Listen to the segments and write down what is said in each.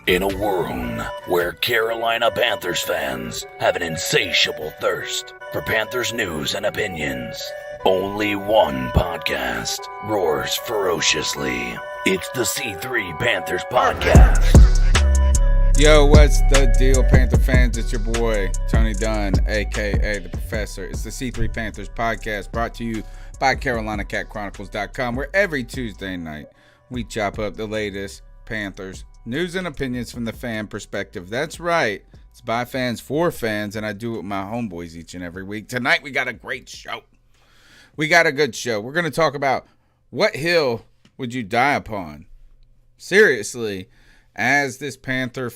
In a world where Carolina Panthers fans have an insatiable thirst for Panthers news and opinions, only one podcast roars ferociously. It's the C3 Panthers Podcast. Yo, what's the deal, Panther fans? It's your boy, Tony Dunn, a.k.a. The Professor. It's the C3 Panthers Podcast, brought to you by CarolinaCatChronicles.com, where every Tuesday night we chop up the latest Panthers news and opinions from the fan perspective. That's right. It's by fans for fans, and I do it with my homeboys each and every week. Tonight, we got a great show. We got a good show. We're going to talk about what hill would you die upon? Seriously, as this Panther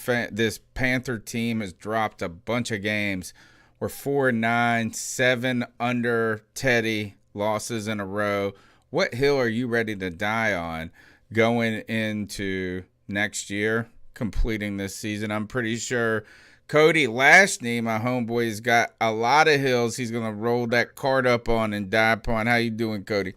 team has dropped a bunch of games. We're 4-9, 7 under Teddy losses in a row. What hill are you ready to die on going into next year, completing this season? I'm pretty sure Cody Lashney, my homeboy, has got a lot of hills he's going to roll that card up on and die upon. How you doing, Cody?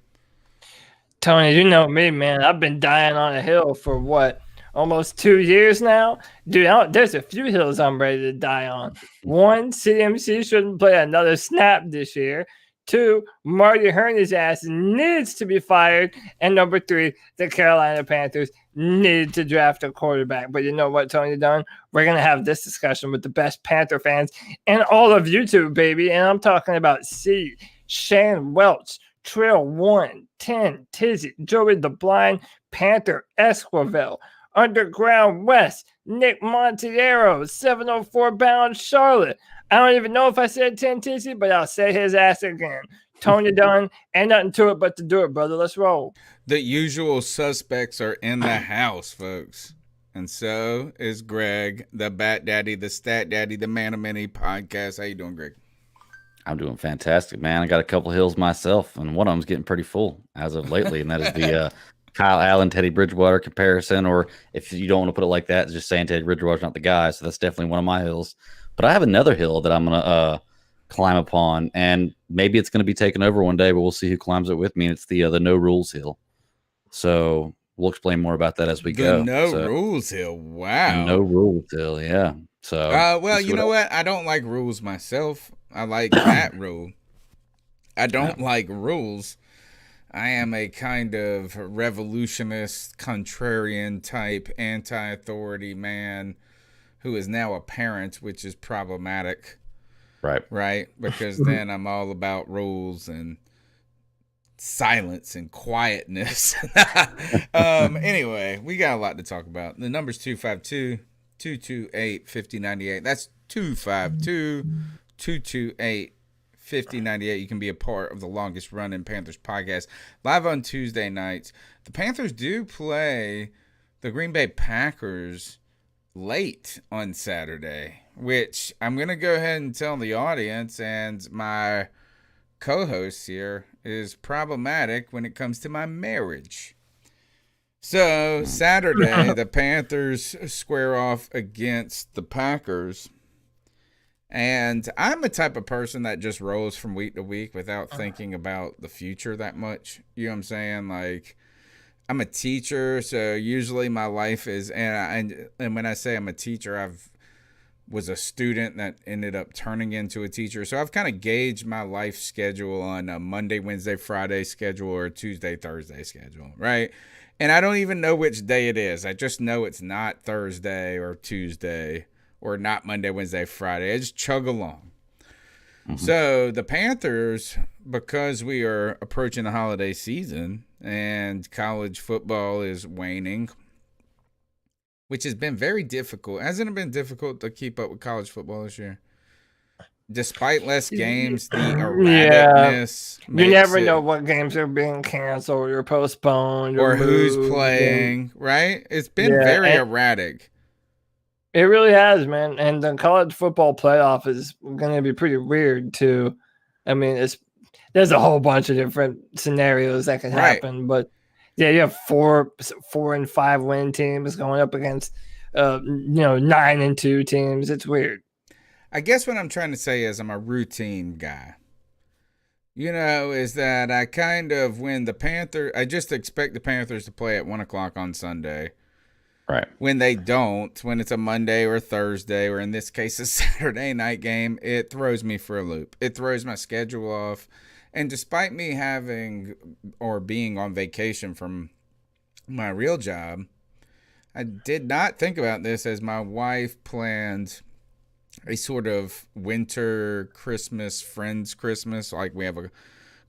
Tony, you know me, man. I've been dying on a hill for what? Almost 2 years now. Dude, there's a few hills I'm ready to die on. One, CMC shouldn't play another snap this year. Two, Marty Herney's ass needs to be fired. And number three, the Carolina Panthers need to draft a quarterback. But you know what, Tony Dunn? We're going to have this discussion with the best Panther fans and all of YouTube, baby. And I'm talking about C, Shane Welch, Trail 1, 10, Tizzy, Joey the Blind, Panther Esquivel, Underground West, Nick Montiero, 704 bound Charlotte. I don't even know if I said 10 Tizzy, but I'll say his ass again. Tony Dunn, ain't nothing to it but to do it, brother. Let's roll. The usual suspects are in the house, folks. And so is Greg, the Bat Daddy, the Stat Daddy, the Man of Many podcast. How you doing, Greg? I'm doing fantastic, man. I got a couple hills myself, and one of them's getting pretty full as of lately, and that is the Kyle Allen, Teddy Bridgewater comparison, or if you don't want to put it like that, just saying Teddy Bridgewater's not the guy. So that's definitely one of my hills. But I have another hill that I'm going to climb upon, and maybe it's going to be taken over one day, but we'll see who climbs it with me. And it's the No Rules hill. So we'll explain more about that as we go. Rules hill. Wow. No Rules hill. Yeah. So, well, you know what? I don't like rules myself. I like that rule. I don't like rules. I am a kind of revolutionist, contrarian type, anti-authority man who is now a parent, which is problematic. Right? Because then I'm all about rules and silence and quietness. Anyway, we got a lot to talk about. The number's 252-228-5098. That's 252-228-5098. You can be a part of the longest running Panthers podcast live on Tuesday nights. The Panthers do play the Green Bay Packers late on Saturday, which I'm going to go ahead and tell the audience and my co-host here is problematic when it comes to my marriage. So Saturday, the Panthers square off against the Packers. And I'm a type of person that just rolls from week to week without thinking about the future that much. You know what I'm saying? Like, I'm a teacher, so usually my life is, and when I say I'm a teacher, was a student that ended up turning into a teacher. So I've kind of gauged my life schedule on a Monday, Wednesday, Friday schedule or a Tuesday, Thursday schedule, right? And I don't even know which day it is. I just know it's not Thursday or Tuesday or not Monday, Wednesday, Friday. I just chug along. Mm-hmm. So the Panthers, because we are approaching the holiday season and college football is waning, which has been very difficult. Hasn't it been difficult to keep up with college football this year? Despite less games, the erraticness. Yeah. You never know what games are being canceled or postponed. Or who's playing, right? It's been very erratic. It really has, man. And the college football playoff is going to be pretty weird, too. I mean, there's a whole bunch of different scenarios that can happen. But, yeah, you have 4 and 5 win teams going up against, 9-2 teams. It's weird. I guess what I'm trying to say is I'm a routine guy. Is that I kind of, I just expect the Panthers to play at 1 o'clock on Sunday. Right. When they don't, when it's a Monday or Thursday, or in this case, a Saturday night game, it throws me for a loop. It throws my schedule off. And despite me having or being on vacation from my real job, I did not think about this as my wife planned a sort of winter Christmas, friends Christmas. Like we have a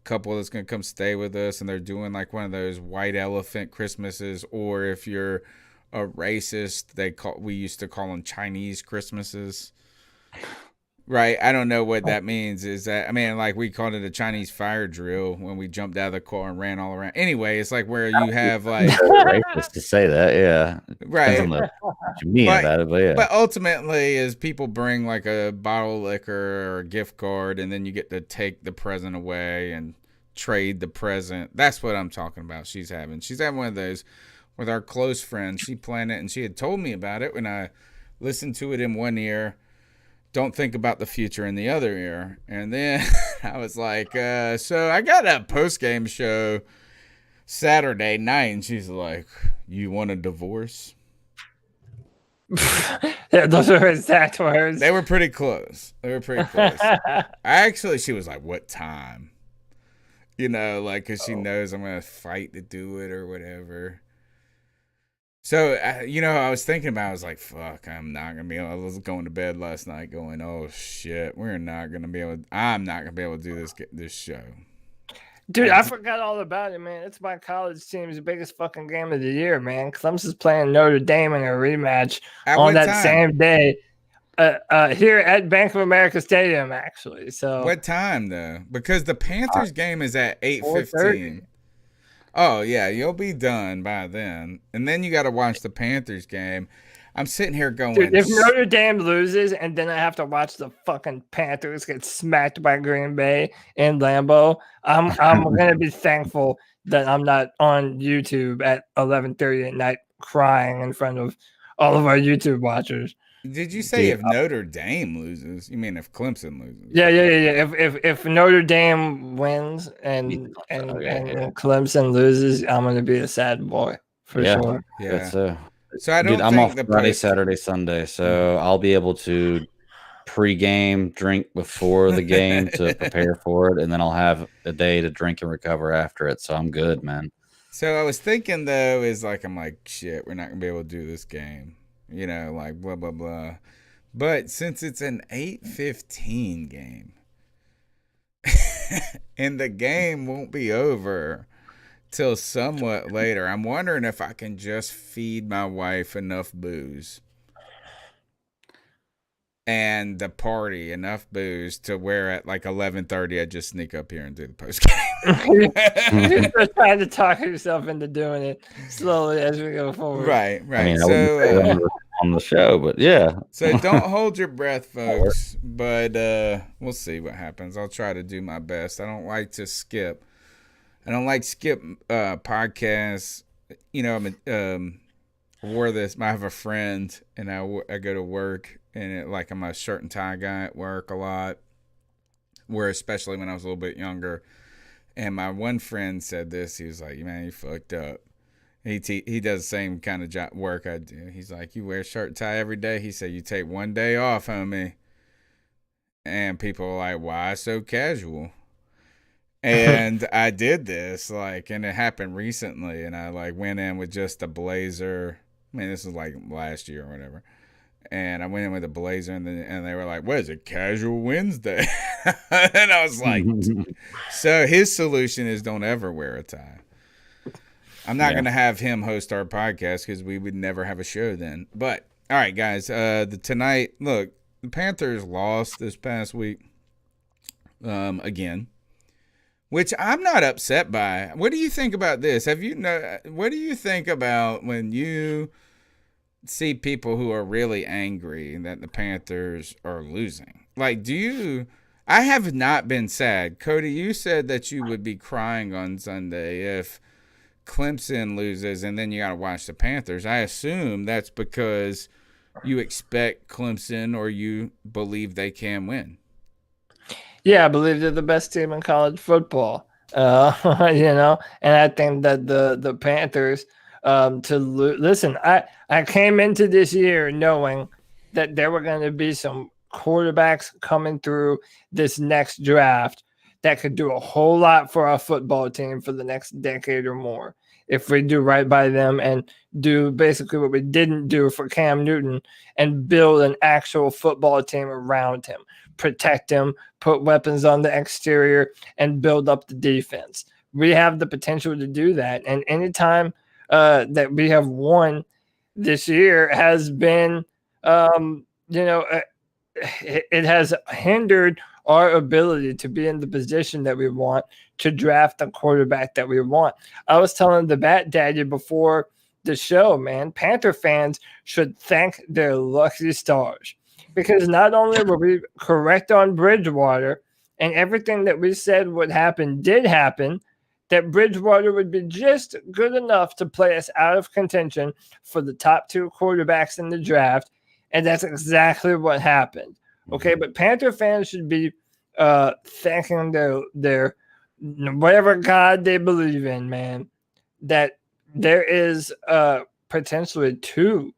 couple that's going to come stay with us, and they're doing like one of those white elephant Christmases, or if you're a racist, we used to call them Chinese Christmases. Right. I don't know what that means. Is that, I mean, like we called it a Chinese fire drill when we jumped out of the car and ran all around. Anyway, it's like where you have like Racist to say that, yeah. right. Depends on what you mean about it, but yeah. But ultimately, is people bring like a bottle of liquor or a gift card, and then you get to take the present away and trade the present. That's what I'm talking about. She's having one of those with our close friends. She planned it, and she had told me about it when I listened to it in one ear. Don't think about the future in the other ear. And then I was like, so I got a post-game show Saturday night. And she's like, you want a divorce? Yeah, those are exact words. They were pretty close. She was like, what time? You know, like, because she knows I'm going to fight to do it or whatever. So, I was thinking about it. I was like, fuck, I'm not going to be able to. I was going to bed last night going, oh, shit, I'm not going to be able to do this show. Dude, I forgot all about it, man. It's my college team's biggest fucking game of the year, man. Clemson's playing Notre Dame in a rematch on that same day here at Bank of America Stadium, actually. So what time, though? Because the Panthers game is at 8:15. Oh, yeah, you'll be done by then. And then you got to watch the Panthers game. I'm sitting here going... Dude, if Notre Dame loses and then I have to watch the fucking Panthers get smacked by Green Bay in Lambeau, I'm going to be thankful that I'm not on YouTube at 11:30 at night crying in front of all of our YouTube watchers. Did you say if Notre Dame loses? You mean if Clemson loses? Yeah. If Notre Dame wins and Clemson loses, I'm gonna be a sad boy for sure. Yeah. So I don't. I'm off Friday, Saturday, Sunday, so I'll be able to pre-game drink before the game to prepare for it, and then I'll have a day to drink and recover after it. So I'm good, man. So I was thinking though, I'm like, shit, we're not gonna be able to do this game. You know, like blah, blah, blah. But since it's an 8:15 game and the game won't be over till somewhat later, I'm wondering if I can just feed my wife enough booze and the party enough booze to where at like 11:30 I just sneak up here and do the post game. You're just trying to talk yourself into doing it slowly as we go forward. Right. I mean, so on the show, but yeah. So don't hold your breath, folks. But we'll see what happens. I'll try to do my best. I don't like to skip. I don't like skip podcasts. You know, I wore this. I have a friend, and I go to work. And I'm a shirt and tie guy at work a lot, where especially when I was a little bit younger. And my one friend said this. He was like, man, you fucked up. He does the same kind of work I do. He's like, you wear shirt and tie every day? He said, you take one day off, homie. And people are like, why so casual? And I did this, and it happened recently. And I went in with just a blazer. I mean, this was last year or whatever. And I went in with a blazer, and they were like, what is it, Casual Wednesday? And I was like, so his solution is don't ever wear a tie. I'm not going to have him host our podcast because we would never have a show then. But, all right, guys, tonight, look, the Panthers lost this past week again, which I'm not upset by. What do you think about this? What do you think about when you see people who are really angry that the Panthers are losing? I have not been sad. Cody, you said that you would be crying on Sunday if Clemson loses and then you got to watch the Panthers. I assume that's because you expect Clemson or you believe they can win. Yeah, I believe they're the best team in college football. And I think that the Panthers Listen, I came into this year knowing that there were going to be some quarterbacks coming through this next draft that could do a whole lot for our football team for the next decade or more if we do right by them and do basically what we didn't do for Cam Newton and build an actual football team around him, protect him, put weapons on the exterior, and build up the defense. We have the potential to do that. And anytime that we have won this year has been, it has hindered our ability to be in the position that we want to draft the quarterback that we want. I was telling the Bat Daddy before the show, man, Panther fans should thank their lucky stars because not only were we correct on Bridgewater and everything that we said would happen did happen, that Bridgewater would be just good enough to play us out of contention for the top 2 quarterbacks in the draft. And that's exactly what happened. Okay, but Panther fans should be thanking their whatever God they believe in, man, that there is potentially 2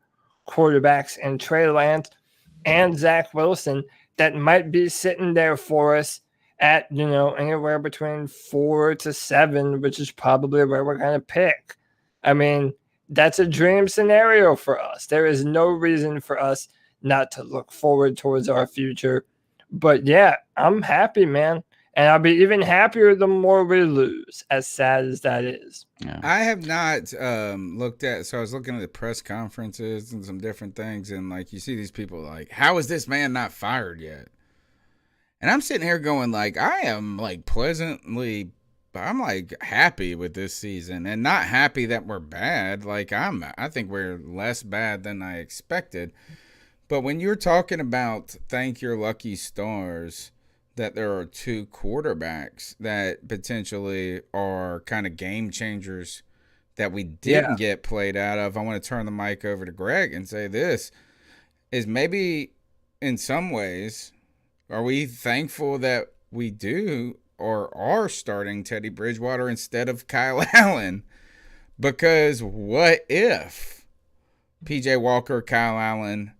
quarterbacks in Trey Lance and Zach Wilson that might be sitting there for us at, anywhere between 4 to 7, which is probably where we're going to pick. I mean, that's a dream scenario for us. There is no reason for us not to look forward towards our future. But yeah, I'm happy, man. And I'll be even happier the more we lose, as sad as that is. Yeah. I have not looked at, so I was looking at the press conferences and some different things. And like, you see these people like, how is this man not fired yet? And I'm sitting here going like, I am like I'm like happy with this season and not happy that we're bad. Like I think we're less bad than I expected. But when you're talking about thank your lucky stars that there are 2 quarterbacks that potentially are kind of game changers that we didn't get played out of, I want to turn the mic over to Greg and say this is maybe in some ways, are we thankful that we do or are starting Teddy Bridgewater instead of Kyle Allen? Because what if PJ Walker, Kyle Allen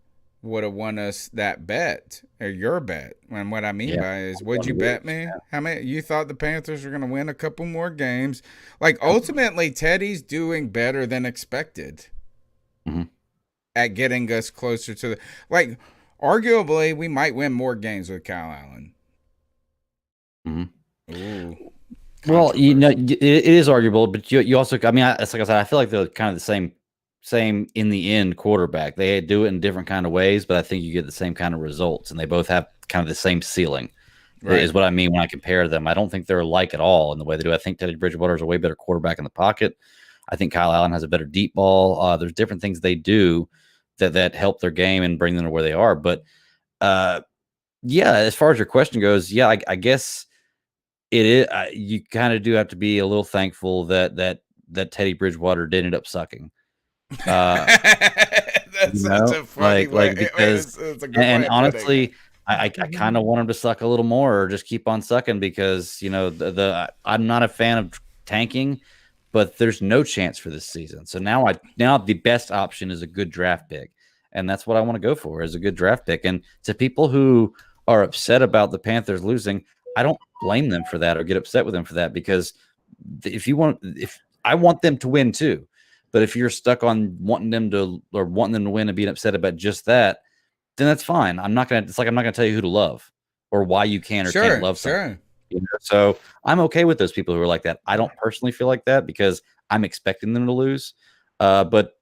would have won us that bet or your bet? And what I mean by is, would you bet me? How many you thought the Panthers were going to win a couple more games? Like ultimately, Teddy's doing better than expected at getting us closer to the like. Arguably, we might win more games with Kyle Allen. Ooh, well, it is arguable, but you also, I mean, it's like I said, I feel like they're kind of the same in the end quarterback. They do it in different kind of ways, but I think you get the same kind of results, and they both have kind of the same ceiling. Right. Is what I mean when I compare them. I don't think they're alike at all in the way they do. I think Teddy Bridgewater is a way better quarterback in the pocket. I think Kyle Allen has a better deep ball. There's different things they do that help their game and bring them to where they are. But as far as your question goes, I guess it is. You kind of do have to be a little thankful that Teddy Bridgewater did end up sucking. That's such a funny way. Because and honestly, I kind of want him to suck a little more or just keep on sucking because I'm not a fan of tanking. But there's no chance for this season. So now the best option is a good draft pick. And that's what I want to go for, is a good draft pick. And to people who are upset about the Panthers losing, I don't blame them for that or get upset with them for that, because if I want them to win too. But if you're stuck on wanting them to win and being upset about just that, then that's fine. I'm not gonna tell you who to love or why you can or can't love someone. So I'm okay with those people who are like that. I don't personally feel like that because I'm expecting them to lose. But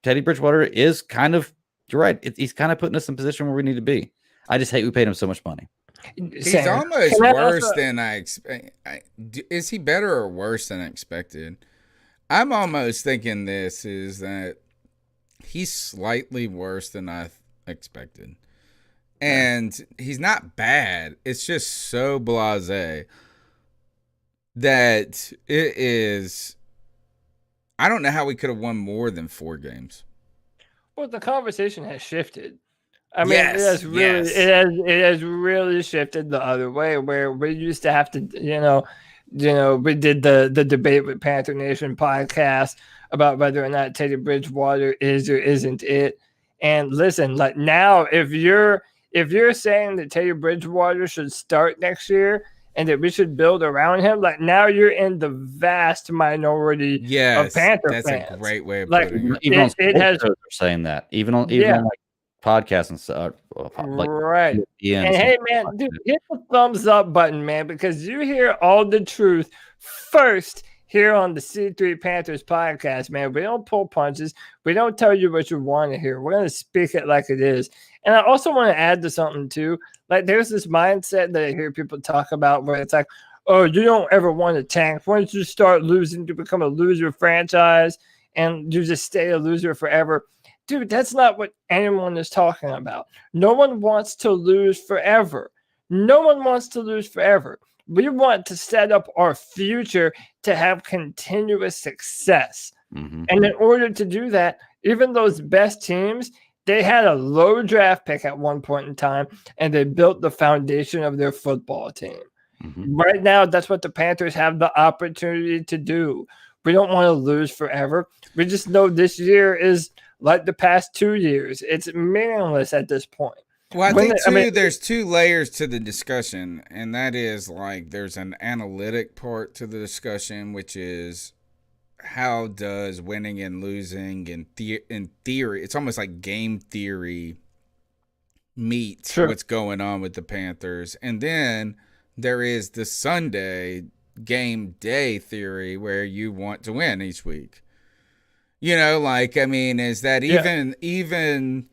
Teddy Bridgewater is kind of, you're right. He's kind of putting us in a position where we need to be. I just hate we paid him so much money. He's almost worse than I expect. Is he better or worse than I expected? I'm almost thinking this is that he's slightly worse than I expected. And he's not bad. It's just so blasé that it is. I don't know how we could have won more than 4 games. Well, the conversation has shifted. I mean, it has really shifted the other way, where we used to have to, we did the Debate with Panther Nation podcast about whether or not Teddy Bridgewater is or isn't it. And listen, like now, if you're saying that Teddy Bridgewater should start next year and that we should build around him, like now you're in the vast minority of Panther that's fans. a great way of Like, putting it. Even on it has shows are saying that. Even on like podcasts and stuff. Like right. ESPN And hey, man, dude, hit the thumbs up button, man, because you hear all the truth first here on the C3 Panthers podcast, man. We don't pull punches. We don't tell you what you want to hear. We're going to speak it like it is. And I also want to add to something, too. Like, there's this mindset that I hear people talk about where it's like, oh, you don't ever want to tank. Once you start losing, to become a loser franchise and you just stay a loser forever. Dude, that's not what anyone is talking about. No one wants to lose forever. No one wants to lose forever. We want to set up our future to have continuous success. Mm-hmm. And in order to do that, even those best teams, they had a low draft pick at one point in time, and they built the foundation of their football team. Mm-hmm. Right now, that's what the Panthers have the opportunity to do. We don't want to lose forever. We just know this year is like the past 2 years. It's meaningless at this point. Well, I think there's two layers to the discussion, and that is like there's an analytic part to the discussion, which is how does winning and losing in theory, it's almost like game theory meets what's going on with the Panthers. And then there is the Sunday game day theory where you want to win each week. You know, like, I mean, is that even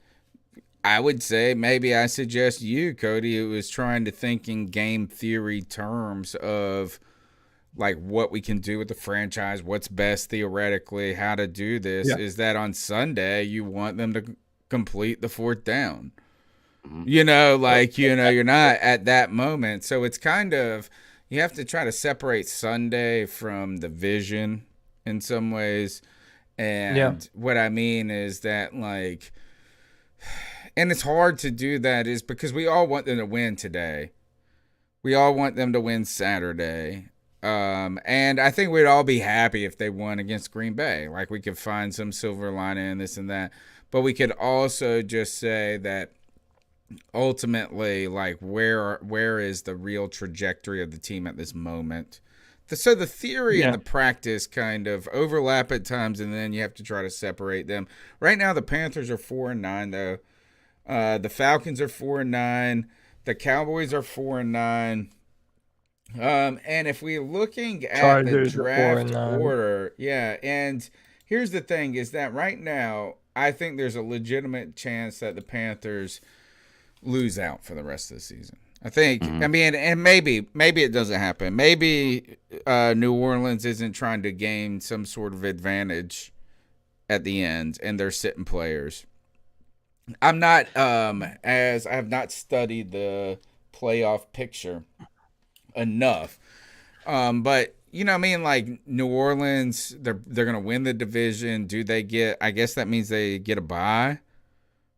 I would say maybe I suggest you, Cody, who was trying to think in game theory terms of like what we can do with the franchise, what's best theoretically, how to do this, is that on Sunday you want them to complete the fourth down. You know, like, you know, you're not at that moment. So it's kind of, you have to try to separate Sunday from the vision in some ways. And what I mean is that, like, and it's hard to do that is because we all want them to win today. We all want them to win Saturday. And I think we'd all be happy if they won against Green Bay. Like, we could find some silver lining in this and that. But we could also just say that ultimately, like, where is the real trajectory of the team at this moment? So the theory and the practice kind of overlap at times, and then you have to try to separate them. Right now, the Panthers are 4-9, though. The Falcons are 4-9. The Cowboys are 4-9. And if we're looking at Chargers the draft order, and here's the thing is that right now, I think there's a legitimate chance that the Panthers lose out for the rest of the season. I think, I mean, and maybe it doesn't happen. Maybe New Orleans isn't trying to gain some sort of advantage at the end, and they're sitting players. I'm not, as I have not studied the playoff picture enough, but you know what I mean, like New Orleans, they're gonna win the division. Do they get, I guess that means they get a bye,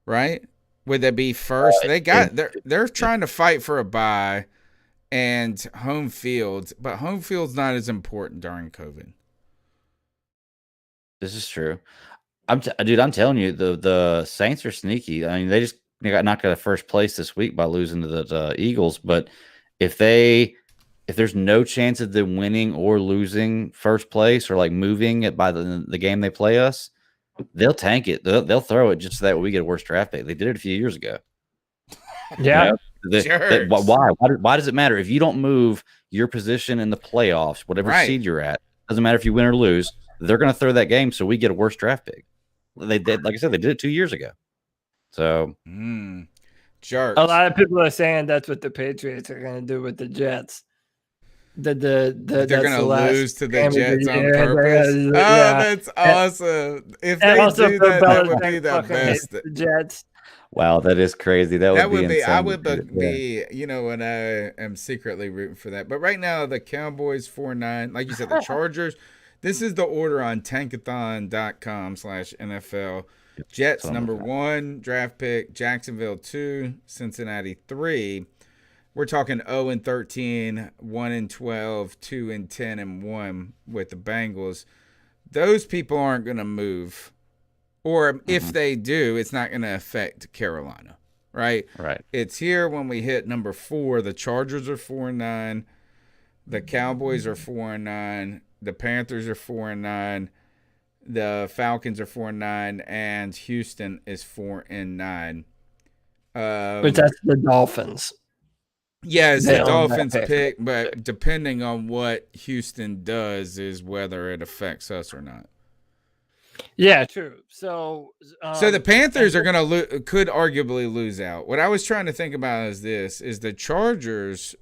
right? Would they be first? They're trying to fight for a bye and home field, but home field's not as important during COVID. This is true. Dude, I'm telling you, the Saints are sneaky. I mean, they got knocked out of first place this week by losing to the Eagles. But if there's no chance of them winning or losing first place or like moving it by the game they play us, they'll tank it. They'll throw it just so that we get a worse draft pick. They did it a few years ago. Yeah. Why does it matter if you don't move your position in the playoffs, whatever seed you're at? Doesn't matter if you win or lose. They're going to throw that game so we get a worse draft pick. They did, like I said, they did it 2 years ago. So, jerks. A lot of people are saying that's what the Patriots are going to do with the Jets. They're going to lose to the Jets on purpose. That's awesome. If they do that would be the best. The Jets. Wow, that is crazy. That would be insane. I would be, you know, when I am secretly rooting for that. But right now, the Cowboys 4-9. Like you said, the Chargers. This is the order on tankathon.com/NFL. Jets number 1 draft pick, Jacksonville 2, Cincinnati 3. We're talking 0-13, 1-12, 2-10, and 1 with the Bengals. those people aren't going to move. Or if they do, it's not going to affect Carolina, right? Right. It's here when we hit number 4. The Chargers are 4-9. The Cowboys are 4-9. The Panthers are 4-9. The Falcons are 4-9, and Houston is 4-9. But that's the Dolphins. Yeah, it's They the own that Dolphins pick. pick, but depending on what Houston does is whether it affects us or not. Yeah, true. So So the Panthers are could arguably lose out. What I was trying to think about is this: is the Chargers,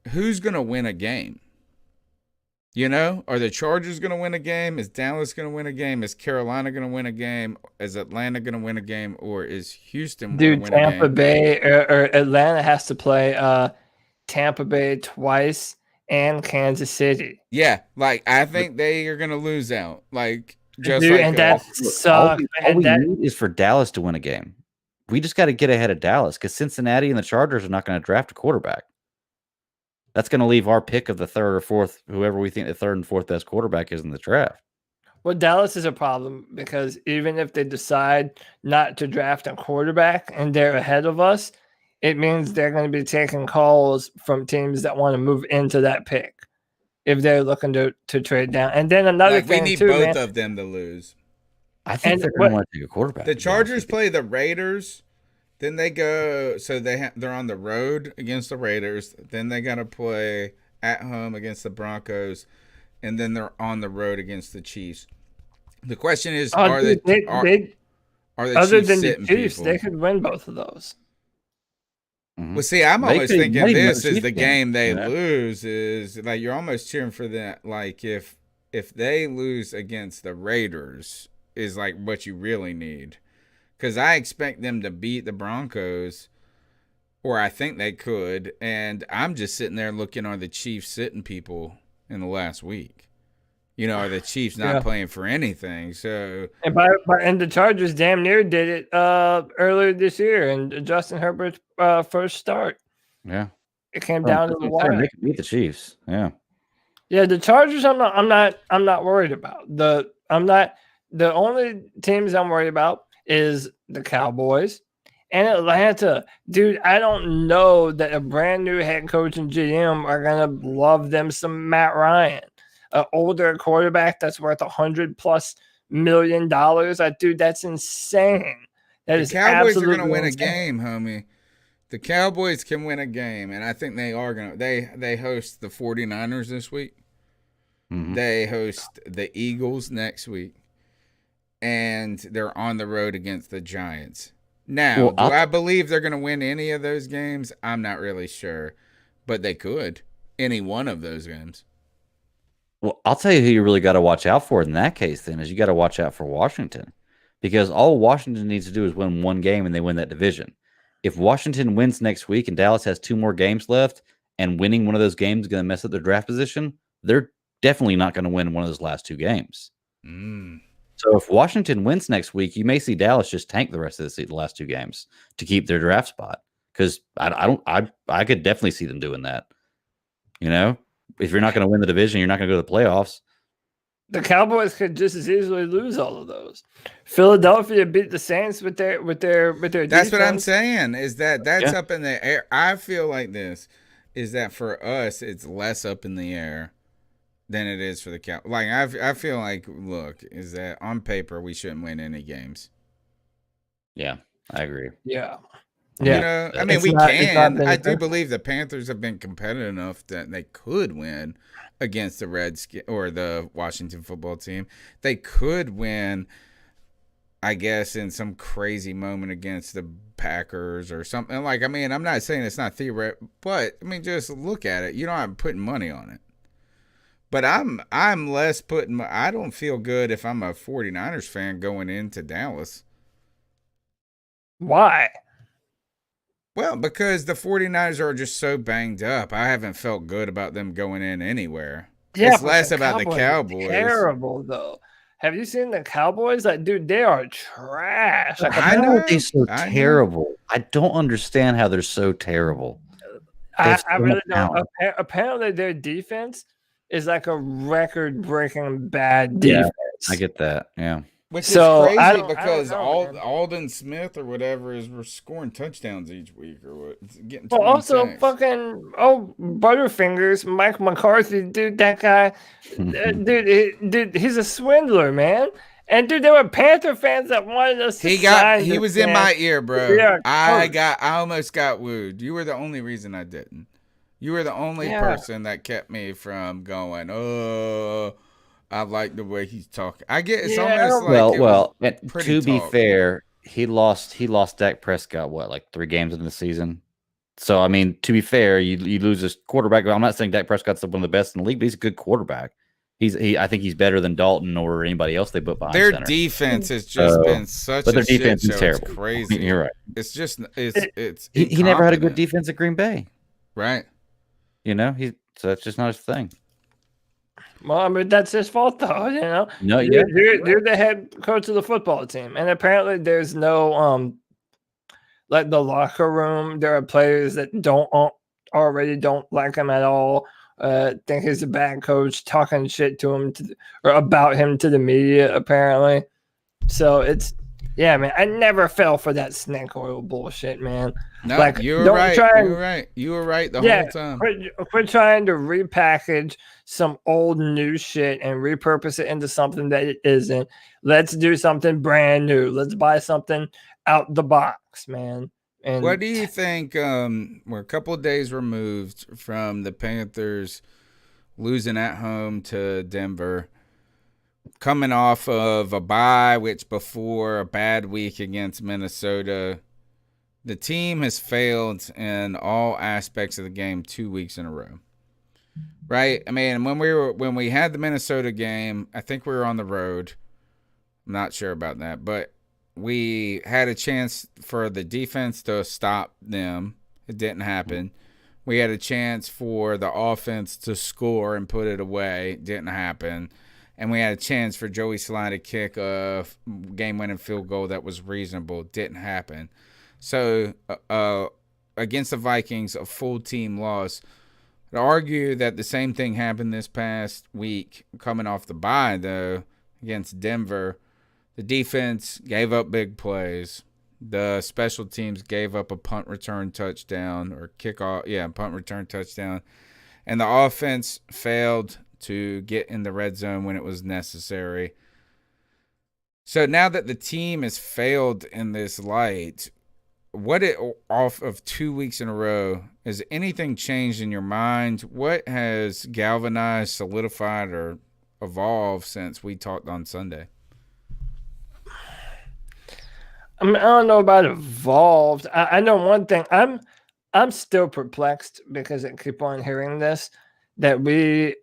who's going to win a game? You know, are the Chargers going to win a game? Is Dallas going to win a game? Is Carolina going to win a game? Is Atlanta going to win a game? Or is Houston going to win a Tampa game? Bay or Atlanta has to play Tampa Bay twice and Kansas City. Yeah, like I think they are going to lose out. Like just Dude, like and us. that sucks. All we man. need is for Dallas to win a game. We just got to get ahead of Dallas because Cincinnati and the Chargers are not going to draft a quarterback. That's going to leave our pick of the third or fourth, whoever we think the third and fourth best quarterback is in the draft. Well, Dallas is a problem because even if they decide not to draft a quarterback and they're ahead of us, it means they're going to be taking calls from teams that want to move into that pick if they're looking to trade down. And then another Like we thing need too, both man, of them to lose. I think And they're going to what- want to take a quarterback. The to be honest Chargers with you. play the Raiders, then they go. So they're on the road against the Raiders. Then they got to play at home against the Broncos, and then they're on the road against the Chiefs. The question is, are dude, the other Chiefs than the sitting Chiefs, people? they could win both of those. Mhm. Well, see, I'm They almost could thinking not even this win is a the Chiefs game, game they you know? lose. Is like you're almost cheering for that. Like if they lose against the Raiders, is like what you really need. Because I expect them to beat the Broncos, or I think they could. And I'm just sitting there looking on the Chiefs sitting people in the last week. You know, are the Chiefs not Yeah. playing for anything? So And the Chargers damn near did it earlier this year and Justin Herbert's first start. Yeah. It came down to the wire. They could beat the Chiefs. Yeah. Yeah, the Chargers I'm not worried about. The only teams I'm worried about is the Cowboys and Atlanta. Dude, I don't know that a brand new head coach and GM are gonna love them some Matt Ryan. An older quarterback that's worth $100+ million. Dude, that's insane. That the is Cowboys are going to absolutely win a insane. game, homie. The Cowboys can win a game, and I think they are going to. They host the 49ers this week. Mhm. They host the Eagles next week, and they're on the road against the Giants. Now, Well, do I believe they're going to win any of those games? I'm not really sure, but they could. Any one of those games. Well, I'll tell you who you really got to watch out for in that case, then, is you got to watch out for Washington. Because all Washington needs to do is win one game and they win that division. If Washington wins next week and Dallas has 2 more games left and winning one of those games is going to mess up their draft position, they're definitely not going to win one of those last 2 games. So if Washington wins next week, you may see Dallas just tank the rest of the last 2 games to keep their draft spot. Because I could definitely see them doing that. You know, if you're not going to win the division, you're not going to go to the playoffs. The Cowboys could just as easily lose all of those. Philadelphia beat the Saints with their That's what I'm defense. saying. Is that's Yeah. up in the air? I feel like this is that for us, it's less up in the air than it is for the Cow. Like I feel like, look, is that on paper we shouldn't win any games. Yeah, I agree. Yeah. You Yeah. know, I mean, It's we not can. been I do fair. believe the Panthers have been competitive enough that they could win against the Redskins or the Washington football team. They could win, I guess, in some crazy moment against the Packers or something. Like, I mean, I'm not saying it's not theoretical, but I mean, just look at it. You know, I'm putting money on it. But I'm less putting. I don't feel good if I'm a 49ers fan going into Dallas. Why? Well, because the 49ers are just so banged up. I haven't felt good about them going in anywhere. It's but less the about the are Cowboys. Terrible though. Have you seen the Cowboys? Like, dude, they are trash. Like, I How know. are they so I know. terrible? I don't understand how they're so terrible. I There's so really much don't. talent. Apparently, their defense is like a record-breaking bad Yeah, defense. I get that. Yeah. Which So, is I crazy don't because know, man. Alden Smith or whatever is we're scoring touchdowns each week or what? It's getting Well, 20 also sacks. fucking Butterfingers, Mike McCarthy, dude, that guy, dude, he's a swindler, man. And dude, there were Panther fans that wanted us to sign He this was in man. my ear, bro. Yeah, I almost got wooed. You were the only reason I didn't. You were the only Yeah. person that kept me from going, oh, I like the way he's talking. I get it's Yeah, I almost don't- like it was and pretty to be talk. fair, he lost Dak Prescott what, like 3 games into the season. So I mean, to be fair, you lose this quarterback. I'm not saying Dak Prescott's one of the best in the league, but he's a good quarterback. I think he's better than Dalton or anybody else they put behind Their center. defense has just been such But a their defense shit is show. terrible. It's crazy. You're right. It's just it's He never had a good incompetent. defense at Green Bay. Right. You know, so that's just not his thing. Well, I mean, that's his fault, though. You know, No, yeah, you're the head coach of the football team, and apparently there's no like the locker room. There are players that already don't like him at all. Think he's a bad coach, talking shit to him or about him to the media. Apparently, so yeah, man. I never fell for that snake oil bullshit, man. No, Like, you were don't right. try You and- were right. You were right the Yeah, whole time. Quit trying to repackage some old new shit and repurpose it into something that it isn't. Let's do something brand new. Let's buy something out the box, man. And What do you think? We're a couple of days removed from the Panthers losing at home to Denver, coming off of a bye, which before a bad week against Minnesota. The team has failed in all aspects of the game 2 weeks in a row. Right? I mean, when we had the Minnesota game, I think we were on the road. I'm not sure about that, but we had a chance for the defense to stop them. It didn't happen. We had a chance for the offense to score and put it away. It didn't happen. And we had a chance for Joey Slye to kick a game-winning field goal that was reasonable. It didn't happen. So against the Vikings, a full team loss. I'd argue that the same thing happened this past week, coming off the bye, though, against Denver. The defense gave up big plays. The special teams gave up a punt return touchdown or kickoff. Yeah, punt return touchdown. And the offense failed to get in the red zone when it was necessary. So now that the team has failed in this light, off of 2 weeks in a row, has anything changed in your mind? What has galvanized, solidified, or evolved since we talked on Sunday? I mean, I don't know about evolved. I know one thing. I'm still perplexed because I keep on hearing this that we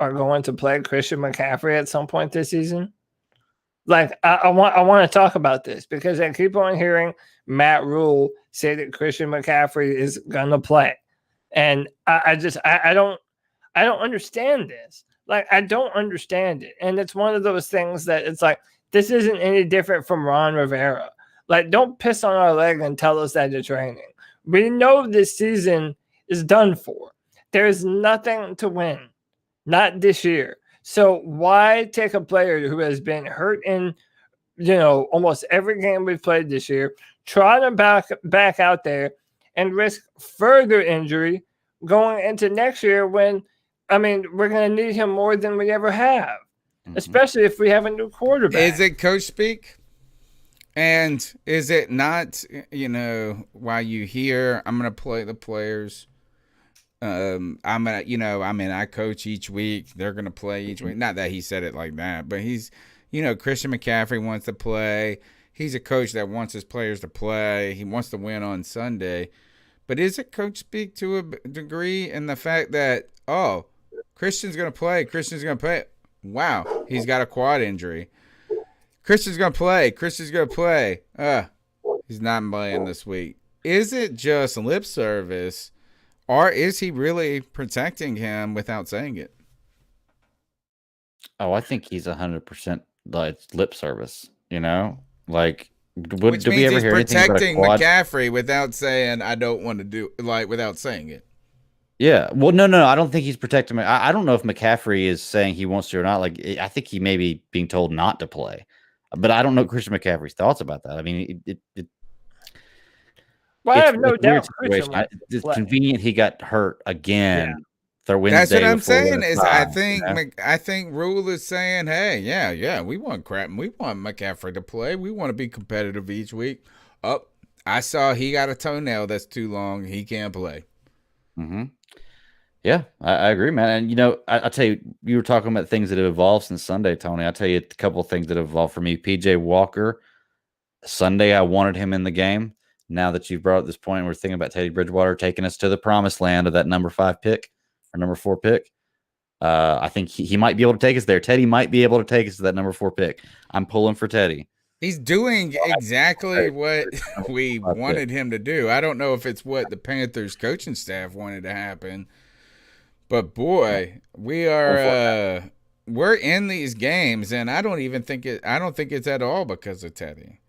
are going to play Christian McCaffrey at some point this season. Like I want to talk about this because I keep on hearing Matt Rule say that Christian McCaffrey is gonna play, and I don't understand this. Like I don't understand it, and it's one of those things that it's like this isn't any different from Ron Rivera. Like don't piss on our leg and tell us that you're training. We know this season is done for. There is nothing to win, not this year. So why take a player who has been hurt in, almost every game we've played this year, try them back out there and risk further injury going into next year when, I mean, we're going to need him more than we ever have, especially if we have a new quarterback. Is it coach speak? And is it not, while you hear, I'm going to play the players, I coach each week. They're going to play each week. Not that he said it like that, but he's, Christian McCaffrey wants to play. He's a coach that wants his players to play. He wants to win on Sunday. But is it coach speak to a degree in the fact that, Christian's going to play. Christian's going to play. Wow, he's got a quad injury. Christian's going to play. Christian's going to play. He's not playing this week. Is it just lip service? Or is he really protecting him without saying it? Oh, I think he's 100% like lip service. Like Which did we means ever he's hear anything about a protecting quad? McCaffrey without saying I don't want to do without saying it. Yeah. Well, no. I don't think he's protecting me. I don't know if McCaffrey is saying he wants to or not. Like, I think he may be being told not to play, but I don't know Christian McCaffrey's thoughts about that. I mean, Well, I have it's no a weird doubt Christian situation. It's play. convenient he got hurt again. The Wednesday That's what I'm before saying. the Is tie, you know? I think Rule is saying, hey, yeah, we want McCaffrey to play. We want to be competitive each week. Oh, I saw he got a toenail that's too long. He can't play. Mm-hmm. Yeah, I agree, man. And you know, I tell you, you were talking about things that have evolved since Sunday, Tony. I'll tell you a couple of things that have evolved for me. PJ Walker, Sunday, I wanted him in the game. Now that you've brought up this point, we're thinking about Teddy Bridgewater taking us to the promised land of that number 5 pick or number 4 pick. I think he might be able to take us there. Teddy might be able to take us to that number 4 pick. I'm pulling for Teddy. He's doing exactly what we wanted him to do. I don't know if it's what the Panthers coaching staff wanted to happen, but boy, we're in these games, and I don't think it's at all because of Teddy.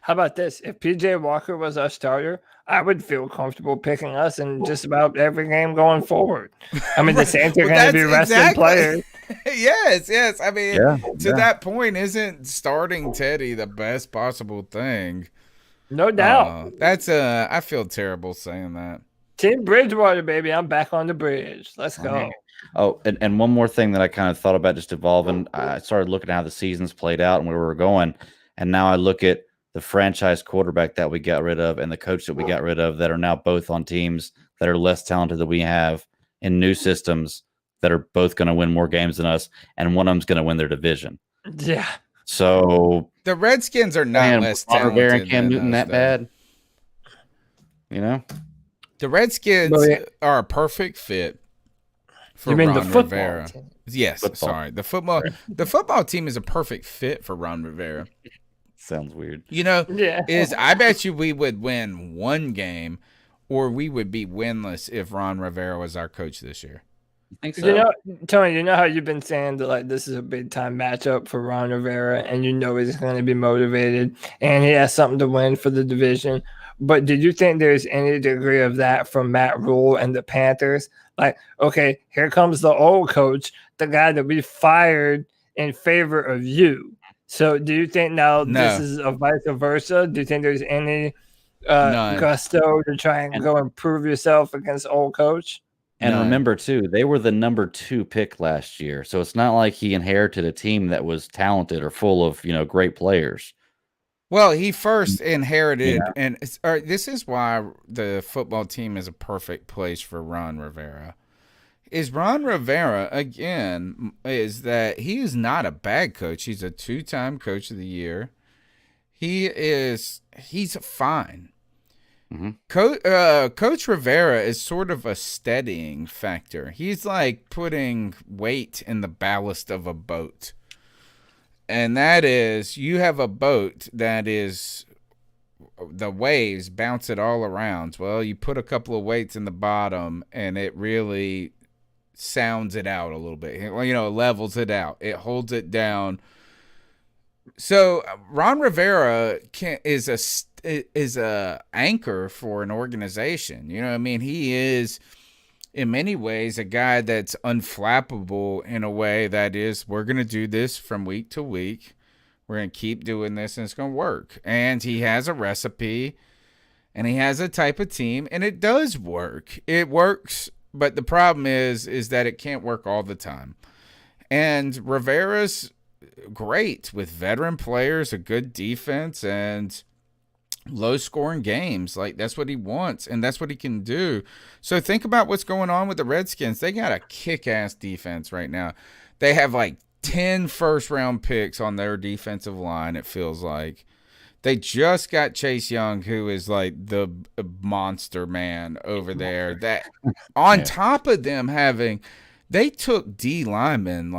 How about this? If PJ Walker was our starter, I would feel comfortable picking us in just about every game going forward. I mean, the Saints are going to be resting players. Yes. I mean, to yeah. that point, isn't starting Teddy the best possible thing? No doubt. I feel terrible saying that. Team Bridgewater, baby. I'm back on the bridge. Let's go. Oh, and one more thing that I kind of thought about just evolving. I started looking at how the season's played out and where we were going. And now I look at the franchise quarterback that we got rid of and the coach that we got rid of that are now both on teams that are less talented than we have in new systems that are both going to win more games than us. And one of them's going to win their division. Yeah. So the Redskins are not less talented Rivera and Cam than Newton us, that bad. You know? The Redskins are a perfect fit for you mean Ron the football Rivera. team? Yes, sorry. The football team is a perfect fit for Ron Rivera. Sounds weird. You know, I bet you we would win one game or we would be winless if Ron Rivera was our coach this year. I think so. You know, Tony, you know how you've been saying that like this is a big time matchup for Ron Rivera and you know he's going to be motivated and he has something to win for the division. But did you think there's any degree of that from Matt Rule and the Panthers? Like, okay, here comes the old coach, the guy that we fired in favor of you. So do you think now this is a vice versa? Do you think there's any gusto to try and go and prove yourself against old coach? And remember, too, they were the number 2 pick last year. So it's not like he inherited a team that was talented or full of, great players. Well, he first inherited, and this is why the football team is a perfect place for Ron Rivera. Is Ron Rivera, again, is that he is not a bad coach. He's a 2-time coach of the year. He's fine. Mm-hmm. Coach Rivera is sort of a steadying factor. He's like putting weight in the ballast of a boat. And that is, you have a boat that is, the waves bounce it all around. Well, you put a couple of weights in the bottom and it really sounds it out a little bit. It levels it out. It holds it down. So Ron Rivera is a anchor for an organization. You know what I mean? He is, in many ways, a guy that's unflappable in a way that is, we're going to do this from week to week. We're going to keep doing this and it's going to work. And he has a recipe and he has a type of team and it does work. It works, but the problem is that it can't work all the time. And Rivera's great with veteran players, a good defense, and low-scoring games. Like, that's what he wants, and that's what he can do. So think about what's going on with the Redskins. They got a kick-ass defense right now. They have, 10 first-round picks on their defensive line, it feels like. They just got Chase Young, who is, the monster man over there. That on top of them having – they took D linemen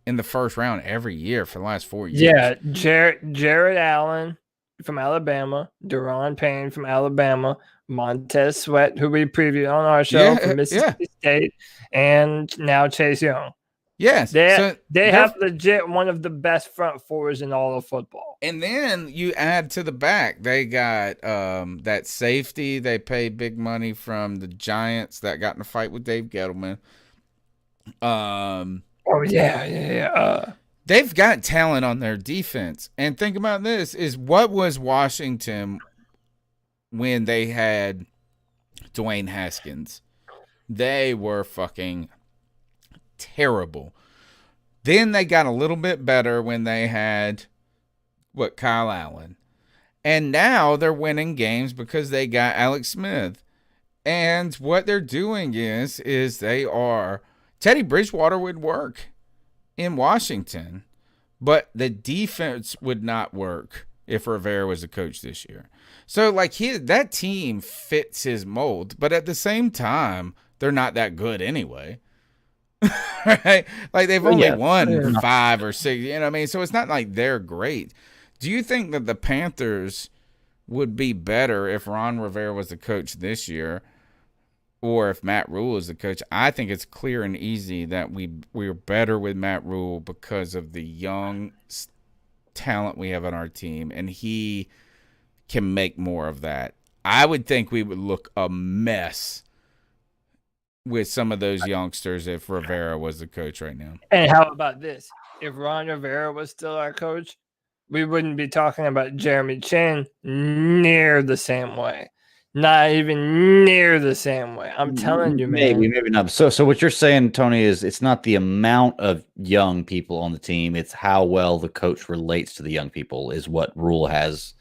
in the first round every year for the last 4 years. Yeah, Jared Allen from Alabama, Deron Payne from Alabama, Montez Sweat, who we previewed on our show from Mississippi State, and now Chase Young. Yes. They have legit one of the best front fours in all of football. And then you add to the back, they got that safety. They paid big money from the Giants that got in a fight with Dave Gettleman. Oh yeah. They've got talent on their defense. And think about this: is what was Washington when they had Dwayne Haskins? They were fucking terrible. Then they got a little bit better when they had Kyle Allen. And now they're winning games because they got Alex Smith. And what they're doing is they are Teddy Bridgewater would work in Washington, but the defense would not work if Rivera was the coach this year. So that team fits his mold, but at the same time, they're not that good anyway. Right? Like they've only won 5 or 6, you know what I mean? So it's not like they're great. Do you think that the Panthers would be better if Ron Rivera was the coach this year or if Matt Rule is the coach? I think it's clear and easy that we're better with Matt Rule because of the young talent we have on our team, and he can make more of that. I would think we would look a mess with some of those youngsters if Rivera was the coach right now. And how about this? If Ron Rivera was still our coach, we wouldn't be talking about Jeremy Chin near the same way. Not even near the same way. I'm telling you, man. Maybe not. So what you're saying, Tony, is it's not the amount of young people on the team. It's how well the coach relates to the young people is what Rule has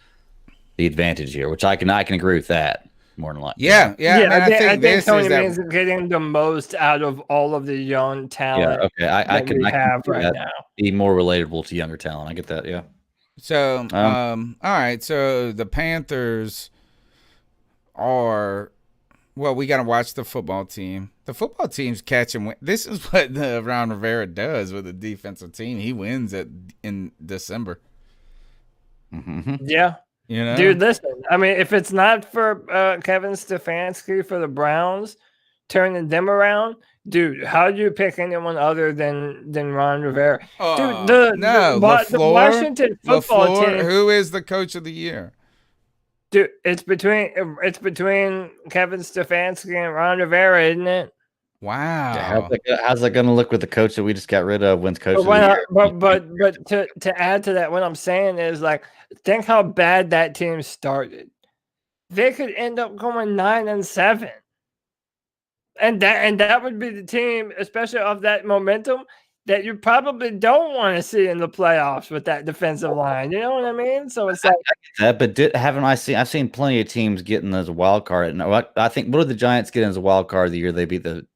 the advantage here, which I can agree with that. More than likely. Yeah. I think Tony means getting the most out of all of the young talent. Yeah, okay. I can have right now. Be more relatable to younger talent. I get that. Yeah. So, all right. So the Panthers are. Well, we got to watch the football team. The football team's catching. This is what Ron Rivera does with the defensive team. He wins in December. Mm-hmm. Yeah. You know? Dude, listen. I mean, if it's not for Kevin Stefanski for the Browns turning them around, dude, how do you pick anyone other than Ron Rivera? Dude, the Washington football team. Who is the coach of the year? Dude, it's between Kevin Stefanski and Ron Rivera, isn't it? Wow. How's that going to look with the coach that we just got rid of? When's coach of the year? But to add to that, what I'm saying is think how bad that team started. They could end up going 9-7, and that would be the team, especially of that momentum, that you probably don't want to see in the playoffs with that defensive line. You know what I mean? So it's like that. But I've seen plenty of teams getting as a wild card. And I think what did the Giants get as a wild card the year they beat the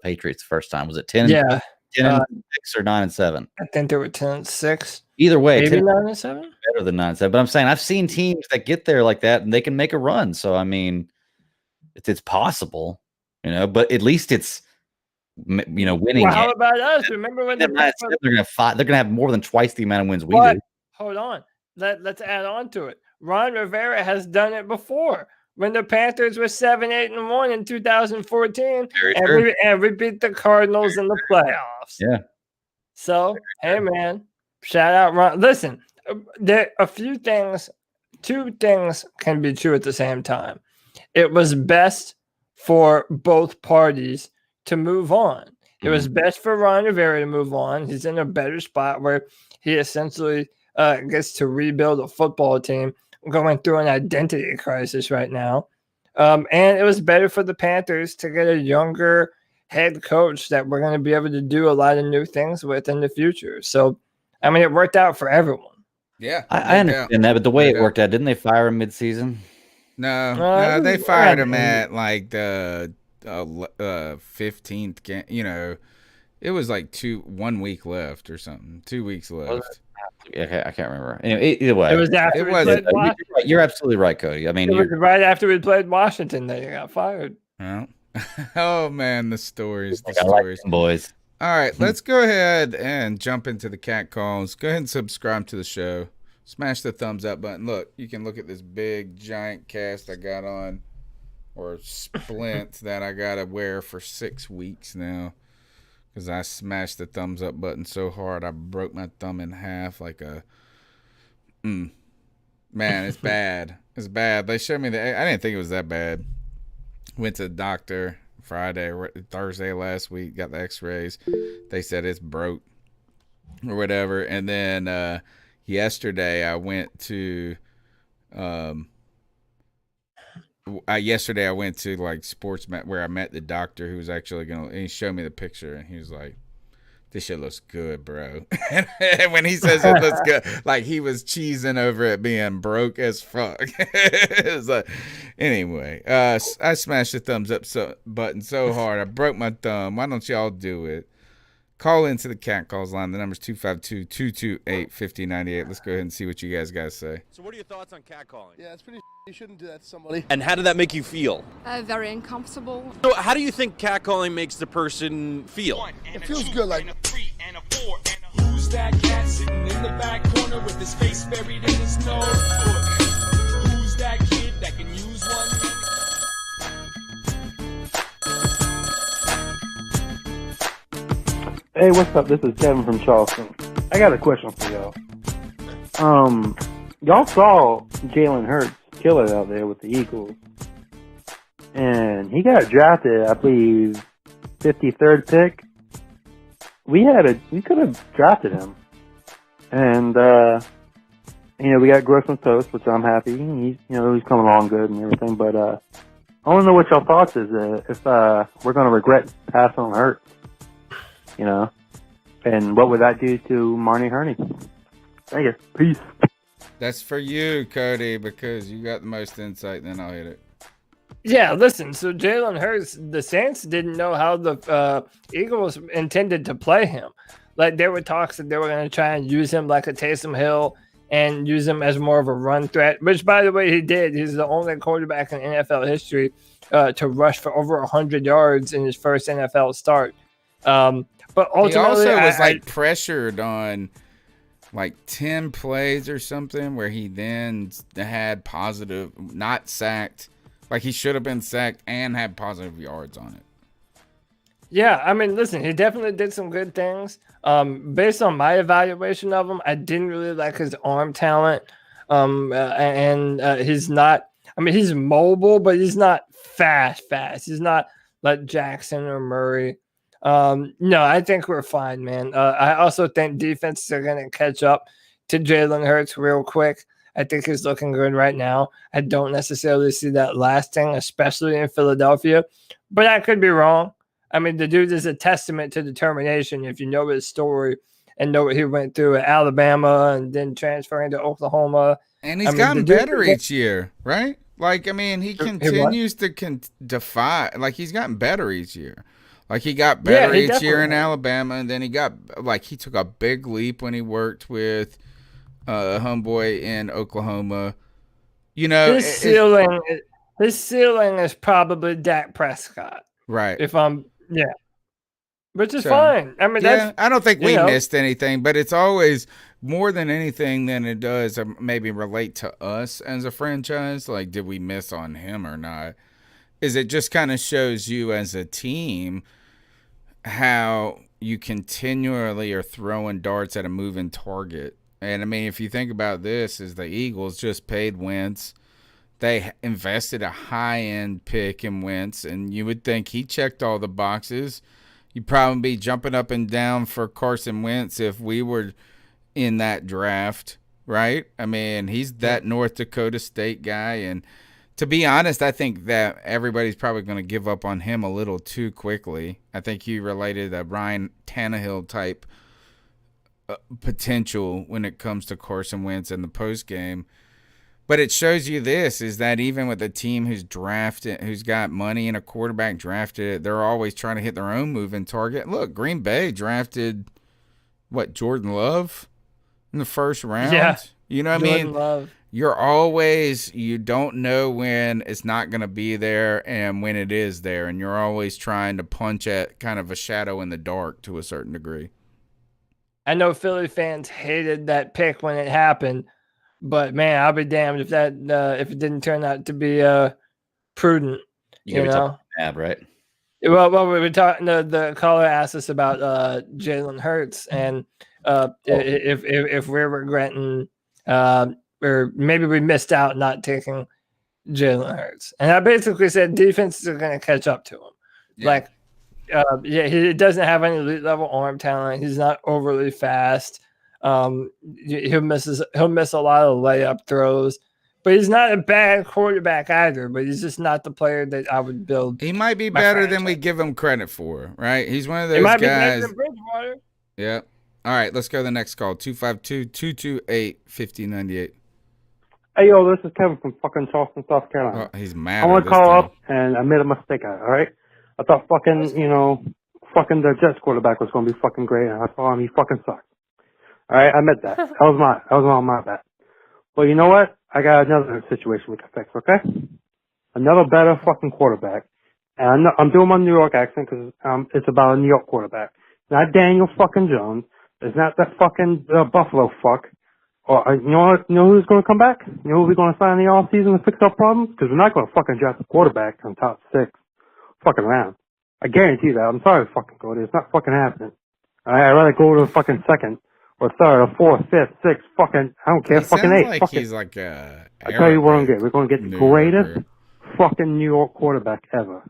Patriots the first time? Was it 10? Yeah, 10-6 or 9-7? I think they were 10-6. Either way, maybe 9-7. Better than 9-7. But I'm saying I've seen teams that get there like that and they can make a run. So I mean, it's possible, But at least it's. Winning. Well, how about us? Remember when they're gonna fight? They're gonna have more than twice the amount of wins we do. Hold on, let's add on to it. Ron Rivera has done it before when the Panthers were 7-8-1 in 2014, and we beat the Cardinals in the playoffs. Yeah. So hey, man, shout out Ron. Listen, there are two things can be true at the same time. It was best for both parties to move on. It was best for Ron Rivera to move on. He's in a better spot where he essentially gets to rebuild a football team going through an identity crisis right now. And it was better for the Panthers to get a younger head coach that we're going to be able to do a lot of new things with in the future. So, I mean, it worked out for everyone. Yeah. I understand that, but the way it worked out, didn't they fire him mid-season? No, they fired him at the 15th game. It was 1 week left or something. 2 weeks left. Okay, I can't remember. Anyway, either way, it was after we played Washington. You're absolutely right, Cody. I mean, it was right after we played Washington that you got fired. Well, oh man, the stories. I like them, boys. All right, let's go ahead and jump into the cat calls. Go ahead and subscribe to the show. Smash the thumbs up button. Look, you can look at this big giant cast I got on. Or splint that I gotta wear for 6 weeks now. because I smashed the thumbs up button so hard I broke my thumb in half like a. Man, it's bad. It's bad. They showed me I didn't think it was that bad. Went to the doctor Thursday last week. Got the X-rays. They said it's broke or whatever. And then yesterday I went to. Yesterday I went to like SportsMed where I met the doctor who was actually and he showed me the picture and he was like, "This shit looks good, bro." And when he says it looks good, like he was cheesing over it being broke as fuck. It was like, anyway, I smashed the thumbs up button so hard I broke my thumb. Why don't y'all do it? Call into the Cat Calls line. The number's 252-228-5098. Let's go ahead and see what you guys got to say. So what are your thoughts on catcalling? Yeah, it's pretty. You shouldn't do that to somebody. And how did that make you feel? Very uncomfortable. So how do you think catcalling makes the person feel? It feels good, like. Who's that cat sitting in the back corner with his face buried in his nose? Who's that kid that can use one? Hey, what's up? This is Kevin from Charleston. I got a question for y'all. Y'all saw Jalen Hurts kill it out there with the Eagles. And he got drafted, I believe, 53rd pick. We could have drafted him. And, we got Grossman Toast, which I'm happy. He's coming along good and everything. But, I want to know what y'all thoughts is, if, we're going to regret passing on Hurts. And what would that do to Marnie Hurney? Thank you. Peace. That's for you, Cody, because you got the most insight, then I'll hit it. Yeah, listen, so Jalen Hurts, the Saints didn't know how the Eagles intended to play him. Like, there were talks that they were going to try and use him like a Taysom Hill and use him as more of a run threat, which, by the way, he did. He's the only quarterback in NFL history to rush for over 100 yards in his first NFL start. But ultimately, he also was pressured on like 10 plays or something where he then had positive, not sacked. Like he should have been sacked and had positive yards on it. Yeah, I mean, listen, he definitely did some good things. Based on my evaluation of him, I didn't really like his arm talent. He's not, I mean, he's mobile, but he's not fast. He's not like Jackson or Murray. No, I think we're fine, man. I also think defenses are going to catch up to Jalen Hurts real quick. I think he's looking good right now. I don't necessarily see that lasting, especially in Philadelphia, but I could be wrong. I mean, the dude is a testament to determination. If you know his story and know what he went through at Alabama and then transferring to Oklahoma. And he's gotten better each year, right? Like, I mean, he continues to defy. Like, he's gotten better each year. Like, he got better each year in Alabama, and then he took a big leap when he worked with homeboy in Oklahoma. His ceiling is probably Dak Prescott. Right. Which is fine. I mean, I don't think we missed anything, but it's always more than anything than it does maybe relate to us as a franchise. Like, did we miss on him or not? Is it just kind of shows you as a team how you continually are throwing darts at a moving target. And I mean, if you think about this, is the Eagles just paid Wentz. They invested a high-end pick in Wentz, and you would think he checked all the boxes. You'd probably be jumping up and down for Carson Wentz if we were in that draft, right? I mean, he's that North Dakota State guy, and to be honest, I think that everybody's probably going to give up on him a little too quickly. I think he related a Ryan Tannehill type potential when it comes to Carson Wentz in the postgame. But it shows you this, is that even with a team who's got money and a quarterback drafted, they're always trying to hit their own moving target. Look, Green Bay drafted, Jordan Love in the first round? Yeah. You know what I mean? Love. You don't know when it's not going to be there and when it is there. And you're always trying to punch at kind of a shadow in the dark to a certain degree. I know Philly fans hated that pick when it happened, but man, I'll be damned if if it didn't turn out to be prudent. You know, right? Well, we were talking. The caller asked us about Jalen Hurts and if we're regretting, or maybe we missed out not taking Jalen Hurts. And I basically said defenses are going to catch up to him. Yeah. He doesn't have any elite level arm talent. He's not overly fast. He'll miss a lot of layup throws. But he's not a bad quarterback either, but he's just not the player that I would build. He might be better than we give him credit for, right? He's one of those He might guys. be better than Bridgewater. Yeah. All right, let's go to the next call. 252-228-5098. Hey, yo, this is Kevin from fucking Charleston, South Carolina. Oh, he's mad. I want to call up and I made a mistake, all right? I thought fucking the Jets quarterback was going to be fucking great, and I saw him. He fucking sucked. All right, I admit that. That was on my bad. Well, you know what? I got another situation we can fix, okay? Another better fucking quarterback. And I'm doing my New York accent because it's about a New York quarterback. Not Daniel fucking Jones. It's not that fucking Buffalo fuck. Or you know who's going to come back? You know who we're going to sign in the offseason to fix our problems? Because we're not going to fucking draft a quarterback on top 6 fucking round. I guarantee that. I'm sorry to fucking go there. It's not fucking happening. I'd rather go to a fucking second or third or fourth, fifth, sixth, fucking, I don't care, fucking 8. Like he's like a I tell you what I'm getting. We're going to get the greatest fucking New York quarterback ever.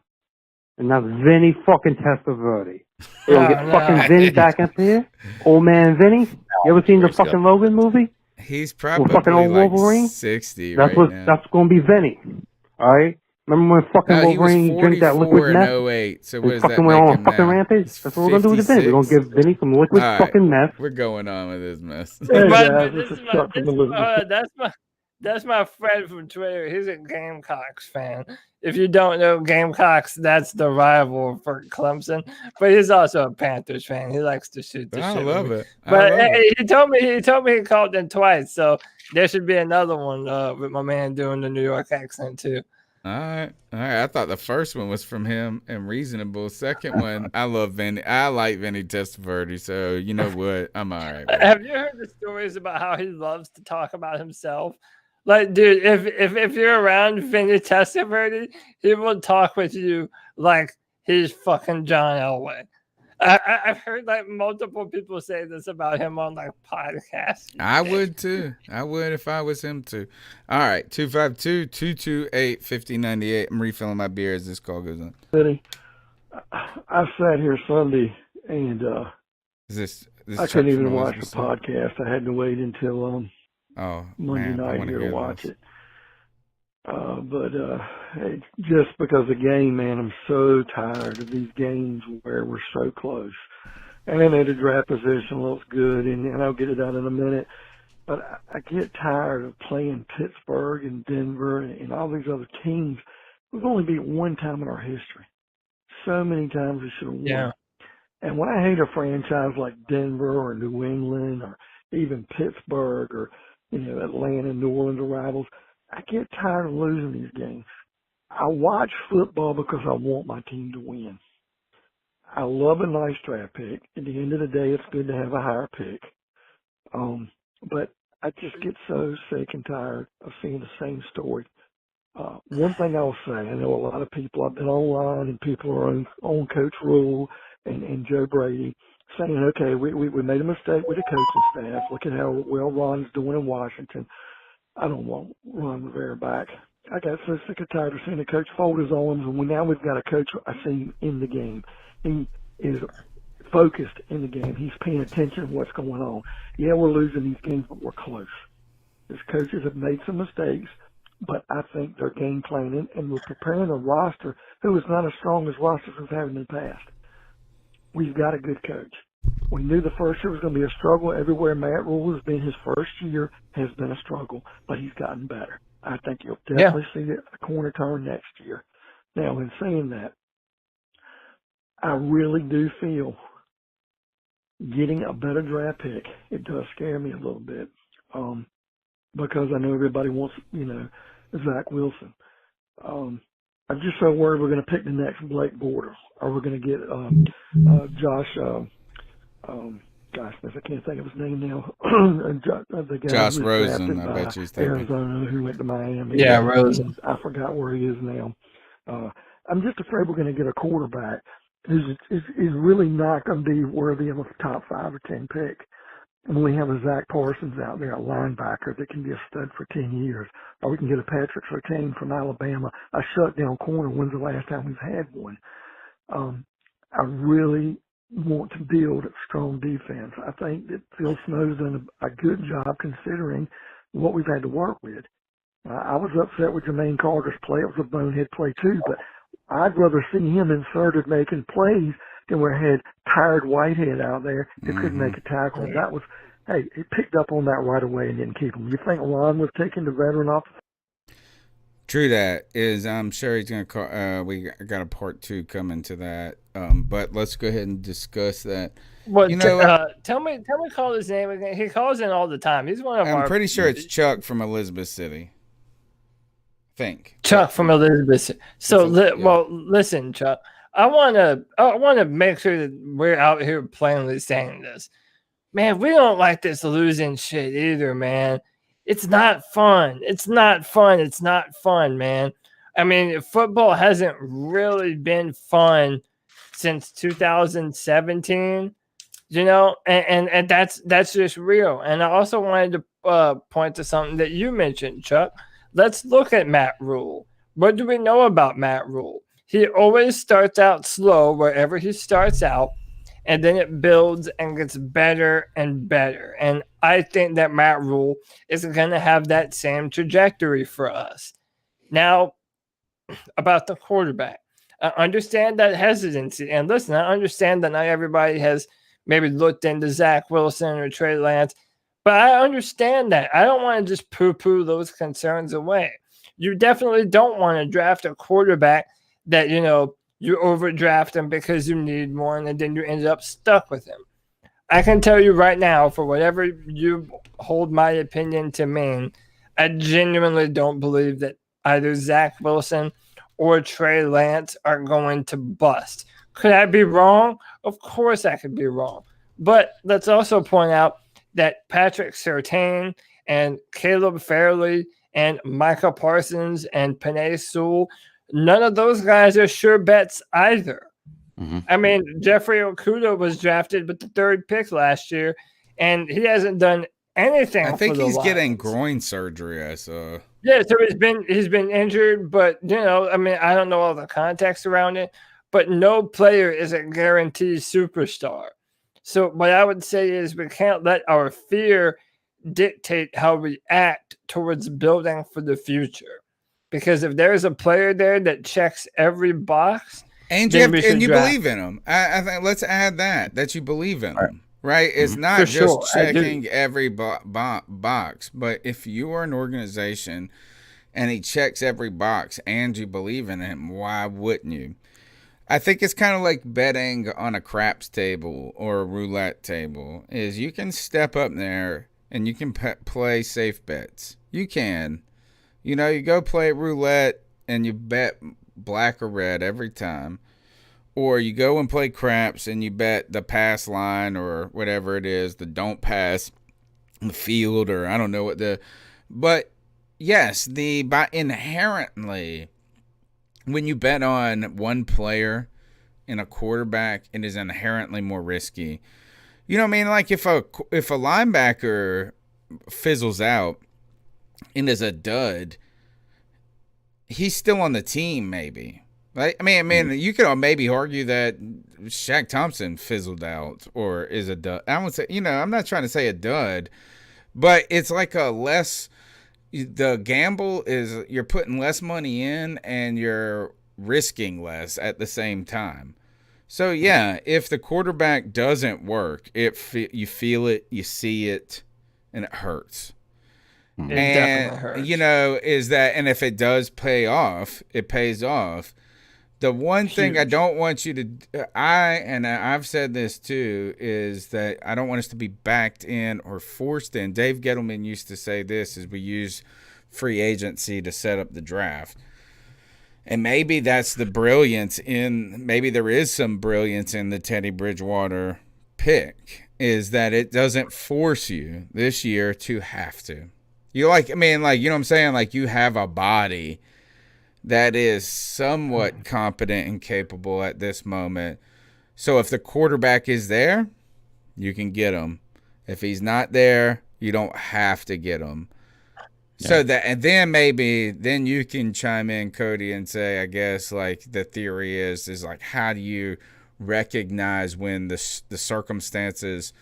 And that's Vinny fucking Testaverde. We're going to get fucking Vinny back up here. Old man Vinny. You ever seen the fucking Logan movie? He's probably fucking old like Wolverine? 60 That's right now. That's going to be Vinny. All right? Remember when fucking Wolverine drank that liquid meth? 08, so what does fucking that went make on a him fucking now? rampage? That's what we're going to do with Vinny. We're going to give Vinny some liquid fucking meth. We're going on with this mess. That's my friend from Twitter. He's a Gamecocks fan. If you don't know Gamecocks, that's the rival for Clemson. But he's also a Panthers fan. He likes to shoot the shit. I love it. But he told me he called them twice. So there should be another one with my man doing the New York accent too. All right. I thought the first one was from him and reasonable. Second one, I love Vinny. I like Vinny Testaverde, so you know what? I'm all right. Have you heard the stories about how he loves to talk about himself? Like, dude, if you're around Vinny Testaverde, he will talk with you like he's fucking John Elway. I've heard like multiple people say this about him on like podcasts. I would too. I would if I was him too. All right, 252-228-5098. I'm refilling my beer as this call goes on. I sat here Sunday and this I couldn't even watch the podcast. I had to wait until Monday night here to watch it. Hey, just because the game, man, I'm so tired of these games where we're so close. And then the draft position looks good, and I'll get it out in a minute. But I get tired of playing Pittsburgh and Denver and all these other teams. We've only beat one time in our history. So many times we should have won. Yeah. And when I hate a franchise like Denver or New England or even Pittsburgh or Atlanta, New Orleans rivals, I get tired of losing these games. I watch football because I want my team to win. I love a nice draft pick. At the end of the day, it's good to have a higher pick. But I just get so sick and tired of seeing the same story. One thing I'll say, I know a lot of people, I've been online and people are on Coach Rule and Joe Brady saying, okay, we made a mistake with the coaching staff. Look at how well Ron's doing in Washington. I don't want Ron Rivera back. I got so sick and tired of seeing the coach fold his arms, and now we've got a coach I see in the game. He is focused in the game. He's paying attention to what's going on. Yeah, we're losing these games, but we're close. His coaches have made some mistakes, but I think they're game planning, and we're preparing a roster who is not as strong as rosters we've had in the past. We've got a good coach. We knew the first year was going to be a struggle. Everywhere Matt Rule has been, his first year has been a struggle, but he's gotten better. I think you'll definitely see a corner turn next year. Now, in saying that, I really do feel getting a better draft pick, it does scare me a little bit because I know everybody wants, Zach Wilson. I'm just so worried we're going to pick the next Blake Bortles, or we're going to get Josh I can't think of his name now. The guy Josh who was Rosen, drafted I by bet you thinking. Arizona, who went to Miami. Yeah, Rosen. I forgot where he is now. I'm just afraid we're going to get a quarterback who's is really not going to be worthy of a top 5 or 10 pick. And we have a Zach Parsons out there, a linebacker that can be a stud for 10 years. Or we can get a Patrick Surtain from Alabama, a shutdown corner. When's the last time we've had one? I really want to build a strong defense. I think that Phil Snow's done a good job considering what we've had to work with. I was upset with Jermaine Carter's play. It was a bonehead play too, but I'd rather see him inserted making plays than we had tired Whitehead out there that couldn't make a tackle. That was, hey, he picked up on that right away and didn't keep him. You think Lon was taking the veteran off? True that is. I'm sure he's going to call. We got a part 2 coming to that. But let's go ahead and discuss that. Well, tell me, call his name again. He calls in all the time. He's one of our. I'm pretty sure it's Chuck from Elizabeth City. Chuck from Elizabeth City. So, well, listen, Chuck. I want to make sure that we're out here plainly saying this. Man, we don't like this losing shit either, man. It's not fun. It's not fun. It's not fun, man. I mean, football hasn't really been fun since 2017, you know, and that's just real. And I also wanted to point to something that you mentioned, Chuck. Let's look at Matt Rule. What do we know about Matt Rule? He always starts out slow wherever he starts out, and then it builds and gets better and better. And I think that Matt Rule is going to have that same trajectory for us. Now, about the quarterback, I understand that hesitancy. And listen, I understand that not everybody has maybe looked into Zach Wilson or Trey Lance, but I understand that. I don't want to just poo-poo those concerns away. You definitely don't want to draft a quarterback that, you know, you overdraft him because you need more, and then you ended up stuck with him. I can tell you right now, for whatever you hold my opinion to mean, I genuinely don't believe that either Zach Wilson or Trey Lance are going to bust. Could I be wrong? Of course I could be wrong. But let's also point out that Patrick Surtain and Caleb Fairley and Micah Parsons and Penei Sewell, none of those guys are sure bets either. Mm-hmm. I mean, Jeffrey Okudah was drafted with the 3rd pick last year, and he hasn't done anything. I think he's getting groin surgery. I saw. Yeah, so he's been injured, but you know, I mean, I don't know all the context around it, but no player is a guaranteed superstar. So what I would say is we can't let our fear dictate how we act towards building for the future. Because if there's a player there that checks every box, and you believe in him, I think let's add that you believe in him, right? It's not just checking every box, but if you are an organization and he checks every box and you believe in him, why wouldn't you? I think it's kind of like betting on a craps table or a roulette table. Is you can step up there and you can play safe bets. You can. You know, you go play roulette and you bet black or red every time. Or you go and play craps and you bet the pass line or whatever it is, the don't pass the field, or I don't know what but yes, inherently, when you bet on one player in a quarterback, it is inherently more risky. You know what I mean? Like if a linebacker fizzles out and is a dud, he's still on the team maybe. Right? I mean, you could maybe argue that Shaq Thompson fizzled out or is a dud. I would say, you know, I'm not trying to say a dud, but it's like the gamble is you're putting less money in and you're risking less at the same time. So yeah, if the quarterback doesn't work, you feel it, you see it, and it hurts. It definitely hurts. You know, and if it does pay off, it pays off. The one thing I don't want you to, I've said this too, is that I don't want us to be backed in or forced in. Dave Gettleman used to say this, is we use free agency to set up the draft. And maybe that's the brilliance maybe there is some brilliance in the Teddy Bridgewater pick, is that it doesn't force you this year to have to. You know what I'm saying? Like, you have a body that is somewhat competent and capable at this moment. So if the quarterback is there, you can get him. If he's not there, you don't have to get him. Yeah. So that, and then maybe then you can chime in, Cody, and say, I guess like the theory is like, how do you recognize when the circumstances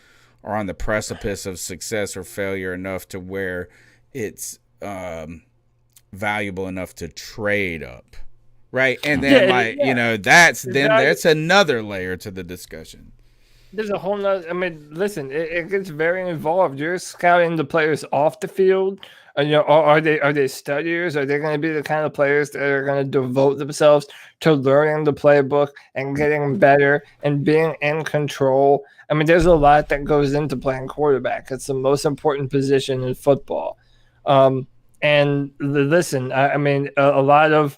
are on the precipice of success or failure enough to where it's valuable enough to trade up, right? And then that's another layer to the discussion. There's a whole nother. I mean, listen, it gets very involved. You're scouting the players off the field. Are they studiers? Are they going to be the kind of players that are going to devote themselves to learning the playbook and getting better and being in control? I mean, there's a lot that goes into playing quarterback. It's the most important position in football. And listen, I mean, a lot of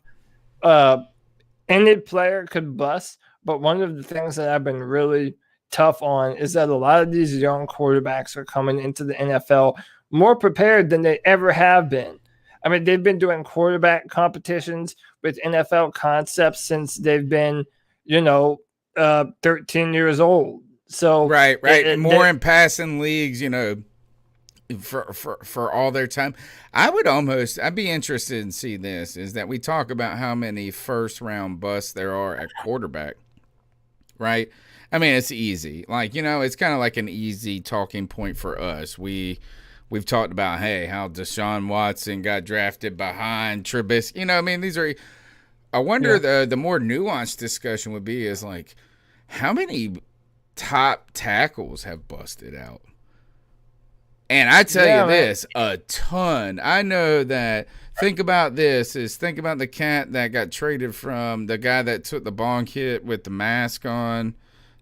any player could bust, but one of the things that I've been really tough on is that a lot of these young quarterbacks are coming into the NFL more prepared than they ever have been. I mean, they've been doing quarterback competitions with NFL concepts since they've been, 13 years old. So right. In passing leagues, for all their time. I'd be interested in see this, is that we talk about how many first round busts there are at quarterback, right? I mean, it's easy. Like, it's kind of like an easy talking point for us. We've talked about, hey, how Deshaun Watson got drafted behind Trubisky. These are, I wonder the more nuanced discussion would be is like, how many top tackles have busted out? And I tell you this, a ton. I know that, think about the cat that got traded from the guy that took the bonk hit with the mask on,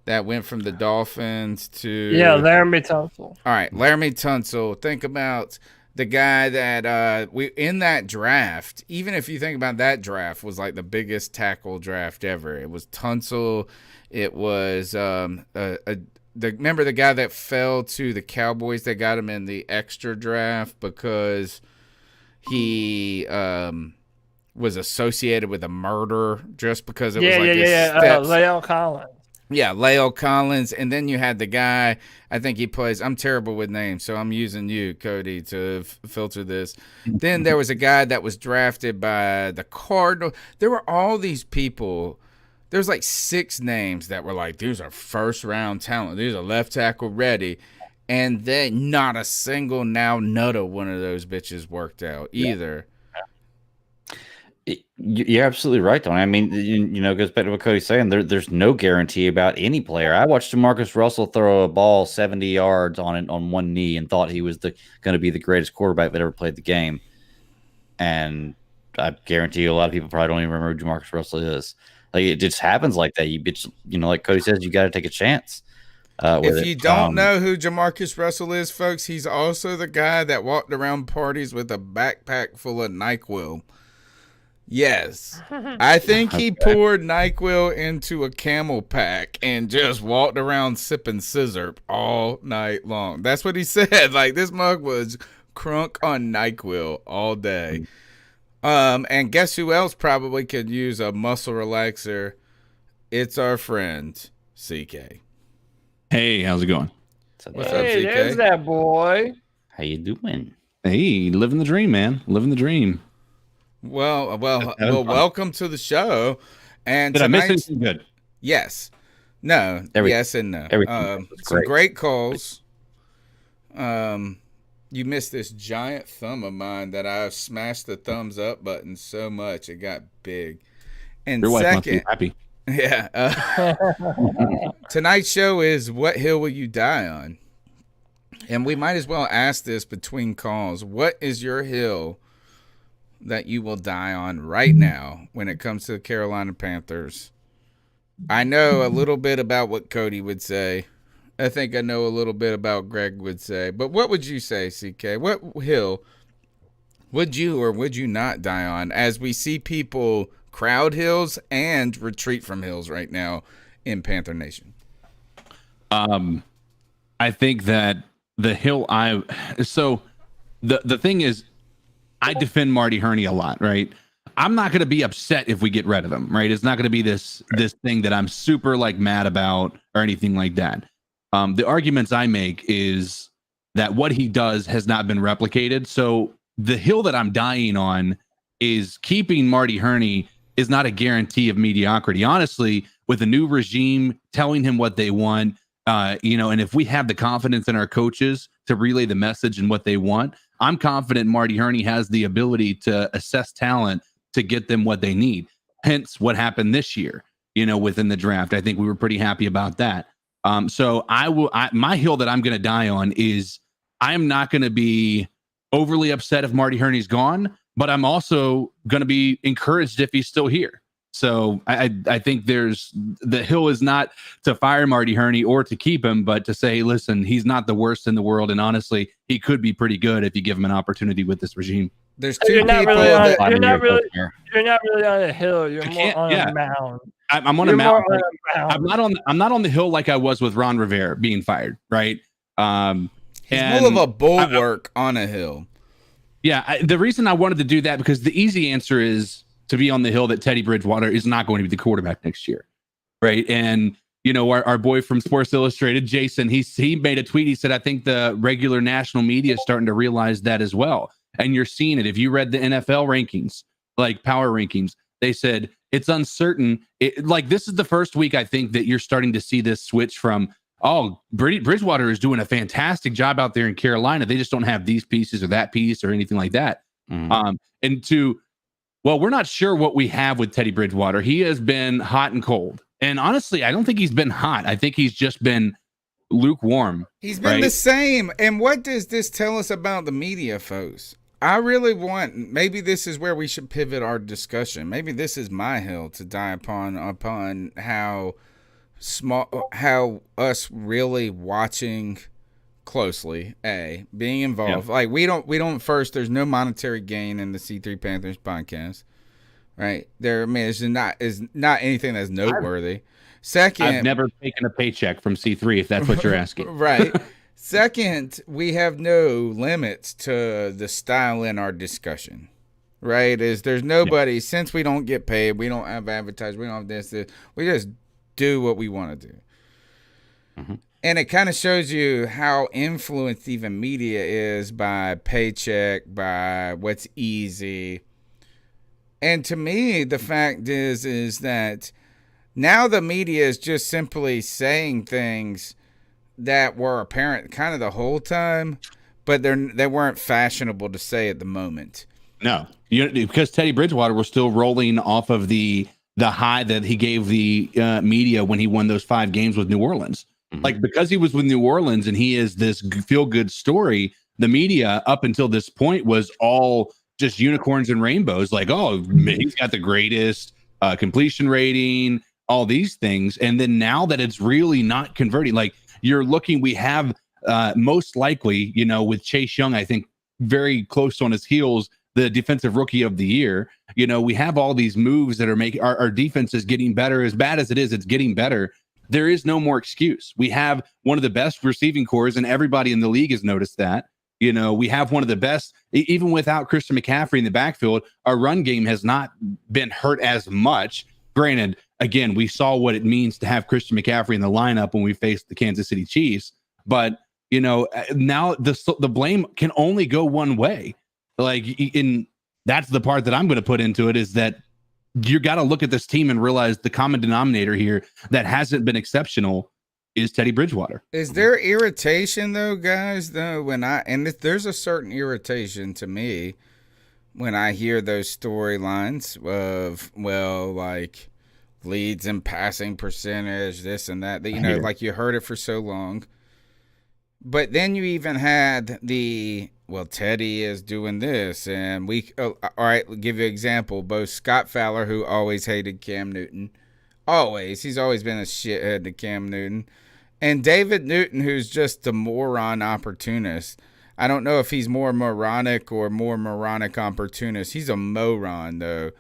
that went from the Dolphins to... Laramie Tunsil. All right, Laramie Tunsil. Think about the guy that in that draft, even if you think about that draft, was like the biggest tackle draft ever. It was Tunsil. It was remember the guy that fell to the Cowboys? They got him in the extra draft because he was associated with a murder, just because it was La'el Collins. Yeah, La'el Collins. And then you had the guy, I think he plays, I'm terrible with names, so I'm using you, Cody, to filter this. Then there was a guy that was drafted by the Cardinals. There were all these people. There's like 6 names that were like, these are first-round talent. These are left tackle ready. And then not a single nut of one of those bitches worked out either. You're absolutely right, Tony. I mean, it goes back to what Cody's saying. There's no guarantee about any player. I watched DeMarcus Russell throw a ball 70 yards on one knee and thought he was going to be the greatest quarterback that ever played the game. And I guarantee you a lot of people probably don't even remember who DeMarcus Russell is. Like, it just happens like that. Like Cody says, you got to take a chance. If you don't know who Jamarcus Russell is, folks, he's also the guy that walked around parties with a backpack full of NyQuil. Yes. I think he poured NyQuil into a camel pack and just walked around sipping scissor all night long. That's what he said. Like, this mug was crunk on NyQuil all day. And guess who else probably could use a muscle relaxer? It's our friend, CK. Hey, how's it going? What's up, CK? There's that boy. How you doing? Hey, living the dream, man. Living the dream. Well, welcome to the show. And did I miss anything good? Yes. No. Yes and no. Some great calls. You missed this giant thumb of mine that I smashed the thumbs up button so much it got big. And your wife must be happy. Yeah. Tonight's show is What Hill Will You Die On? And we might as well ask this between calls. What is your hill that you will die on right now when it comes to the Carolina Panthers? I know a little bit about what Cody would say. I think I know a little bit about Greg would say. But what would you say, CK? What hill would you or would you not die on, as we see people crowd hills and retreat from hills right now in Panther Nation? I think that the hill the thing is, I defend Marty Hurney a lot, right? I'm not going to be upset if we get rid of him, right? It's not going to be this thing that I'm super like mad about or anything like that. The arguments I make is that what he does has not been replicated. So the hill that I'm dying on is keeping Marty Herney is not a guarantee of mediocrity. Honestly, with a new regime telling him what they want, and if we have the confidence in our coaches to relay the message and what they want, I'm confident Marty Herney has the ability to assess talent to get them what they need. Hence what happened this year, within the draft. I think we were pretty happy about that. So my hill that I'm going to die on is I'm not going to be overly upset if Marty Herney's gone, but I'm also going to be encouraged if he's still here. So I think the hill is not to fire Marty Herney or to keep him, but to say, listen, he's not the worst in the world. And honestly, he could be pretty good if you give him an opportunity with this regime. There's two people that you're not really on a hill. You're more on a mound. I'm on a mountain. I'm not on the hill like I was with Ron Rivera being fired, right? He's more of a bulwark on a hill. Yeah, the reason I wanted to do that because the easy answer is to be on the hill that Teddy Bridgewater is not going to be the quarterback next year, right? And our boy from Sports Illustrated, Jason, he made a tweet. He said, I think the regular national media is starting to realize that as well. And you're seeing it. If you read the NFL rankings, like power rankings, they said it's uncertain. This is the first week I think that you're starting to see this switch from, Bridgewater is doing a fantastic job out there in Carolina. They just don't have these pieces or that piece or anything like that. We're not sure what we have with Teddy Bridgewater. He has been hot and cold. And honestly, I don't think he's been hot. I think he's just been lukewarm. He's been the same. And what does this tell us about the media, folks? I really maybe this is where we should pivot our discussion. Maybe this is my hill to die upon how us really watching closely, being involved. Like we don't first, there's no monetary gain in the C3 Panthers podcast, right? It's not anything that's noteworthy. Second, I've never taken a paycheck from C3 if that's what you're asking. Right. Second, we have no limits to the style in our discussion, right? There's nobody, since we don't get paid, we don't have advertising, we don't have this, we just do what we want to do. Mm-hmm. And it kind of shows you how influenced even media is by paycheck, by what's easy. And to me, the fact is that now the media is just simply saying things that were apparent kind of the whole time, but they weren't fashionable to say at the moment. No, because Teddy Bridgewater was still rolling off of the high that he gave the media when he won those 5 games with New Orleans. Mm-hmm. Like, because he was with New Orleans and he is this feel-good story, the media up until this point was all just unicorns and rainbows. Like, oh, he's got the greatest completion rating, all these things. And then now that it's really not converting, like we have most likely, with Chase Young, I think very close on his heels, the defensive rookie of the year. We have all these moves that are making our defense is getting better. As bad as it is, it's getting better. There is no more excuse. We have one of the best receiving cores, and everybody in the league has noticed that. We have one of the best, even without Christian McCaffrey in the backfield, our run game has not been hurt as much. Granted, again, we saw what it means to have Christian McCaffrey in the lineup when we faced the Kansas City Chiefs. But, now the blame can only go one way. That's the part that I'm going to put into it, is that you got to look at this team and realize the common denominator here that hasn't been exceptional is Teddy Bridgewater. Is there irritation though, guys? There's a certain irritation to me when I hear those storylines of, like leads and passing percentage, this and that, like you heard it for so long. But then you even had Teddy is doing this, and all right, I'll give you an example. Both Scott Fowler, who always hated Cam Newton, he's always been a shithead to Cam Newton, and David Newton, who's just a moron opportunist. I don't know if he's more moronic or more moronic opportunist. He's a moron, though.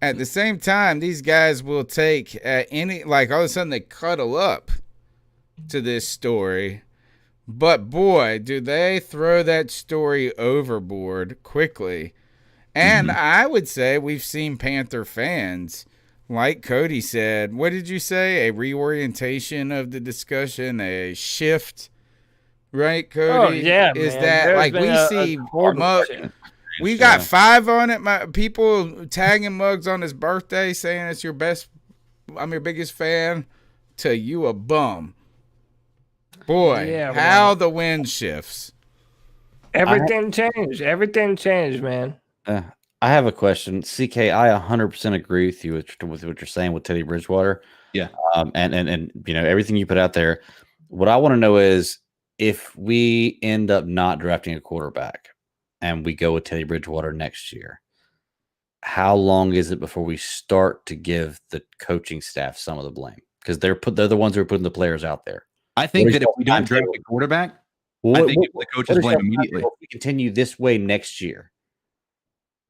At the same time, these guys will take all of a sudden they cuddle up to this story. But boy, do they throw that story overboard quickly. And I would say we've seen Panther fans, like Cody said, what did you say? A reorientation of the discussion, a shift, right, Cody? Oh, yeah, Is man. that There's like been we a see horrible shift. we got 5 on it. People tagging Muggs on his birthday saying it's your best, I'm your biggest fan, to you a bum. Boy, Yeah, how the wind shifts. Everything changed. Everything changed, man. I have a question. CK, I 100% agree with you with what you're saying with Teddy Bridgewater. Yeah. And you know, everything you put out there. What I want to know is if we end up not drafting a quarterback and we go with Teddy Bridgewater next year, how long is it before we start to give the coaching staff some of the blame? Because they're the ones who are putting the players out there. I think that if we don't draft a quarterback, I think the coaches blame immediately. If we continue this way next year,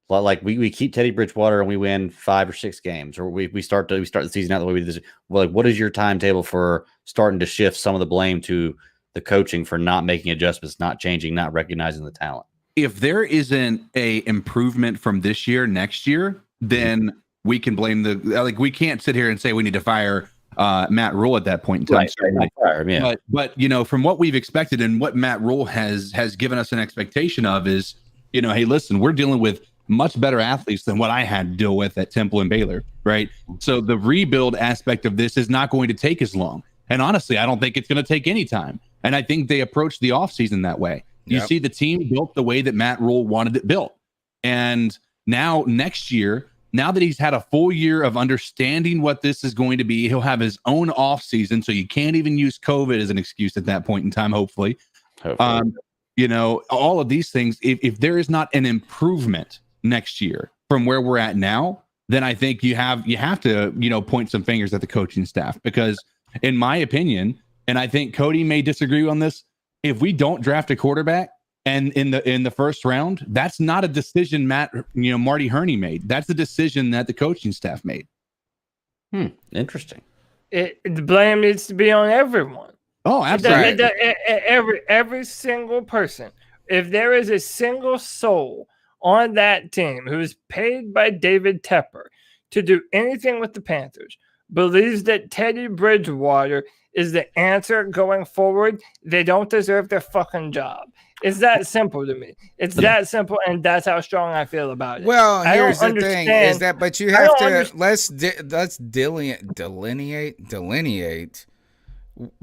like we keep Teddy Bridgewater and we win 5 or 6 games, or we start the season out the way we did this. Well, like, what is your timetable for starting to shift some of the blame to the coaching for not making adjustments, not changing, not recognizing the talent? If there isn't a improvement from this year next year, then we can blame we can't sit here and say we need to fire Matt Rule at that point in time. Right, But you know, from what we've expected and what Matt Rule has given us an expectation of is, you know, hey, listen, we're dealing with much better athletes than what I had to deal with at Temple and Baylor, right? So the rebuild aspect of this is not going to take as long. And honestly, I don't think it's going to take any time. And I think they approached the offseason that way. You see the team built the way that Matt Rule wanted it built. And now next year, now that he's had a full year of understanding what this is going to be, he'll have his own offseason. So you can't even use COVID as an excuse at that point in time, hopefully. You know, all of these things, if there is not an improvement next year from where we're at now, then I think you have to, you know, point some fingers at the coaching staff, because in my opinion, and I think Cody may disagree on this, if we don't draft a quarterback and in the first round, that's not a decision Marty Herney made. That's the decision that the coaching staff made. Interesting. The blame needs to be on everyone. Oh, absolutely. Every single person. If there is a single soul on that team who is paid by David Tepper to do anything with the Panthers, believes that Teddy Bridgewater is the answer going forward, they don't deserve their fucking job. It's that simple to me. It's that simple, and that's how strong I feel about it. Well, here's the thing: is that, but you have to let's delineate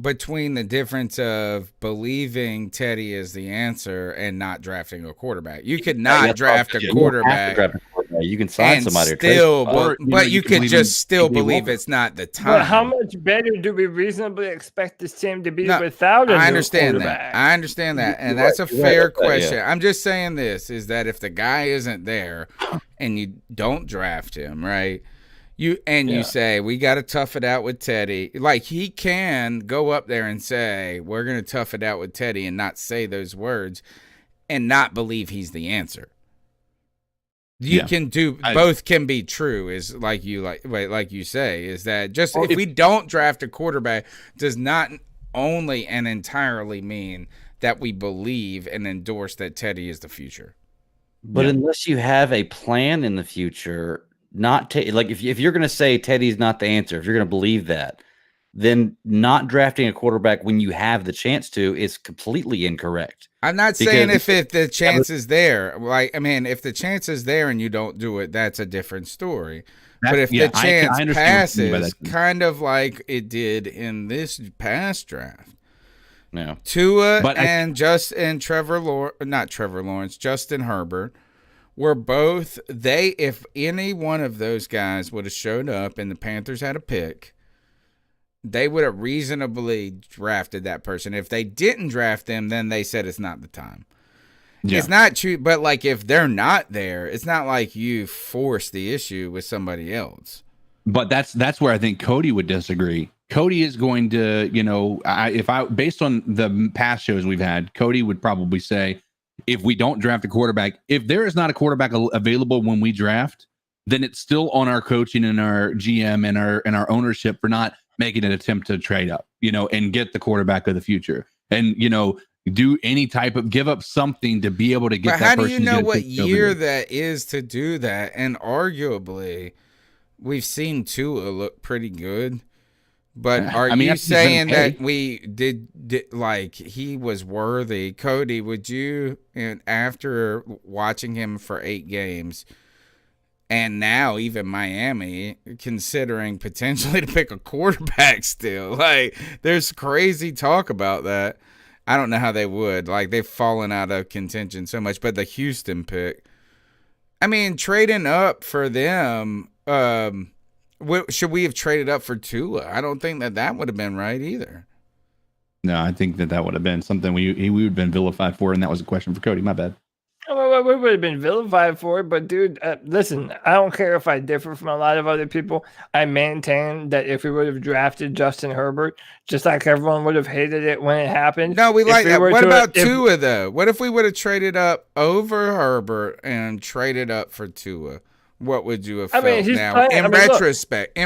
between the difference of believing Teddy is the answer and not drafting a quarterback. You could not draft a quarterback. You can sign somebody, but you could just still believe it's not the time. But how much better do we reasonably expect this team to be without a I understand quarterback? that. I understand that, and that's a fair question. I'm just saying this is that if the guy isn't there and you don't draft him, right? You say we got to tough it out with Teddy. Like, he can go up there and say we're going to tough it out with Teddy and not say those words and not believe he's the answer. You can do both. Can be true, is like you say, is that just if we don't draft a quarterback does not only and entirely mean that we believe and endorse that Teddy is the future. But unless you have a plan in the future, if you're going to say Teddy's not the answer, if you're going to believe that, then not drafting a quarterback when you have the chance to is completely incorrect. I'm not saying if the chance is there. Like, I mean, if the chance is there and you don't do it, that's a different story. But if the chance passes, kind of like it did in this past draft, Tua and Justin Herbert were both if any one of those guys would have showed up and the Panthers had a pick, they would have reasonably drafted that person. If they didn't draft them, then they said it's not the time. Yeah. It's not true, but like if they're not there, it's not like you force the issue with somebody else. But that's where I think Cody would disagree. Cody is going to, based on the past shows we've had, Cody would probably say, if we don't draft a quarterback, if there is not a quarterback available when we draft, then it's still on our coaching and our GM and our ownership for not making an attempt to trade up, and get the quarterback of the future. And, do any type of give up something to be able to get But that how do person. you who's know gonna what take over year there. that is to do that? And arguably, we've seen Tua look pretty good. But are I mean, you that's just saying okay. that we did like he was worthy? Cody, would you, and after watching him for 8 games, and now even Miami considering potentially to pick a quarterback still, like there's crazy talk about that. I don't know how they would. Like they've fallen out of contention so much, but the Houston pick, I mean, trading up for them, should we have traded up for Tua? I don't think that would have been right either. No, I think that would have been something we would have been vilified for, and that was a question for Cody. My bad. Well, we would have been vilified for it, but dude, listen, I don't care if I differ from a lot of other people. I maintain that if we would have drafted Justin Herbert, just like everyone would have hated it when it happened. No, we if like that. were What to- about if- Tua though? What if we would have traded up over Herbert and traded up for Tua? What would you have I felt mean, he's now? playing- In I mean, look. retrospect,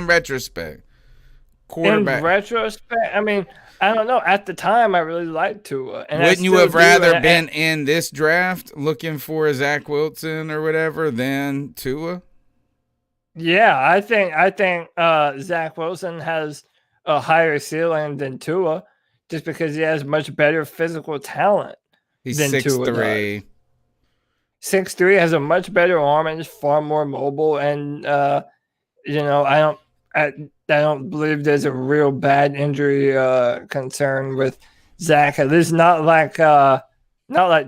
quarterback. In retrospect, I mean, I don't know. At the time, I really liked Tua. And I Wouldn't you still have do, rather and- been in this draft looking for a Zach Wilson or whatever than Tua? Yeah, I think Zach Wilson has a higher ceiling than Tua, just because he has much better physical talent. He's than Tua 6'3". 6'3", has a much better arm and is far more mobile. And I don't believe there's a real bad injury concern with Zach. At least not like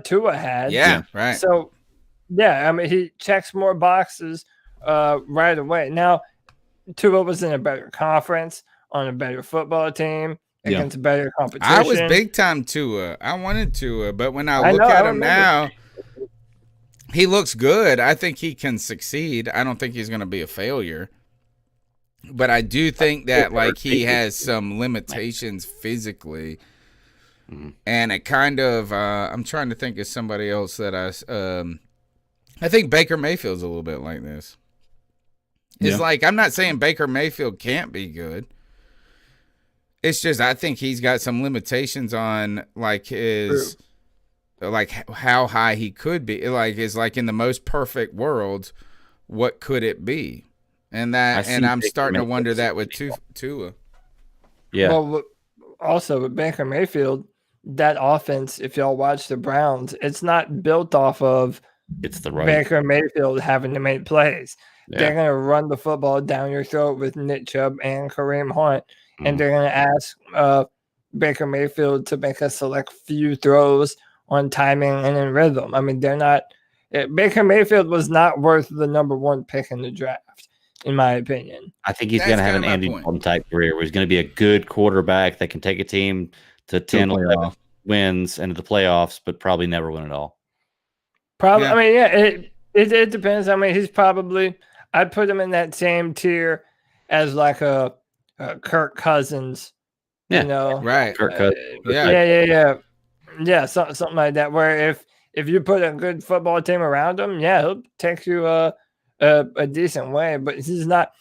Tua had. Yeah, right. So, yeah, I mean, he checks more boxes right away. Now, Tua was in a better conference, on a better football team, Yeah. against better competition. I was big time Tua. I wanted Tua, but when I I look know, at I him remember. now, he looks good. I think he can succeed. I don't think he's going to be a failure. But I do think that like he has some limitations physically. And it kind of I'm trying to think of somebody else that I think Baker Mayfield's a little bit like this. It's Yeah. like I'm not saying Baker Mayfield can't be good. It's just I think he's got some limitations on like his like how high he could be. Like is like in the most perfect world, what could it be? And that I and see I'm Baker starting to Mayfield wonder that with situation. Tua. Yeah. Well, also with Baker Mayfield, that offense, if y'all watch the Browns, it's not built off of It's the right. Baker Mayfield having to make plays. They're Yeah. going to run the football down your throat with Nick Chubb and Kareem Hunt, Mhm. and they're going to ask Baker Mayfield to make a select few throws on timing and in rhythm. I mean, they're not. Baker Mayfield was not worth the number 1 pick in the draft, in my opinion. I think he's That's going to have kinda an my Andy point. Dalton type career where he's going to be a good quarterback that can take a team to 10, 11 playoff. wins into the playoffs, but probably never win it all. Probably. Yeah. I mean, yeah, it depends. I mean, he's probably. I'd put him in that same tier as like a Kirk Cousins. Yeah. You know, Right. Kirk Cousins. yeah, something like that. Where if you put a good football team around him, yeah, he'll take you a decent way. But he's not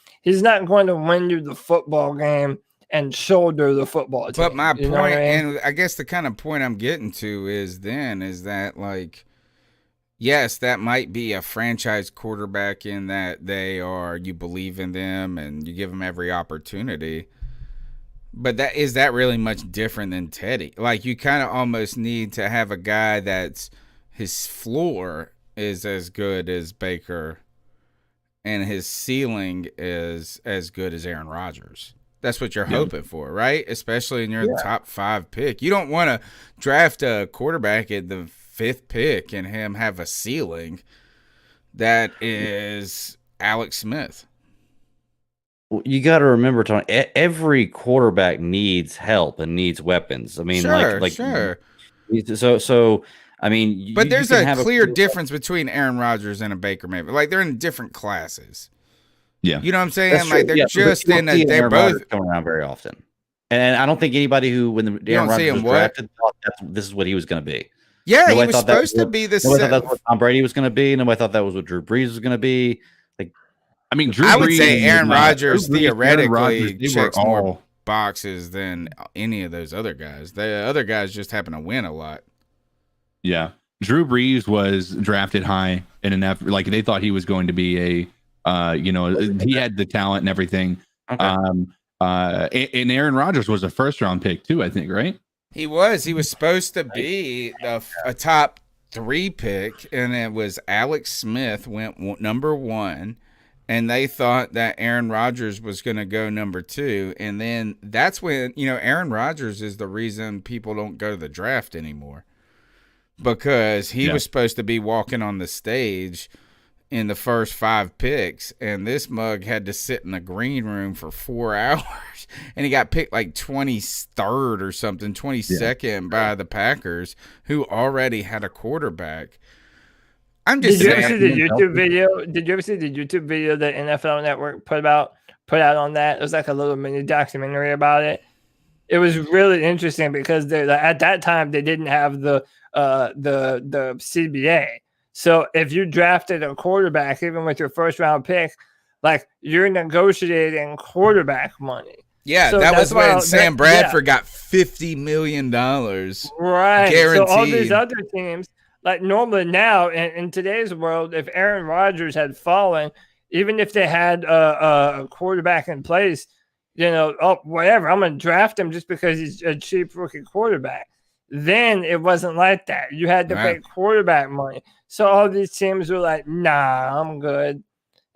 going to win you the football game and shoulder the football team. But my You know what point, I mean? and I guess the kind of point I'm getting to is that like, yes, that might be a franchise quarterback in that you believe in them and you give them every opportunity. But is that really much different than Teddy? Like you kind of almost need to have a guy that's his floor is as good as Baker and his ceiling is as good as Aaron Rodgers. That's what you're hoping for, right? Especially when you're the top 5 pick. You don't want to draft a quarterback at the 5th pick and him have a ceiling that is Alex Smith. Well, you got to remember, Tony, every quarterback needs help and needs weapons. I mean, Sure. So I mean, But you there's can a have clear difference between Aaron Rodgers and a Baker Mayfield. Like they're in different classes. Yeah. You know what I'm saying? That's Like true. they're Yeah, just but you in don't see they're Aaron both Rodgers come around very often. And I don't think anybody who, when don't Aaron see Rodgers was him what? drafted, thought this is what he was going to be. Yeah, Nobody he was thought that supposed to what- be the Nobody thought set. that's what Tom Brady was going to be. Nobody thought that was what Drew Brees was going to be. I mean, Drew I would Brees say Aaron was not- Rodgers Drew Brees, Aaron theoretically Rodgers, they were checks more all- boxes than any of those other guys. The other guys just happen to win a lot. Yeah. Drew Brees was drafted high in an effort. Like they thought he was going to be he had the talent and everything. Okay. And Aaron Rodgers was a first round pick too, I think, right? He was supposed to be a top 3 pick, and it was Alex Smith went number 1, and they thought that Aaron Rodgers was going to go number 2, and then that's when Aaron Rodgers is the reason people don't go to the draft anymore, because he was supposed to be walking on the stage in the first 5 picks, and this mug had to sit in the green room for 4 hours, and he got picked like 23rd or something, 22nd by the Packers, who already had a quarterback. I'm just Did you ever saying. see the YouTube video? Did you ever see the YouTube video that NFL Network put out on that? It was like a little mini documentary about it. It was really interesting because at that time they didn't have the CBA. So if you drafted a quarterback, even with your first round pick, like you're negotiating quarterback money. Yeah, So that was that's why when Sam Bradford got $50 million. Right. Guaranteed. So all these other teams, like normally now in today's world, if Aaron Rodgers had fallen, even if they had a quarterback in place, whatever, I'm going to draft him just because he's a cheap rookie quarterback. Then it wasn't like that. You had to pay quarterback money. So all these teams were like, nah, I'm good,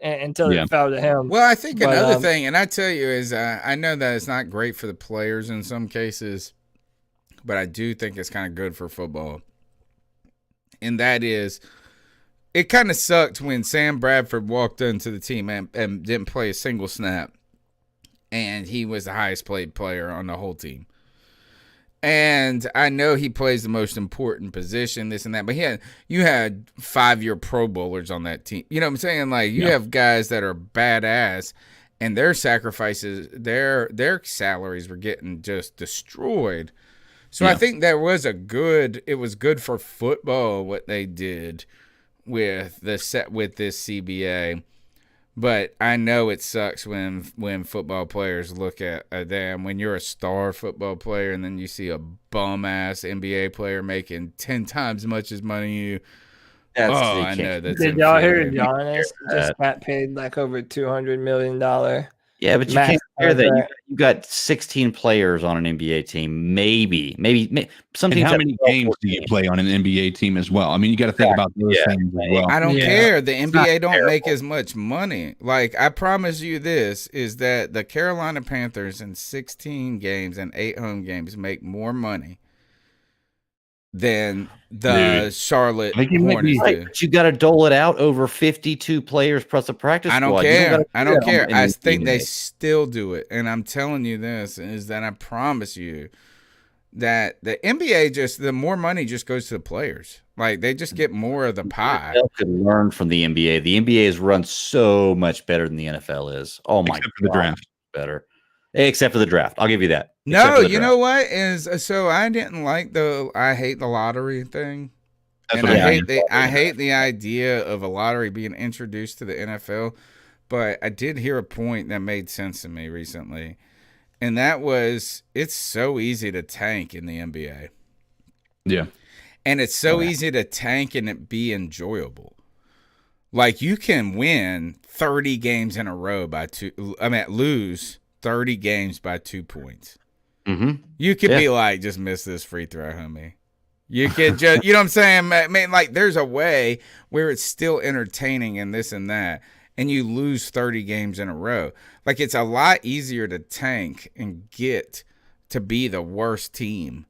until it fell to him. Well, I think another thing, and I tell you, is I know that it's not great for the players in some cases, but I do think it's kind of good for football. And that is, it kind of sucked when Sam Bradford walked into the team and didn't play a single snap, and he was the highest paid player on the whole team. And I know he plays the most important position, this and that, but you had 5-year Pro Bowlers on that team. You know what I'm saying? Like you have guys that are badass, and their sacrifices, their salaries were getting just destroyed. So I think it was good for football what they did with this CBA. But I know it sucks when football players look at them. When you're a star football player and then you see a bum-ass NBA player making 10 times as much as money you. I know that's. Did y'all hear Giannis just got paid like over $200 million? Yeah, but you can't compare that. You got 16 players on an NBA team, maybe some teams. And how many games do you play on an NBA team as well? I mean, you got to think about those things as well. I don't care. The NBA don't make as much money. Like, I promise you this, is that the Carolina Panthers in 16 games and 8 home games make more money than the Charlotte Hornets do. But you got to dole it out over 52 players plus a practice squad. I don't care. I don't care. I think they still do it. And I'm telling you this, is that I promise you that the NBA the more money just goes to the players. Like, they just get more of the pie. The NFL could learn from the NBA. The NBA is run so much better than the NFL is. Oh, my God. The draft. Better. Except for the draft. I'll give you that. No, you know what is so I didn't like I hate the lottery thing. And I hate the idea of a lottery being introduced to the NFL, but I did hear a point that made sense to me recently. And that was, it's so easy to tank in the NBA. Yeah. And it's so easy to tank and it be enjoyable. Like, you can win 30 games in a row lose 30 games by 2 points. Mm-hmm. You could be like, just miss this free throw, homie. You could just, you know what I'm saying? I mean, like, there's a way where it's still entertaining and this and that, and you lose 30 games in a row. Like, it's a lot easier to tank and get to be the worst team.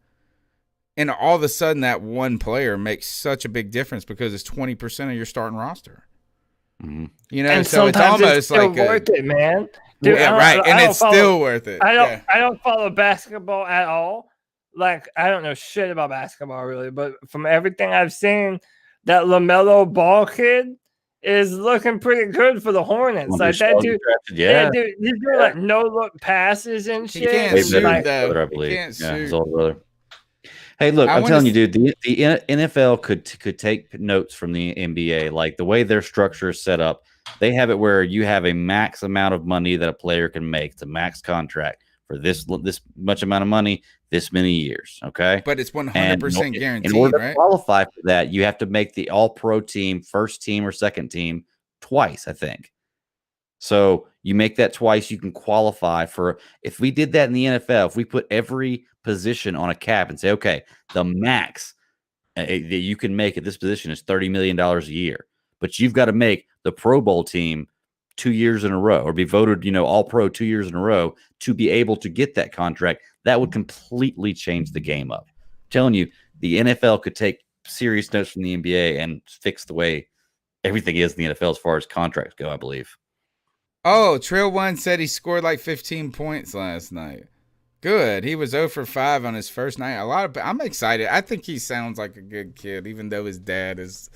And all of a sudden, that one player makes such a big difference because it's 20% of your starting roster. Mm-hmm. You know, and so it's almost still like worth it, man. Dude, yeah, right. And it's still worth it. I don't follow basketball at all. Like, I don't know shit about basketball really, but from everything I've seen, that LaMelo Ball kid is looking pretty good for the Hornets. Like, that dude, dude, he's doing like no look passes and shit. He can't shoot, though. I believe. He can't shoot. His older brother. Hey, look, I'm telling you, dude, the NFL could take notes from the NBA. Like, the way their structure is set up, they have it where you have a max amount of money that a player can make. It's a max contract for this much amount of money. this many years. Okay. But it's 100% And guaranteed, in order to right? qualify for that, you have to make the all-pro team, first team or second team twice, I think. So you make that twice, you can qualify for. If we did that in the NFL, if we put every position on a cap and say, okay, the max that you can make at this position is $30 million a year, but you've got to make the Pro Bowl team 2 years in a row or be voted, all pro 2 years in a row to be able to get that contract. That would completely change the game up. I'm telling you, the NFL could take serious notes from the NBA and fix the way everything is in the NFL as far as contracts go, I believe. Oh, Trail One said he scored like 15 points last night. Good. He was 0 for 5 on his first night. I'm excited. I think he sounds like a good kid, even though his dad is,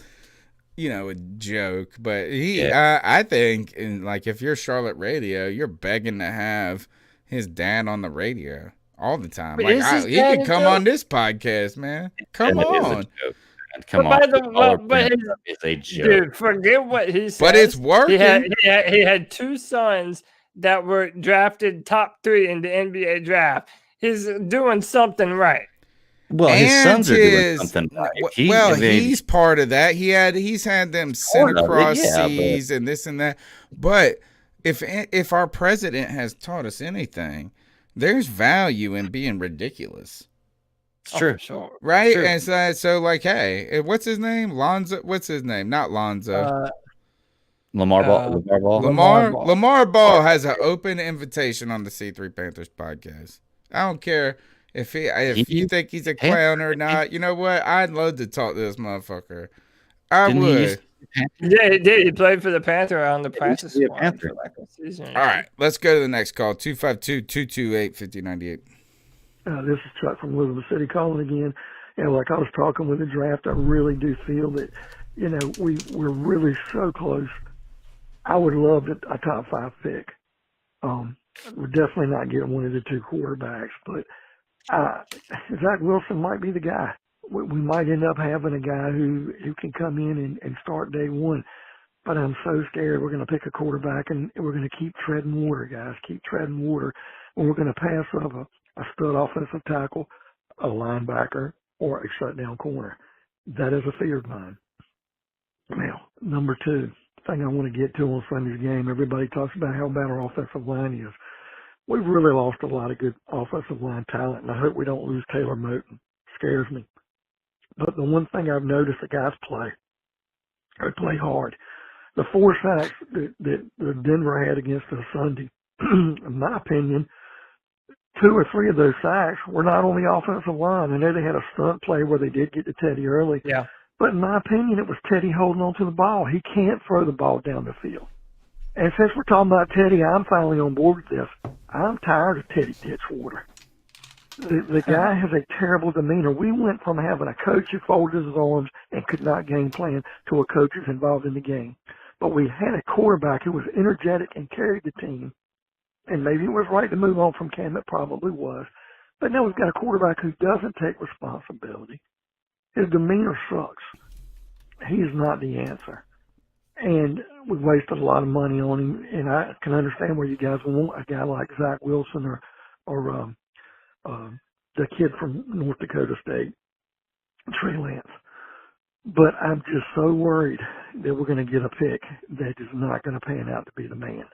a joke. But I think, if you're Charlotte radio, you're begging to have his dad on the radio all the time. But He could come on this podcast, man. Come on. It's a joke. Dude, forget what he said. But it's working. He had 2 sons that were drafted top 3 in the NBA draft. He's doing something right. Well, his sons are doing something right. He's part of that. He's had them sent across seas and this and that. But if our president has taught us anything, there's value in being ridiculous. It's true. Sure. Right? True. And so hey, what's his name? Lonzo. What's his name? Not Lonzo. Lamar Ball. Lamar Ball has an open invitation on the C3 Panthers podcast. I don't care if you think he's a clown or not. You know what? I'd love to talk to this motherfucker. I would. He played for the Panther on the practice squad for like a season. All right, let's go to the next call. 252-228-5098. This is Chuck from Elizabeth City calling again. And like I was talking with the draft, I really do feel that, we're really so close. I would love a top 5 pick. We're definitely not getting one of the 2 quarterbacks, but Zach Wilson might be the guy. We might end up having a guy who can come in and start day one. But I'm so scared we're going to pick a quarterback and we're going to keep treading water, guys. Keep treading water. And we're going to pass up a stud offensive tackle, a linebacker, or a shutdown corner. That is a fear of mine. Now, number 2, thing I want to get to on Sunday's game, everybody talks about how bad our offensive line is. We've really lost a lot of good offensive line talent, and I hope we don't lose Taylor Moton. Scares me. But the one thing I've noticed the guys play, they play hard. The 4 sacks that Denver had against us Sunday, in my opinion, 2 or 3 of those sacks were not on the offensive line. I know they had a stunt play where they did get to Teddy early. Yeah. But in my opinion, it was Teddy holding on to the ball. He can't throw the ball down the field. And since we're talking about Teddy, I'm finally on board with this. I'm tired of Teddy Ditchwater. The guy has a terrible demeanor. We went from having a coach who folded his arms and could not game plan to a coach who's involved in the game. But we had a quarterback who was energetic and carried the team. And maybe it was right to move on from Cam. It probably was. But now we've got a quarterback who doesn't take responsibility. His demeanor sucks. He is not the answer. And we've wasted a lot of money on him. And I can understand where you guys want a guy like Zach Wilson or the kid from North Dakota State, Trey Lance. But I'm just so worried that we're going to get a pick that is not going to pan out to be the man.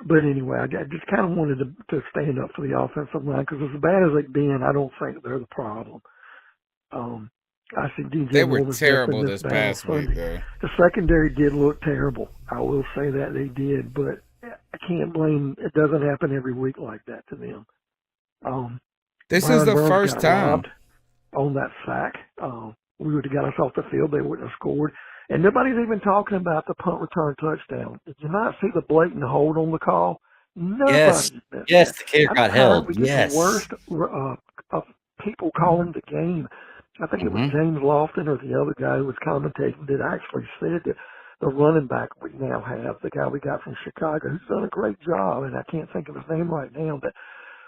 But anyway, I just kind of wanted to stand up for the offensive line because as bad as they've been, I don't think they're the problem. I see DJ They were Moore was terrible this this past week, though. The secondary did look terrible. I will say that they did, but I can't blame. It doesn't happen every week like that to them. This Brian is the Burns first got time robbed on that sack. We would have got us off the field. They wouldn't have scored. And nobody's even talking about the punt return touchdown. Did you not see the blatant hold on the call? Yes, the kicker got held. Yes. The worst of people calling the game. I think it was James Lofton or the other guy who was commentating that actually said that the running back we now have, the guy we got from Chicago, who's done a great job, and I can't think of his name right now, but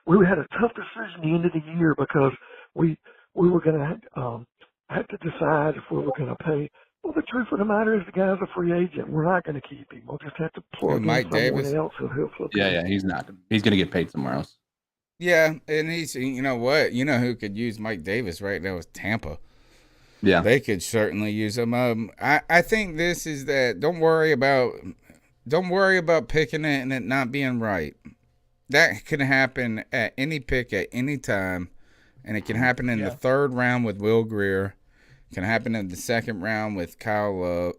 we had a tough decision at the end of the year because we were going to have to decide if we were going to pay. Well, the truth of the matter is the guy's a free agent. We're not going to keep him. We'll just have to plug in Mike someone Davis? else who he'll flip. Yeah, he's not. He's going to get paid somewhere else. Yeah, and he's, you know what? You know who could use Mike Davis right now is Tampa. Yeah. They could certainly use him. I think this is that don't worry about picking it and it not being right. That can happen at any pick at any time, and it can happen in the third round with Will Grier. It can happen in the second round with Greg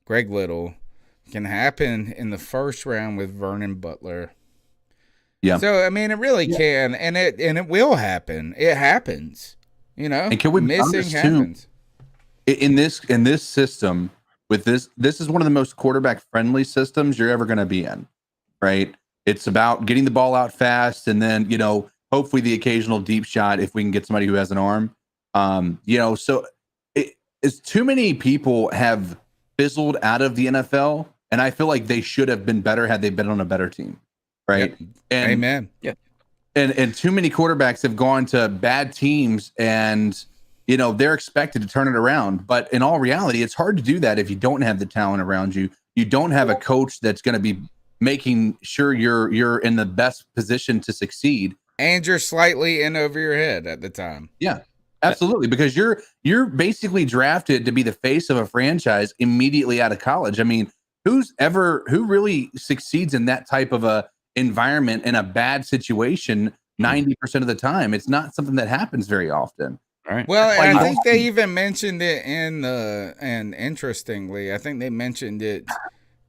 Little. It can happen in the first round with Vernon Butler. Yeah. So I mean, it really can, and it will happen. It happens. You know, And can we be missing honest, too? happens. In this system, with this is one of the most quarterback friendly systems you're ever going to be in, right? It's about getting the ball out fast, and then hopefully the occasional deep shot if we can get somebody who has an arm. So it's too many people have fizzled out of the NFL, and I feel like they should have been better had they been on a better team, right? Yep. And, Amen. Yeah. And too many quarterbacks have gone to bad teams, and they're expected to turn it around. But in all reality, it's hard to do that if you don't have the talent around you. You don't have a coach that's going to be making sure you're in the best position to succeed. And you're slightly in over your head at the time. Yeah, absolutely. Because you're basically drafted to be the face of a franchise immediately out of college. I mean, who really succeeds in that type of a environment in a bad situation 90% of the time? It's not something that happens very often. All right. Well, and I think they even mentioned it and interestingly, I think they mentioned it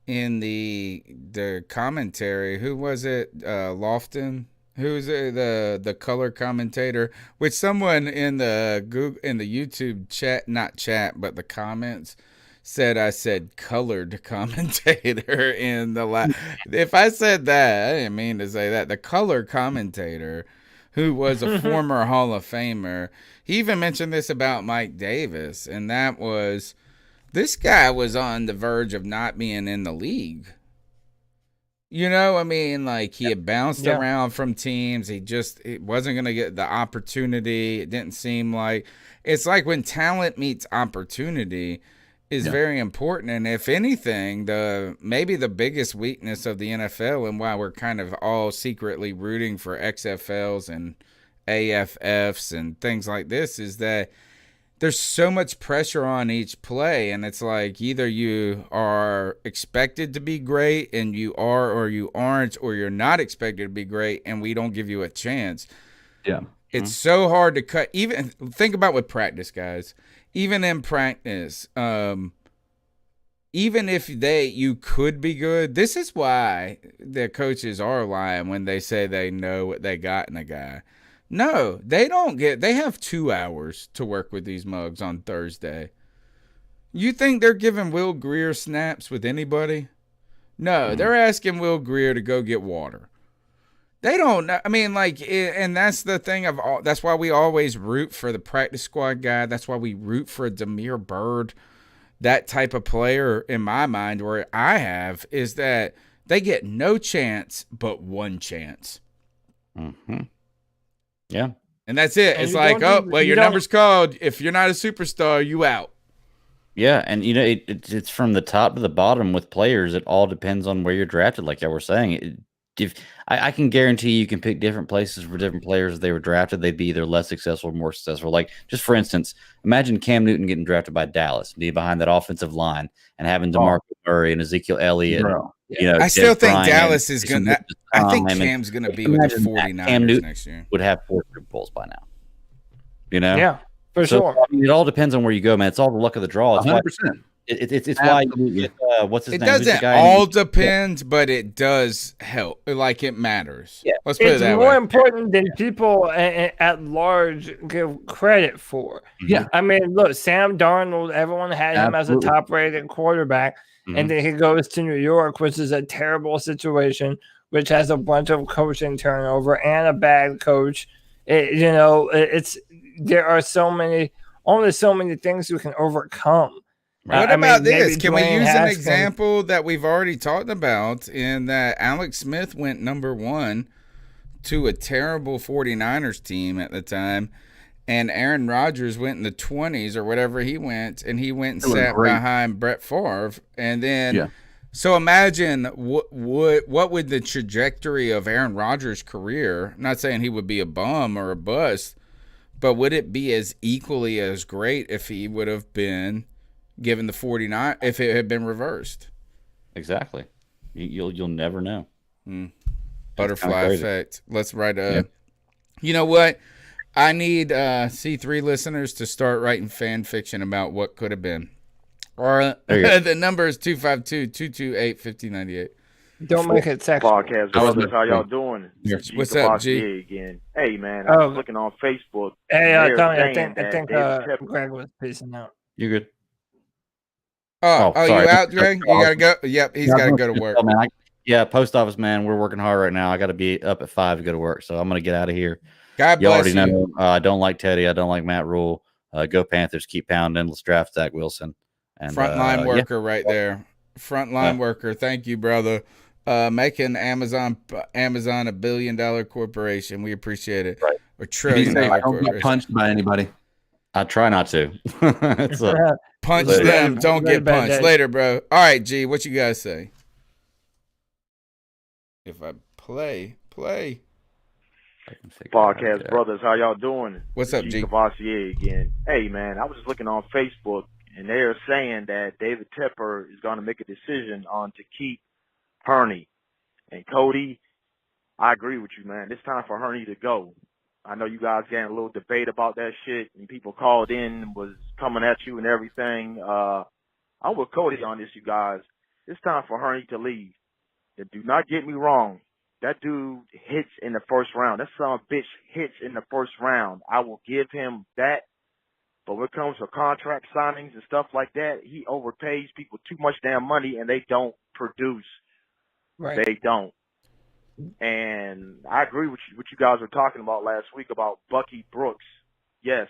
in the commentary. Who was it? Lofton. Who's the color commentator? Which someone in the YouTube chat, not chat, but the comments said I said colored commentator in the if I said that, I didn't mean to say that. The color commentator, who was a former Hall of Famer, he even mentioned this about Mike Davis, and that was this guy was on the verge of not being in the league. He had bounced around from teams. It wasn't going to get the opportunity. It didn't seem like it's like when talent meets opportunity is very important. And if anything, maybe the biggest weakness of the NFL and why we're kind of all secretly rooting for XFLs and AFFs and things like this is that there's so much pressure on each play, and it's like either you are expected to be great and you are, or you aren't, or you're not expected to be great and we don't give you a chance. Yeah. It's so hard to cut. Even think about with practice, guys. Even in practice, even if you could be good, this is why the coaches are lying when they say they know what they got in a guy. No, they don't they have 2 hours to work with these mugs on Thursday. You think they're giving Will Grier snaps with anybody? No, they're asking Will Grier to go get water. They don't know. I mean, and that's the thing that's why we always root for the practice squad guy. That's why we root for a Damiere Byrd, that type of player in my mind, where I have, is that they get no chance but one chance. Mm-hmm. Yeah. And that's it. And it's you like, don't your you don't- number's called. If you're not a superstar, you out. Yeah, and it's from the top to the bottom with players. It all depends on where you're drafted. Like I was saying, if I can guarantee you can pick different places for different players. If they were drafted, they'd be either less successful or more successful. Like just for instance, imagine Cam Newton getting drafted by Dallas, being behind that offensive line, and having DeMarco Murray and Ezekiel Elliott. Bro. I still Des think Bryant, Dallas is Jason going to – I think Witten, Cam's going to be and with the imagine that 49ers Cam Newton next year. would have 4 Super Bowls by now. Yeah, for So, sure. I mean, it all depends on where you go, man. It's all the luck of the draw. It's why 100%. it's why Absolutely. what's his It name? Who's the doesn't guy all in- depend, but it does help. Like it matters. Yeah. Let's put it It's that more way. important than people at large give credit for. Yeah. I mean, look, Sam Darnold, everyone had him Absolutely. as a top-rated quarterback, and then he goes to New York, which is a terrible situation, which has a bunch of coaching turnover and a bad coach. There are only so many things you can overcome. What I about mean, this? maybe Can we Dwayne use an Haskins- example that we've already talked about in that Alex Smith went number 1 to a terrible 49ers team at the time, and Aaron Rodgers went in the 20s or whatever he went, and he went and Doing sat great. behind Brett Favre, and then So imagine what would the trajectory of Aaron Rodgers' career? I'm not saying he would be a bum or a bust, but would it be as equally as great if he would have been given the 49 if it had been reversed? Exactly. You'll never know. Butterfly effect. Let's write a. You know what? I need C3 listeners to start writing fan fiction about what could have been. Or the number is 252-228-5098. Don't make it sexual. Podcast brothers, how y'all doing? What's up, G? Again. Hey man, I was looking on Facebook. Hey, Tony, I think David Tepper- Greg was peacing out. You're good. Oh, sorry. You out, Dre? You gotta go. Yep, he's gotta go to work. Oh, man, post office man. We're working hard right now. I got to be up at 5 to go to work, so I'm gonna get out of here. God you bless already you. know. I don't like Teddy. I don't like Matt Rule. Go Panthers. Keep pounding. Let's draft Zach Wilson. And Frontline worker right there. Frontline worker. Thank you, brother. Making Amazon a billion-dollar corporation. We appreciate it. Right. Or trillion-dollar I don't corporation. get punched by anybody. I try not to. Punch Later. them. Don't get bad punched. day. Later, bro. All right, G, what you guys say? If I play. Podcast brothers, how y'all doing? What's up, G? Cavassier again. Hey man, I was just looking on Facebook and they're saying that David Tepper is going to make a decision on to keep Hurney. And Cody, I agree with you, man. It's time for Hurney to go. I know you guys getting a little debate about that shit and people called in and was coming at you and everything. I'm with Cody on this, you guys. It's time for Hurney to leave. And do not get me wrong. That dude hits in the first round. That son of a bitch hits in the first round. I will give him that. But when it comes to contract signings and stuff like that, he overpays people too much damn money and they don't produce. Right. They don't. And I agree with what you guys were talking about last week about Bucky Brooks. Yes,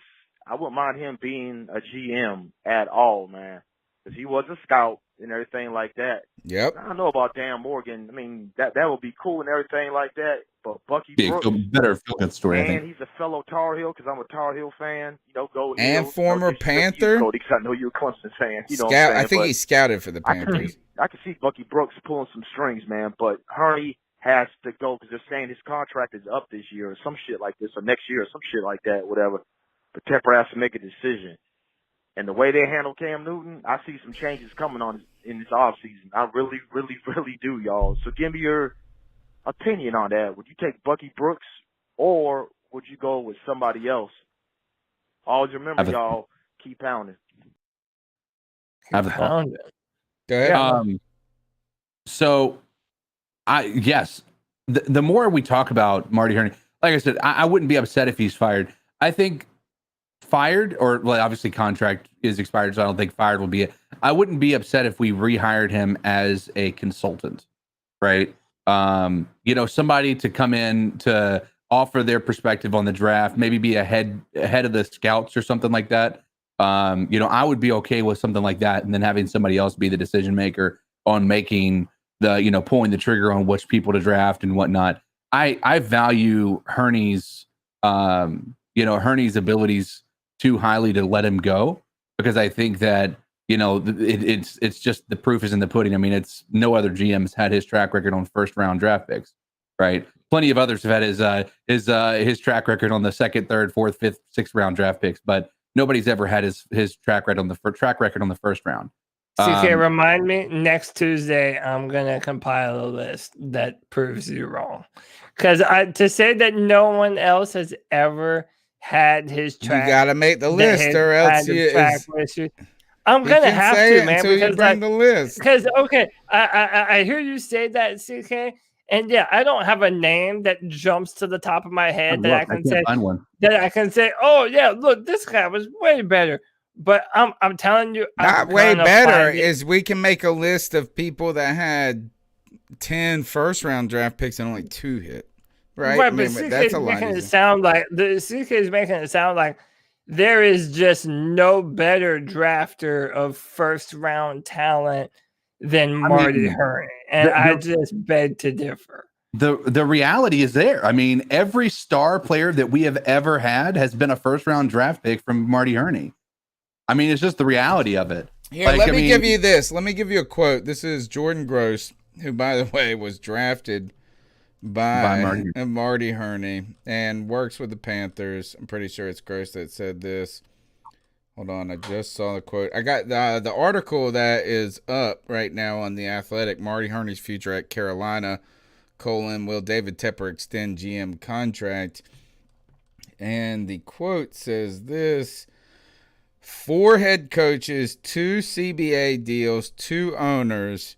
I wouldn't mind him being a GM at all, man. Because he was a scout and everything like that. Yep. I don't know about Dan Morgan. I mean, that would be cool and everything like that. But Bucky Be a Brooks, better feel-good story, I and think. he's a fellow Tar Heel because I'm a Tar Heel fan. You know, go And Heels. former No disrespect to you, Panther. Cody, 'cause I know you're a Clemson fan. You know what I'm Scout. saying? I think But he scouted for the Panthers. I can see Bucky Brooks pulling some strings, man. But Hurney has to go because they're saying his contract is up this year or some shit like this, or next year or some shit like that, whatever. But Tepper has to make a decision. And the way they handle Cam Newton, I see some changes coming on in this offseason. I really, really, really do, y'all. So give me your opinion on that. Would you take Bucky Brooks or would you go with somebody else? Always remember, y'all, keep pounding. I have a thought. Go ahead. So, yes, the more we talk about Marty Hurney, like I said, I wouldn't be upset if he's fired. I think fired, or well, obviously contract is expired, so I don't think fired will be it. I wouldn't be upset if we rehired him as a consultant, right? Somebody to come in to offer their perspective on the draft, maybe be ahead of the scouts or something like that. I would be okay with something like that, and then having somebody else be the decision maker on making the, pulling the trigger on which people to draft and whatnot. I value Hurney's, Hurney's abilities too highly to let him go, because I think that, it's just the proof is in the pudding. I mean, it's no other GM has had his track record on first round draft picks, right? Plenty of others have had his track record on the second, third, fourth, fifth, sixth round draft picks, but nobody's ever had his track record on the first round. CK, remind me next Tuesday. I'm gonna compile a list that proves you wrong, because to say that no one else has ever had his track, you gotta make the list, or else I'm gonna have to, man, until you bring the list. Because I hear you say that, CK, and yeah, I don't have a name that jumps to the top of my head that I can say. Oh yeah, look, this guy was way better. But I'm telling you, not way better is we can make a list of people that had 10 first round draft picks and only 2 hit. Right, but that's a lot. CK is making it sound like there is just no better drafter of first round talent than Marty Hurney, and I just beg to differ. The reality is there. I mean, every star player that we have ever had has been a first round draft pick from Marty Hurney. I mean, it's just the reality of it. Here, Like, let I me mean- give you this. Let me give you a quote. This is Jordan Gross, who, by the way, was drafted by Marty Herney and works with the Panthers. I'm pretty sure it's Gross that said this. Hold on, I just saw the quote. I got the article that is up right now on The Athletic. Marty Herney's future at Carolina, will David Tepper extend GM contract? And the quote says this: 4 head coaches, 2 CBA deals, 2 owners.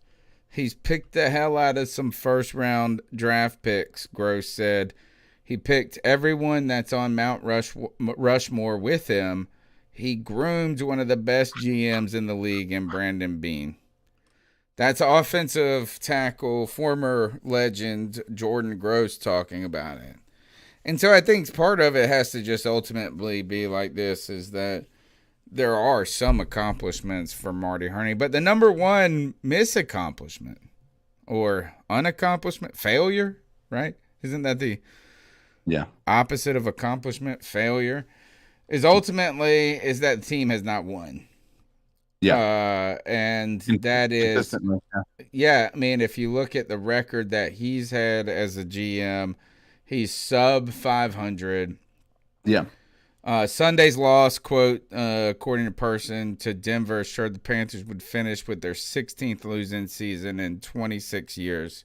He's picked the hell out of some first-round draft picks, Gross said. He picked everyone that's on Mount Rushmore with him. He groomed one of the best GMs in the league in Brandon Beane. That's offensive tackle, former legend Jordan Gross talking about it. And so I think part of it has to just ultimately be like this, is that there are some accomplishments for Marty Herney, but the number one misaccomplishment or unaccomplishment, failure, right? Isn't that the opposite of accomplishment, failure? Is ultimately is that the team has not won. Yeah. And that is, I mean, if you look at the record that he's had as a GM, he's sub 500. Yeah. Sunday's loss, quote, according to Person, to Denver assured the Panthers would finish with their 16th losing season in 26 years.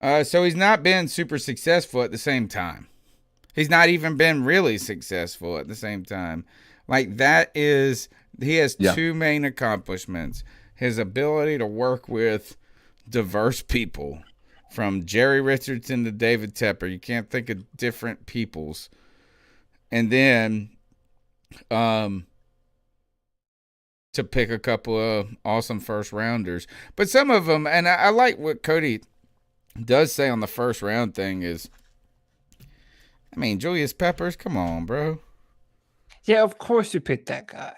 So he's not been super successful at the same time. He's not even been really successful at the same time. Like, that is, he has 2 main accomplishments. His ability to work with diverse people, from Jerry Richardson to David Tepper. You can't think of different peoples. And then to pick a couple of awesome first rounders. But some of them, and I like what Cody does say on the first round thing is, I mean, Julius Peppers, come on, bro. Yeah, of course you picked that guy.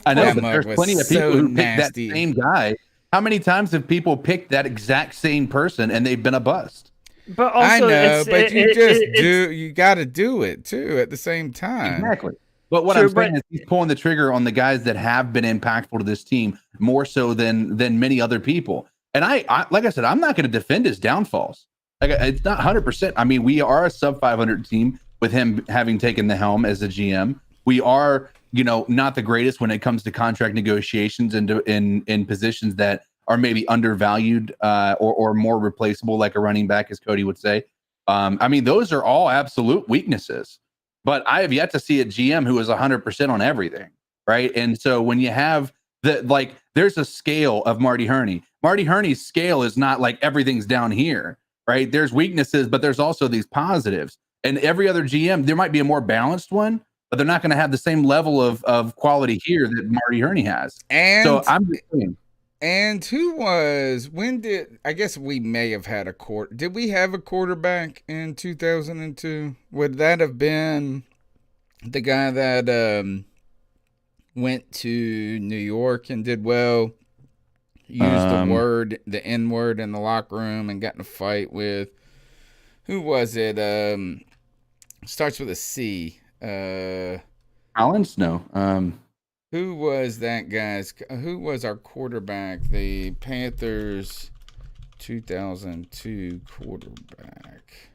I know, but there's plenty of people who pick that same guy. How many times have people picked that exact same person and they've been a bust? But also, I know, but you got to do it too at the same time. Exactly. But what I'm saying is he's pulling the trigger on the guys that have been impactful to this team more so than many other people. And I like I said, I'm not going to defend his downfalls. Like, it's not 100%. I mean, we are a sub 500 team with him having taken the helm as a GM. We are, not the greatest when it comes to contract negotiations and in positions that are maybe undervalued or more replaceable, like a running back, as Cody would say. I mean, those are all absolute weaknesses. But I have yet to see a GM who is 100% on everything, right? And so when you have there's a scale of Marty Herney. Marty Herney's scale is not like everything's down here, right? There's weaknesses, but there's also these positives. And every other GM, there might be a more balanced one, but they're not going to have the same level of quality here that Marty Herney has. And so I'm just saying. And I guess we may have had did we have a quarterback in 2002? Would that have been the guy that went to New York and did well, used the N-word in the locker room and got in a fight with, who was it? Starts with a C. Collins? No. Who was that guy's? Who was our quarterback? The Panthers 2002 quarterback.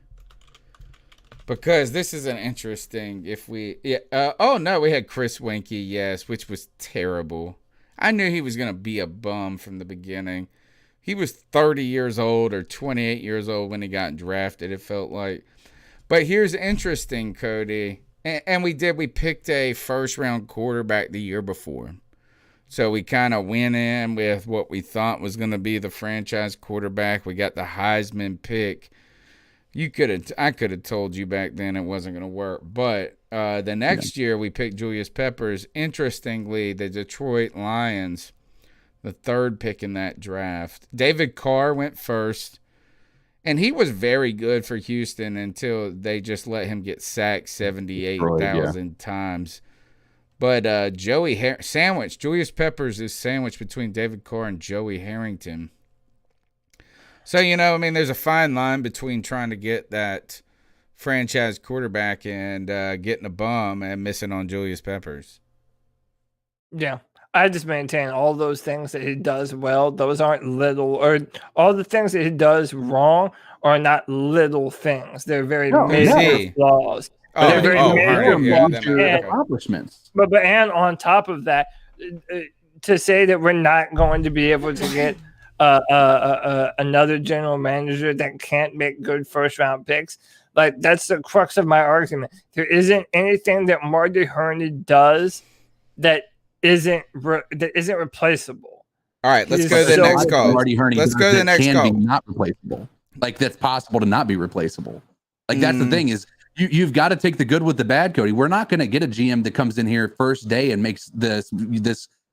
Because this is an interesting. We had Chris Winkie, yes, which was terrible. I knew he was going to be a bum from the beginning. He was 30 years old or 28 years old when he got drafted, it felt like. But here's interesting, Cody. And we picked a first-round quarterback the year before. So we kind of went in with what we thought was going to be the franchise quarterback. We got the Heisman pick. I could have told you back then it wasn't going to work. But the next year we picked Julius Peppers. Interestingly, the Detroit Lions, the 3rd pick in that draft. David Carr went first. And he was very good for Houston until they just let him get sacked 78,000 times. But Julius Peppers is sandwiched between David Carr and Joey Harrington. So, there's a fine line between trying to get that franchise quarterback and getting a bum and missing on Julius Peppers. Yeah. I just maintain all those things that he does well, those aren't little, or all the things that he does wrong are not little things. They're very major flaws. They're very major flaws. Accomplishments. But and on top of that, to say that we're not going to be able to get another general manager that can't make good first round picks, like that's the crux of my argument. There isn't anything that Marty Herney does that isn't replaceable. All right, let's go to the next call. Marty Herney let's go to the next call. Be not replaceable. Like that's possible to not be replaceable. Like that's the thing is you've got to take the good with the bad, Cody. We're not going to get a GM that comes in here first day and makes this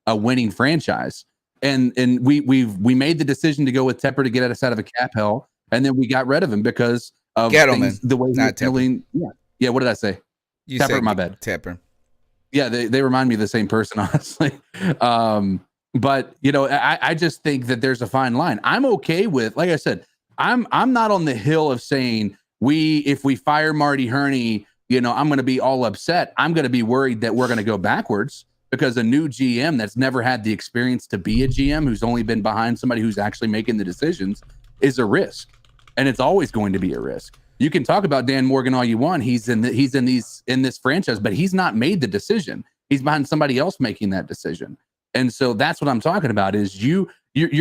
a winning franchise. And we made the decision to go with Tepper to get us out of a cap hell, and then we got rid of him because of things, the way he's feeling. Yeah. What did I say? You Tepper, said my bad. Tepper. Yeah, they remind me of the same person, honestly. But I just think that there's a fine line. I'm okay with, like I said, I'm not on the hill of saying if we fire Marty Herney, I'm going to be all upset. I'm going to be worried that we're going to go backwards because a new GM that's never had the experience to be a GM, who's only been behind somebody who's actually making the decisions, is a risk, and it's always going to be a risk. You can talk about Dan Morgan all you want. He's in this franchise, but he's not made the decision. He's behind somebody else making that decision. And so that's what I'm talking about is you're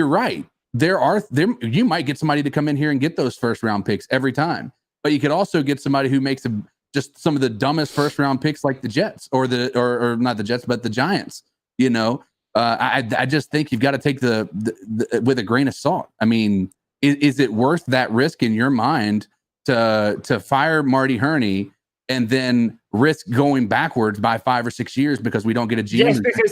right. You might get somebody to come in here and get those first round picks every time, but you could also get somebody who makes just some of the dumbest first round picks like the Jets or not the Jets, but the Giants. I just think you've got to take the with a grain of salt. I mean, is it worth that risk in your mind to fire Marty Herney and then risk going backwards by 5 or 6 years because we don't get a GM? Yes, because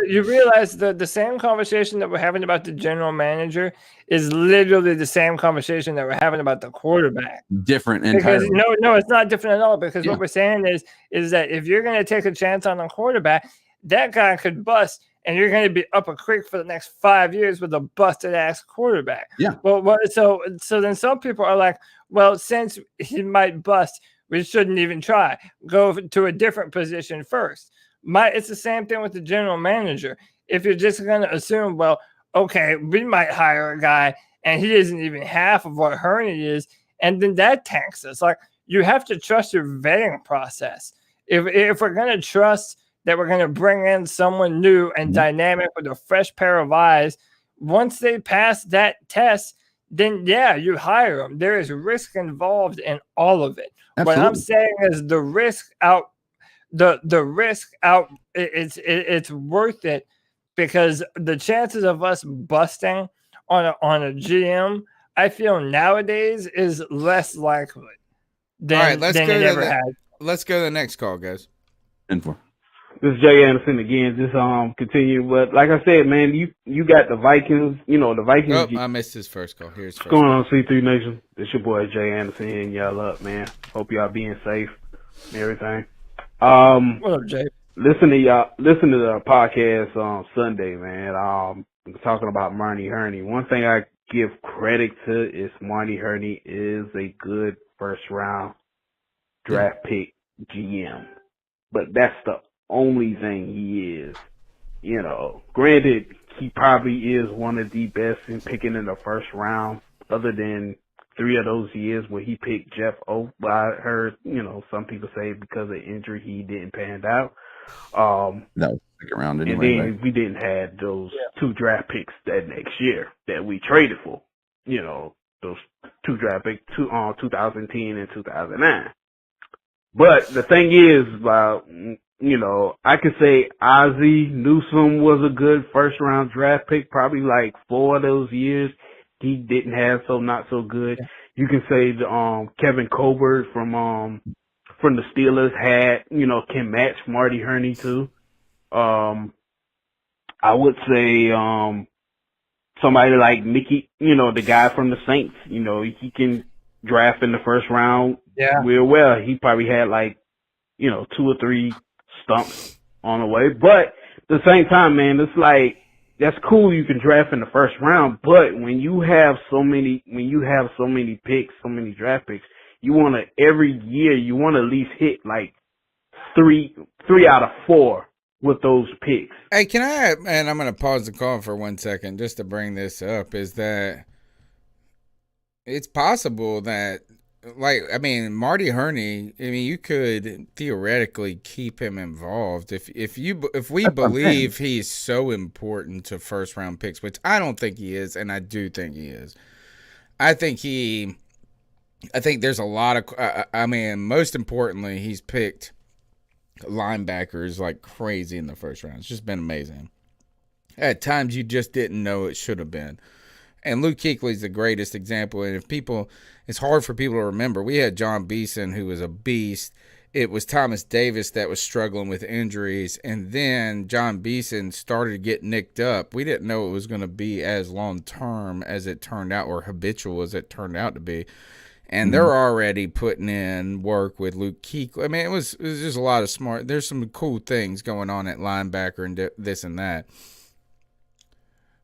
you realize the same conversation that we're having about the general manager is literally the same conversation that we're having about the quarterback. Different entirely. No, it's not different at all. Because what we're saying is that if you're going to take a chance on a quarterback, that guy could bust, and you're going to be up a creek for the next 5 years with a busted ass quarterback. Yeah. Well, so then some people are like, well, since he might bust, we shouldn't even try. Go to a different position first. It's the same thing with the general manager. If you're just going to assume, well, okay, we might hire a guy and he isn't even half of what Herney is, and then that tanks us. Like, you have to trust your vetting process. If we're going to trust that we're going to bring in someone new and dynamic with a fresh pair of eyes, once they pass that test, then you hire them. There is risk involved in all of it. Absolutely. What I'm saying is the risk out, it's worth it because the chances of us busting on a GM, I feel nowadays is less likely than it ever has. Let's go to the next call, guys. This is Jay Anderson again. Just continue, but like I said, man, you got the Vikings. The Vikings. Oh, I missed his first call. Here's what's going on, C3 Nation. It's your boy Jay Anderson hitting y'all up, man. Hope y'all being safe and everything. What up, Jay? Listen to the podcast on Sunday, man. Talking about Marty Herney. One thing I give credit to is Marty Herney is a good first round draft pick GM, but that's the only thing he is. Granted, he probably is one of the best in picking in the first round, other than 3 of those years where he picked Jeff O. But I heard, some people say because of injury he didn't pan out. No, second round anyway. And then we didn't have those 2 draft picks that next year that we traded for. Those 2 draft picks, 2010 and 2009. But the thing is, I could say Ozzie Newsome was a good first round draft pick. Probably like 4 of those years he didn't have not so good. You can say Kevin Colbert from the Steelers can match Marty Herney too. I would say somebody like Mickey, the guy from the Saints. He can draft in the first round real well. He probably had 2 or 3 stumps on the way. But at the same time, man, it's like, that's cool you can draft in the first round, but when you have so many picks, so many draft picks, every year you want to at least hit 3 out of 4 with those picks. Hey, can I, and I'm going to pause the call for 1 second just to bring this up, is that it's possible that, like, I mean, Marty Herney, I mean, you could theoretically keep him involved if we believe he's so important to first round picks, which I don't think he is, and I do think he is. I think there's a lot of, I mean, most importantly, he's picked linebackers like crazy in the first round. It's just been amazing. At times you just didn't know it should have been. And Luke Kuechly's the greatest example. And it's hard for people to remember. We had John Beeson, who was a beast. It was Thomas Davis that was struggling with injuries. And then John Beeson started to get nicked up. We didn't know it was going to be as long-term as it turned out, or habitual as it turned out to be. And they're already putting in work with Luke Kuechly. I mean, it was just a lot of smart. There's some cool things going on at linebacker and this and that.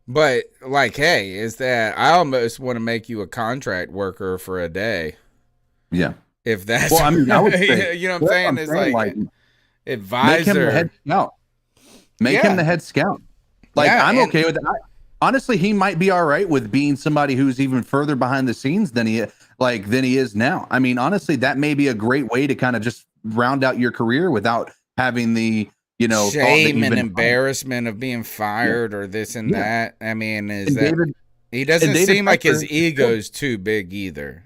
But, like, hey, is that I almost want to make you a contract worker for a day. Yeah. If that's, well, I mean, I would say, you know what I'm saying? It's like advisor. Make him the head scout. Make him the head scout. Like, I'm okay with that. Honestly, he might be all right with being somebody who's even further behind the scenes than he is now. I mean, honestly, that may be a great way to kind of just round out your career without having the, you know, shame and embarrassment of being fired or this and that. I mean, he doesn't seem like his ego's too big either.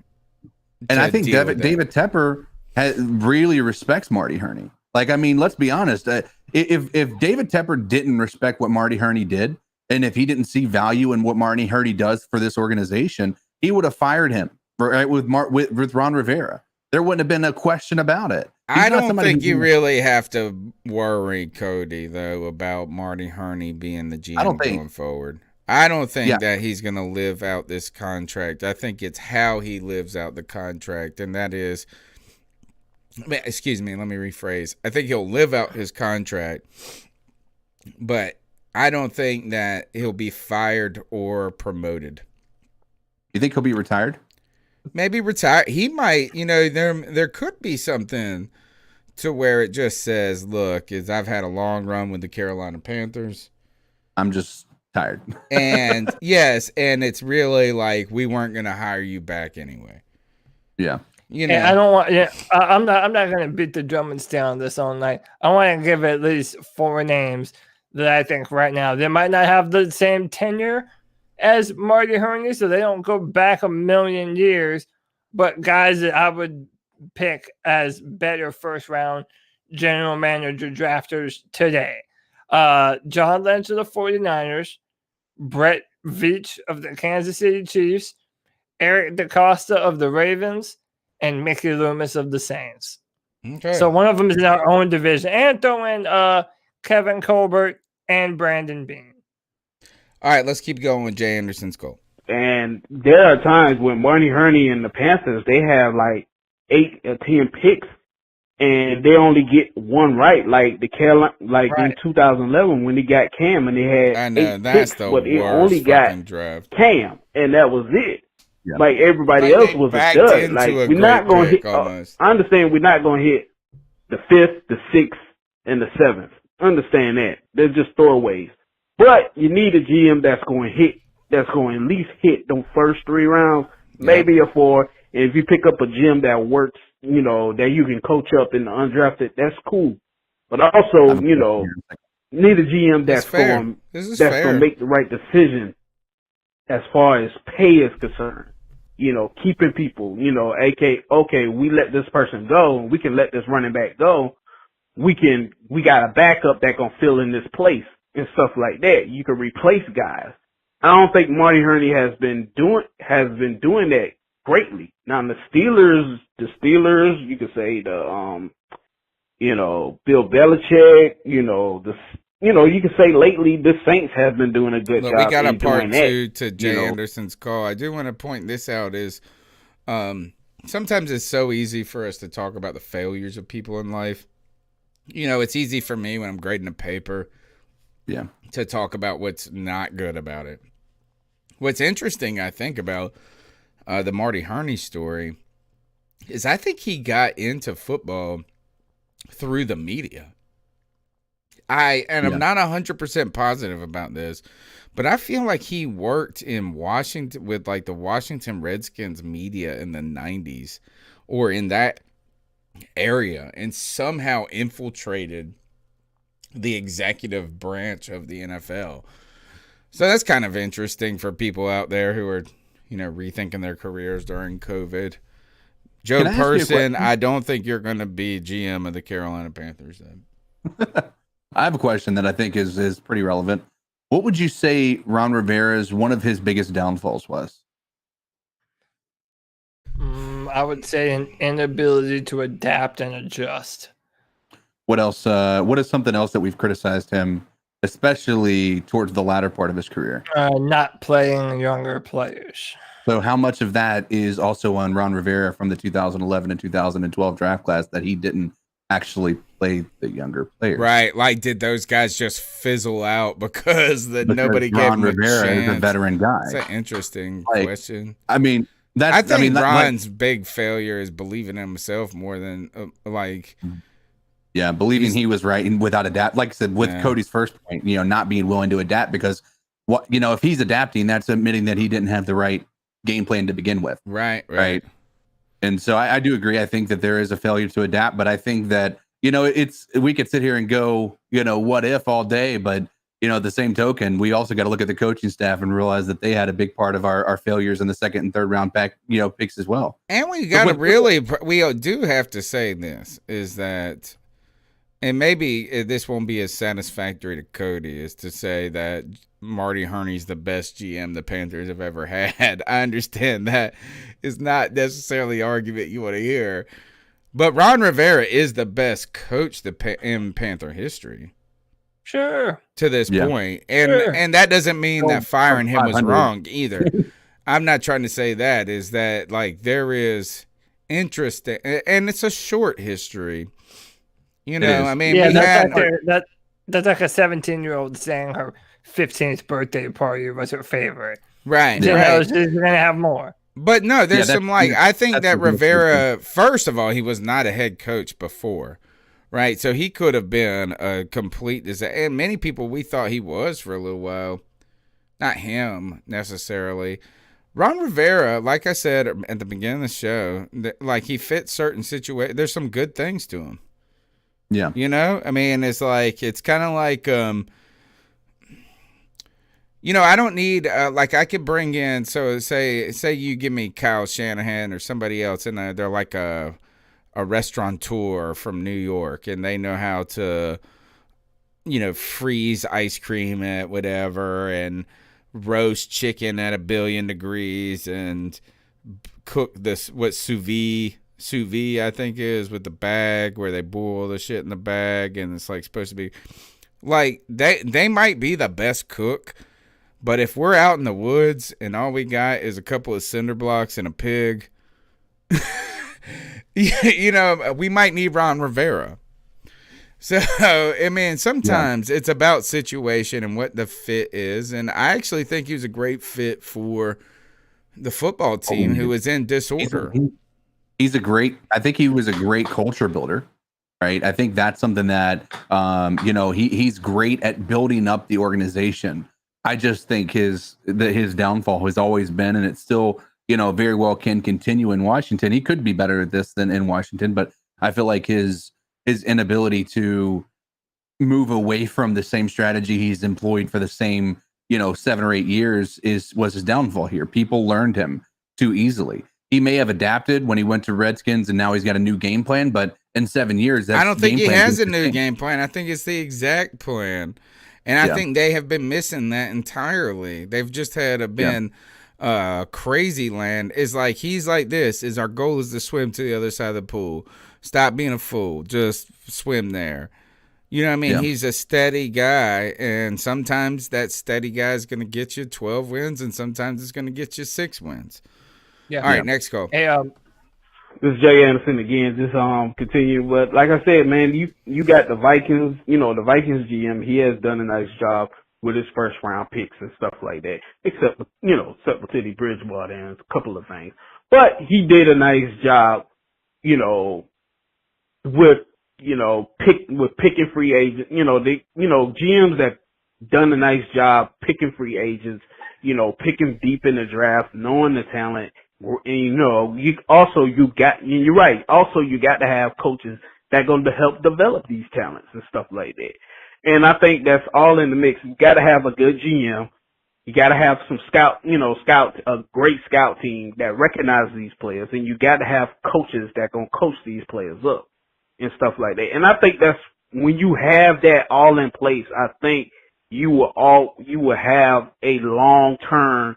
And I think David Tepper really respects Marty Herney. Like, I mean, let's be honest. If David Tepper didn't respect what Marty Herney did, and if he didn't see value in what Marty Herney does for this organization, he would have fired him, right, with Ron Rivera. There wouldn't have been a question about it. I don't think you really have to worry, Cody, though, about Marty Herney being the GM going forward. I don't think that he's going to live out this contract. I think it's how he lives out the contract, and that is, excuse me, let me rephrase. I think he'll live out his contract, but I don't think that he'll be fired or promoted. You think he'll be retired? Maybe retire. He might, you know, there could be something to where it just says, look, I've had a long run with the Carolina Panthers. I'm just tired. And yes, and it's really like we weren't going to hire you back anyway. Yeah. You know, I don't want. Yeah, I'm not going to beat the Drummonds down this all night. I want to give at least 4 names that I think right now they might not have the same tenure as Marty Herney, so they don't go back a million years, but guys that I would pick as better first round general manager drafters today. John Lynch of the 49ers, Brett Veach of the Kansas City Chiefs, Eric DaCosta of the Ravens, and Mickey Loomis of the Saints. Okay. So one of them is in our own division. And throw in Kevin Colbert and Brandon Beane. All right, let's keep going with Jay Anderson's goal. And there are times when Marty Herney and the Panthers, they have like 8 or 10 picks, and they only get one right. Like the Carolina, in 2011 when they got Cam and they had 8 picks, but they only got draft. Cam, and that was it. Yeah. Like everybody else was a stud. Like we're not going to hit. I understand we're not going to hit the 5th, the 6th, and the 7th. Understand that. They're just throwaways. But you need a GM that's going to hit, that's going to at least hit them first 3 rounds, maybe a 4. And if you pick up a GM that works, you know, that you can coach up in the undrafted, that's cool. But also, you know, need a GM that's going to make the right decision as far as pay is concerned. You know, keeping people, you know, okay, we let this person go, and we can let this running back go. We got a backup that gonna fill in this place and stuff like that. You can replace guys. I don't think Marty Herney has been doing doing that greatly. Now the Steelers, you could say you know, Bill Belichick, you know, you can say lately the Saints have been doing a good job. We got a part 2 that, to Jay Anderson's call. I do want to point this out is sometimes it's so easy for us to talk about the failures of people in life. You know, it's easy for me when I'm grading a paper to talk about what's not good about it. What's interesting, I think, about the Marty Herney story is I think he got into football through the media. I'm not 100% positive about this, but I feel like he worked in Washington with like the Washington Redskins media in the 90s or in that area and somehow infiltrated the executive branch of the NFL. So that's kind of interesting for people out there who are, rethinking their careers during COVID. Joe Person, I don't think you're going to be GM of the Carolina Panthers then. I have a question that I think is pretty relevant. What would you say Ron Rivera's one of his biggest downfalls was? I would say an inability to adapt and adjust. What else? What is something else that we've criticized him, especially towards the latter part of his career? Not playing younger players. So how much of that is also on Ron Rivera from the 2011 and 2012 draft class that he didn't actually play the younger players? Right. Like, did those guys just fizzle out because nobody gave Ron him Rivera a chance? is a veteran guy. That's an interesting question. I mean, I think Ron's big failure is believing in himself more than believing he was right and without adapt. Like I said, with Cody's first point, not being willing to adapt because if he's adapting, that's admitting that he didn't have the right game plan to begin with. Right. And so I do agree. I think that there is a failure to adapt, but I think that, we could sit here and go, what if all day, but at the same token, we also got to look at the coaching staff and realize that they had a big part of our failures in the second and third round picks as well. And we got to we do have to say this is that, and maybe this won't be as satisfactory to Cody, is to say that Marty Hurney's the best GM the Panthers have ever had. I understand that is not necessarily the argument you want to hear, but Ron Rivera is the best coach in Panther history. Sure. To this point. And that doesn't mean that firing him was wrong either. I'm not trying to say that. Is that like there is interest and it's a short history. I mean, that's like a 17-year-old saying her 15th birthday party was her favorite. Right. She's gonna have more. But no, there's I think that Rivera, first of all, he was not a head coach before. Right, so he could have been a complete disaster. And many people, we thought he was for a little while. Not him, necessarily. Ron Rivera, like I said at the beginning of the show, he fits certain situations. There's some good things to him. Yeah. I mean, it's kind of like, I don't need, I could bring in, so say you give me Kyle Shanahan or somebody else, and they're like a restaurateur from New York, and they know how to, freeze ice cream at whatever and roast chicken at 1,000,000,000 degrees and cook this, sous vide, I think is with the bag where they boil the shit in the bag. And it's supposed to be they might be the best cook, but if we're out in the woods and all we got is a couple of cinder blocks and a pig, we might need Ron Rivera. So, I mean, sometimes it's about situation and what the fit is. And I actually think he was a great fit for the football team who was in disorder. I think he was a great culture builder, right? I think that's something that, he's great at building up the organization. I just think his downfall has always been, and it's still, very well can continue in Washington. He could be better at this than in Washington, but I feel like his inability to move away from the same strategy he's employed for the same, 7 or 8 years was his downfall here. People learned him too easily. He may have adapted when he went to Redskins and now he's got a new game plan, but in 7 years, I don't think he has a new game plan. I think it's the exact plan. And I think they have been missing that entirely. They've just had crazy land. Is he's like this, is our goal is to swim to the other side of the pool. Stop being a fool. Just swim there. You know what I mean? Yeah. He's a steady guy, and sometimes that steady guy is going to get you 12 wins, and sometimes it's going to get you 6 wins. Yeah. All right, next call. Hey, this is Jay Anderson again. Just continue, but like I said, man, you got the Vikings. The Vikings GM. He has done a nice job with his first round picks and stuff like that, except for Teddy Bridgewater and a couple of things. But he did a nice job, with picking free agents. GMs that done a nice job picking free agents, picking deep in the draft, knowing the talent. And, you're right. Also, you got to have coaches that going to help develop these talents and stuff like that. And I think that's all in the mix. You got to have a good GM. You got to have some a great scout team that recognize these players. And you got to have coaches that going to coach these players up and stuff like that. And I think that's when you have that all in place, I think you will have a long-term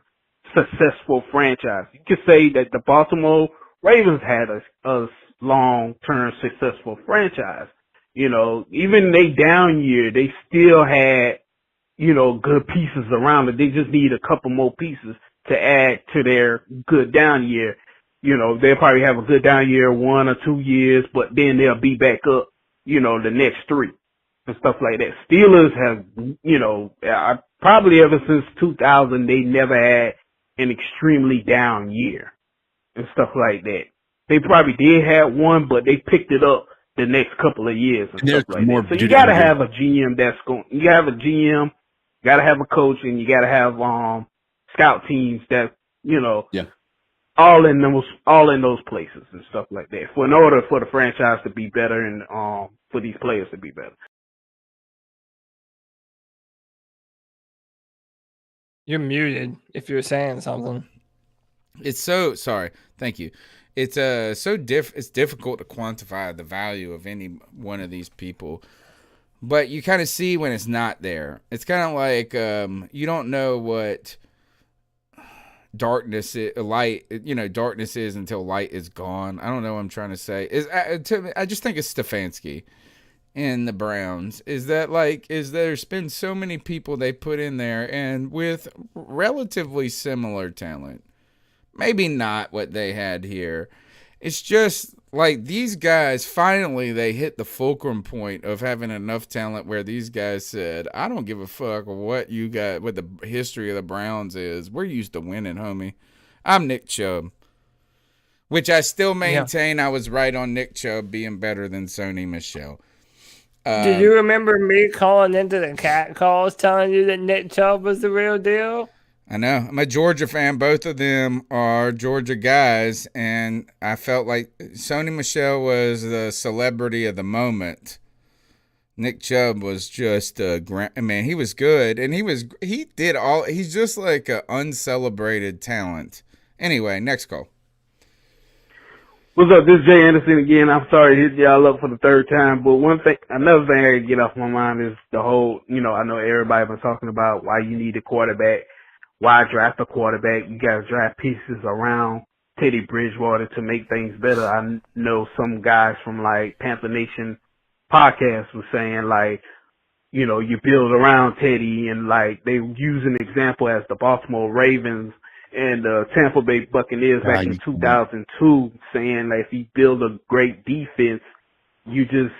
successful franchise. You could say that the Baltimore Ravens had a long-term successful franchise. Even they down year, they still had, good pieces around it. They just need a couple more pieces to add to their good down year. They'll probably have a good down year 1 or 2 years, but then they'll be back up, the next 3 and stuff like that. Steelers have, probably ever since 2000, they never had an extremely down year and stuff like that. They probably did have one, but they picked it up the next couple of years and stuff like that. So you got to have a GM you have a GM, you got to have a coach, and you got to have scout teams that all in those places and stuff like that. In order for the franchise to be better and for these players to be better. You're muted if you're saying something. It's so sorry. Thank you. It's it's difficult to quantify the value of any one of these people, but you kind of see when it's not there. It's kind of like you don't know what darkness is until light is gone. I don't know what I'm trying to say. I just think it's Stefanski and the Browns. There's been so many people they put in there and with relatively similar talent. Maybe not what they had here. It's just like these guys, finally, they hit the fulcrum point of having enough talent where these guys said, I don't give a fuck what you got, what the history of the Browns is. We're used to winning, homie. I'm Nick Chubb, which I still maintain I was right on Nick Chubb being better than Sony Michel. Do you remember me calling into the cat calls telling you that Nick Chubb was the real deal? I know. I'm a Georgia fan. Both of them are Georgia guys, and I felt like Sony Michel was the celebrity of the moment. Nick Chubb was just he was good, and he's just like an uncelebrated talent. Anyway, next call. What's up? This is Jay Anderson again. I'm sorry to hit y'all up for the third time, but another thing I get off my mind is the whole, I know everybody been talking about why you need a quarterback. Why draft a quarterback? You got to draft pieces around Teddy Bridgewater to make things better. I know some guys from like Panther Nation podcast was saying you build around Teddy, and they use an example as the Baltimore Ravens and the Tampa Bay Buccaneers back in 2002, saying if you build a great defense, you just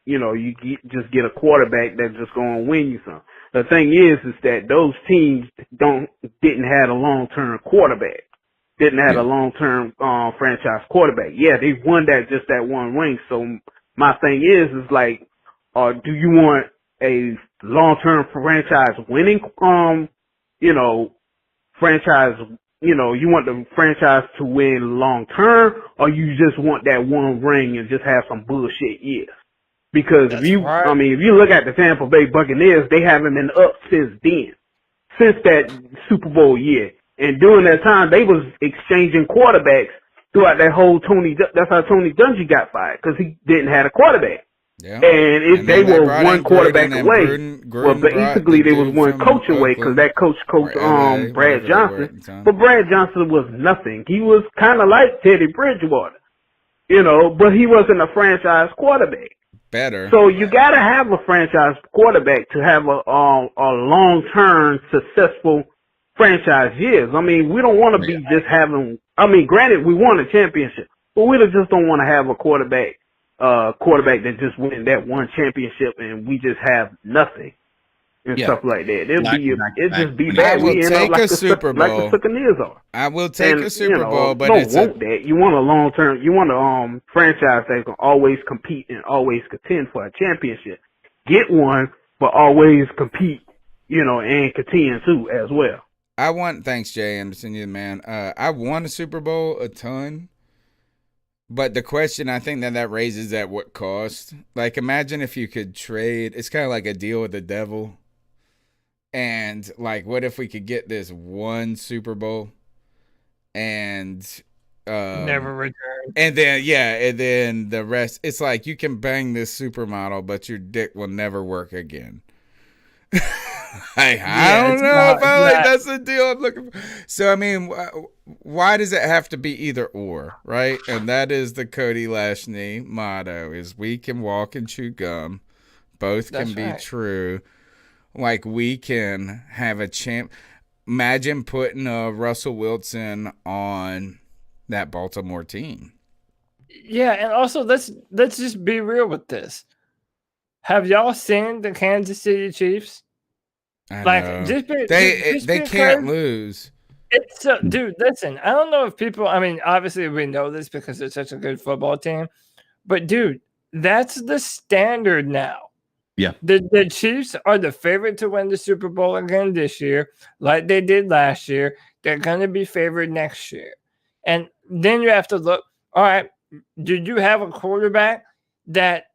just get a quarterback that's just going to win you some. The thing is that those teams didn't have a long-term quarterback, didn't have a long-term franchise quarterback. Yeah, they won just that one ring. So my thing is do you want a long-term franchise winning, franchise? You want the franchise to win long-term, or you just want that one ring and just have some bullshit years? Because if you look at the Tampa Bay Buccaneers, they haven't been up since then, since that Super Bowl year. And during that time, they was exchanging quarterbacks throughout that whole that's how Tony Dungy got fired, because he didn't have a quarterback. Yeah. And they were one quarterback away. Well, basically they was one coach away, because that coach coached Brad Johnson. But Brad Johnson was nothing. He was kind of like Teddy Bridgewater, but he wasn't a franchise quarterback. Better. So you got to have a franchise quarterback to have a long-term successful franchise years. I mean, we don't want to be just having. I mean, granted, we won a championship, but we just don't want to have a quarterback that just win that one championship and we just have nothing. and Yeah. stuff like that. It'd just be I bad. will We end take up like a Super like Bowl. the Buccaneers are. I will take a Super Bowl, but you don't it's want that. You want a long term. You want a franchise that can always compete and always contend for a championship. Get one, but always compete. And contend too as well. thanks, Jay Anderson, you the man. I won a Super Bowl a ton, but the question I think that raises at what cost? Like, imagine if you could trade. It's kind of like a deal with the devil. And like, what if we could get this one Super Bowl and Never return. and then the rest? It's like you can bang this supermodel, but your dick will never work again. I don't know if I like that's the deal I'm looking for. So I mean, why does it have to be either or, right? And that is the Cody Lashley motto: is we can walk and chew gum, both can be true. Like, we can have a champ. Imagine putting Russell Wilson on that Baltimore team. Yeah, and also let's just be real with this. Have y'all seen the Kansas City Chiefs? I Like, know. just they can't lose. It's dude. Listen, I don't know if people. I mean, obviously we know this because they're such a good football team, but dude, that's the standard now. Yeah. The Chiefs are the favorite to win the Super Bowl again this year, like they did last year. They're going to be favored next year. And then you have to look, all right, do you have a quarterback that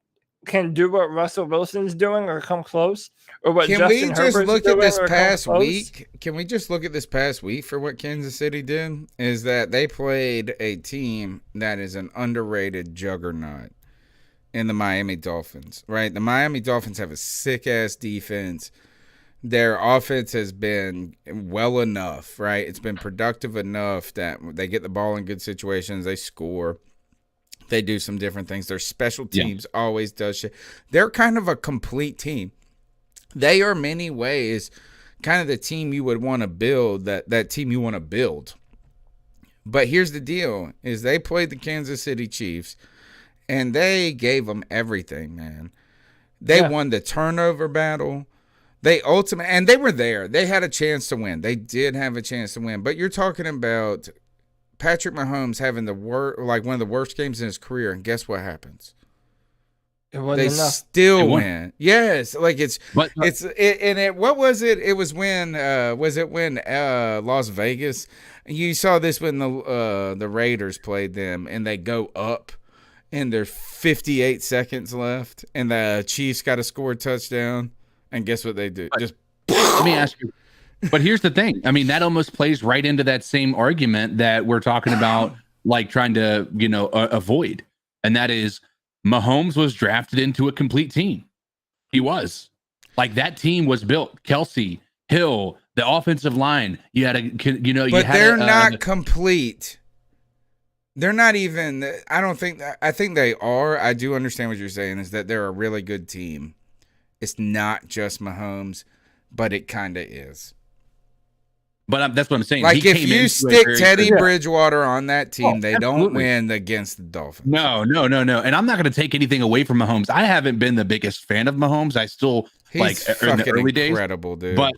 can do what Russell Wilson's doing or come close? Or what Can Justin we just Herbert's look at doing this or come past close? week? Can we just look at this past week for what Kansas City did? Is that they played a team that is an underrated juggernaut in the Miami Dolphins, right? The Miami Dolphins have a sick-ass defense. Their offense has been well enough, right? It's been productive enough that they get the ball in good situations. They score. They do some different things. Their special teams always does shit. They're kind of a complete team. They are many ways kind of the team you would want to build, that team you want to build. But here's the deal, is they played the Kansas City Chiefs, and they gave them everything, man. They won the turnover battle. And they were there. They had a chance to win. They did have a chance to win. But you're talking about Patrick Mahomes having one of the worst games in his career, and guess what happens? It wasn't enough. Still win. Yes, like what was it? It was when Las Vegas. You saw this when the Raiders played them, and they go up. And there's 58 seconds left, and the Chiefs got to score a touchdown. And guess what they do? Let me ask you. But here's the thing. I mean, that almost plays right into that same argument that we're talking about, like trying to, avoid. And that is Mahomes was drafted into a complete team. He was. Like, that team was built. Kelsey, Hill, the offensive line. You had But they're not complete. They're not even. I think they are. I do understand what you're saying, is that they're a really good team. It's not just Mahomes, but it kind of is. But that's what I'm saying. Like, if you stick Teddy Bridgewater on that team, they don't win against the Dolphins. No. And I'm not going to take anything away from Mahomes. I haven't been the biggest fan of Mahomes. I still He's in the early days. Incredible, dude. But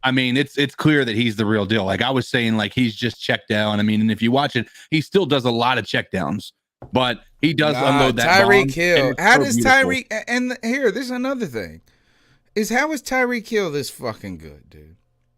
I mean, it's clear that he's the real deal. Like I was saying, like he's just checked down. I mean, and if you watch it, he still does a lot of checkdowns, but he does unload that Tyreek Hill. How does beautiful. Tyreek? And here, this is another thing: how is Tyreek Hill this fucking good, dude?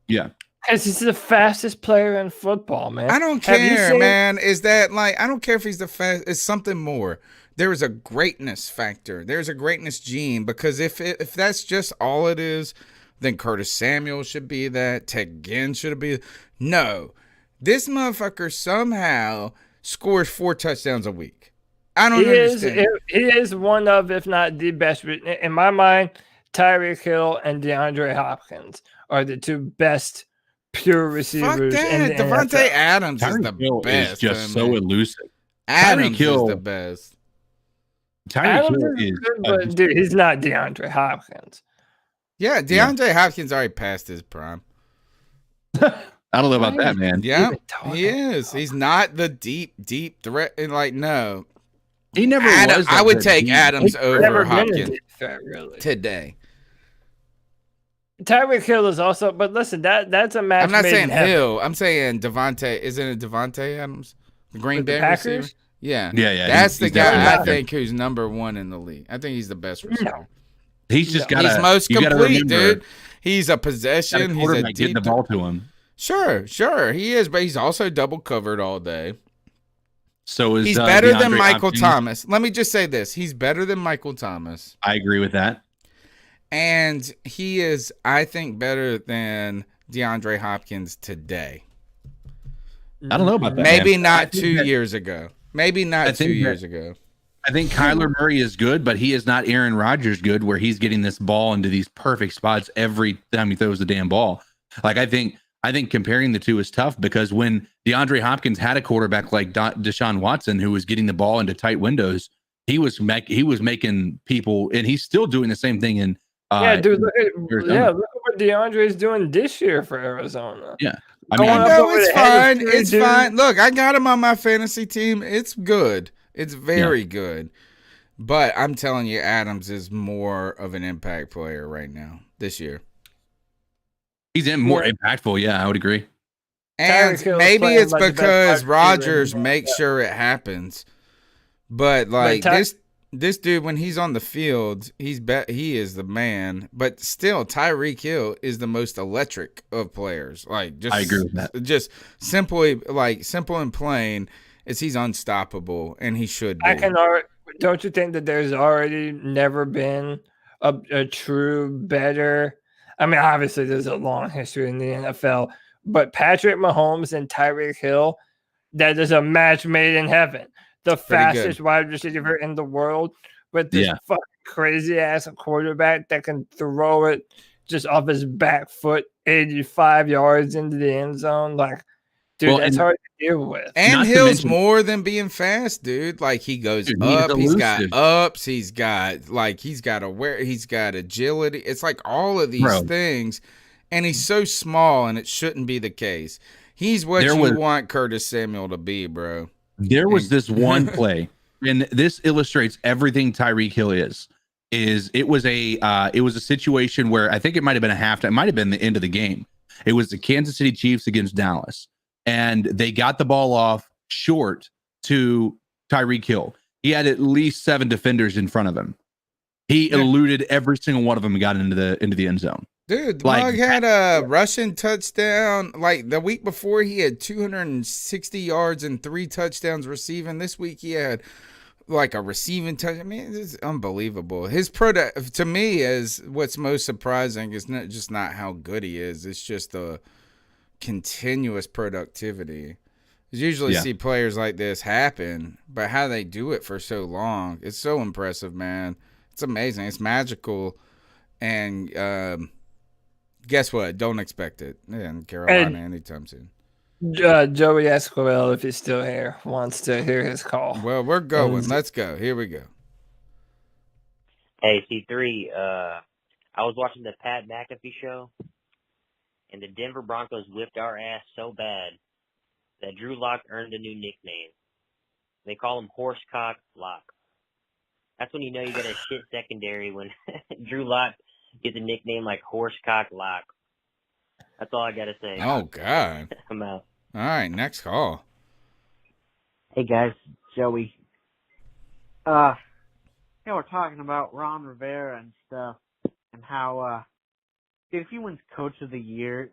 Yeah, because he's the fastest player in football, man. I don't care, man. Is that like? I don't care if he's the fast. It's something more. There is a greatness factor. There's a greatness gene, because if that's just all it is, then Curtis Samuel should be that. Ted Ginn should be. No. This motherfucker somehow scores 4 touchdowns a week. I don't understand. He is one of, if not the best. In my mind, Tyreek Hill and DeAndre Hopkins are the 2 best pure receivers. Fuck that. Devontae Adams is the best. Is just so elusive. Adams is the best. Tyreek Hill is good, but dude, he's not DeAndre Hopkins. Yeah, DeAndre Hopkins already passed his prime. I don't know about that, man. Yeah, he is. He's not the deep threat. And like, no, he never was. I would take Adams over never Hopkins threat, really. today. Tyreek Hill is also, but listen, that's a match. I'm not made saying in heaven. Hill. I'm saying Devontae. Isn't it Devontae Adams? The Green With the Bay Packers? receiver? Yeah. Yeah. That's the he's guy definitely I up there. think who's number one in the league. I think he's the best receiver. He's just got He's most complete, remember, dude. He's a possession. He's a quarterback getting deep the ball to him. Sure, he is, but he's also double covered all day. So is he's better than DeAndre Michael Hopkins. Thomas. Let me just say this: he's better than Michael Thomas, I agree with that. and he is, I think, better than DeAndre Hopkins today. I don't know about that. Maybe man. not 2 years ago. Maybe not 2 years ago. I think Kyler Murray is good, but he is not Aaron Rodgers good, where he's getting this ball into these perfect spots every time he throws the damn ball. Like I think comparing the two is tough, because when DeAndre Hopkins had a quarterback like Deshaun Watson, who was getting the ball into tight windows, he was making people, and he's still doing the same thing in. Dude, look at Arizona. what DeAndre is doing this year for Arizona. Yeah. I know it's fine. It's fine. Look, I got him on my fantasy team. It's good. It's very good. But I'm telling you, Adams is more of an impact player right now this year. He's more impactful. Yeah, I would agree. And maybe it's because Rodgers makes sure it happens. But like this dude, when he's on the field, he is the man. But still, Tyreek Hill is the most electric of players. Like, just I agree with that. Just simple and plain, is he's unstoppable, and he should be. Don't you think that there's already never been a true better? I mean, obviously there's a long history in the NFL, but Patrick Mahomes and Tyreek Hill, that is a match made in heaven. The fastest wide receiver in the world with this fucking crazy ass quarterback that can throw it just off his back foot 85 yards into the end zone. Like, dude, that's hard to deal with. And Hill's more than being fast, dude. Like, he goes up, he's got ups, he's got agility. It's like all of these things, and he's so small, and it shouldn't be the case. He's what you want Curtis Samuel to be, bro. There was this one play, and this illustrates everything Tyreek Hill is. It was a situation where I think it might have been a halftime, it might have been the end of the game. It was the Kansas City Chiefs against Dallas, and they got the ball off short to Tyreek Hill. He had at least 7 defenders in front of him. He eluded every single one of them and got into the end zone. Dude, Lug had a rushing touchdown. Like, the week before, he had 260 yards and 3 touchdowns receiving. This week, he had like a receiving touch. I mean, it's unbelievable. His product, to me, is what's most surprising is not how good he is. It's just the continuous productivity. You usually see players like this happen, but how they do it for so long, it's so impressive, man. It's amazing. It's magical. And guess what? Don't expect it in Carolina anytime soon. Joey Esquivel, if he's still here, wants to hear his call. Well, we're going. Let's go. Here we go. Hey, C3. I was watching the Pat McAfee show, and the Denver Broncos whipped our ass so bad that Drew Lock earned a new nickname. They call him Horsecock Lock. That's when you know you got a shit secondary, when Drew Lock gets a nickname like Horsecock Lock. That's all I got to say. Oh, God. I'm out. All right, next call. Hey, guys. Joey. We're talking about Ron Rivera and stuff, and how, if he wins Coach of the Year,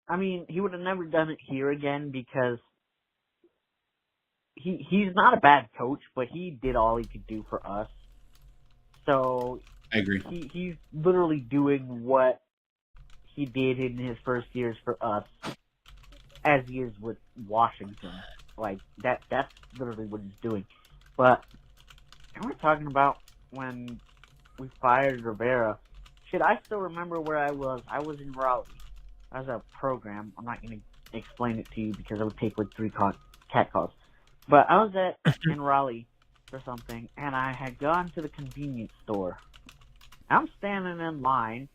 I mean, he would have never done it here again, because he's not a bad coach, but he did all he could do for us. So I agree. He's literally doing what he did in his first years for us, as he is with Washington. Like, that's literally what he's doing. But we're talking about when we fired Rivera. Shit, I still remember where I was. I was in Raleigh. I was at a program. I'm not going to explain it to you because it would take like 3 cat calls. But I was in Raleigh for something, and I had gone to the convenience store. I'm standing in line.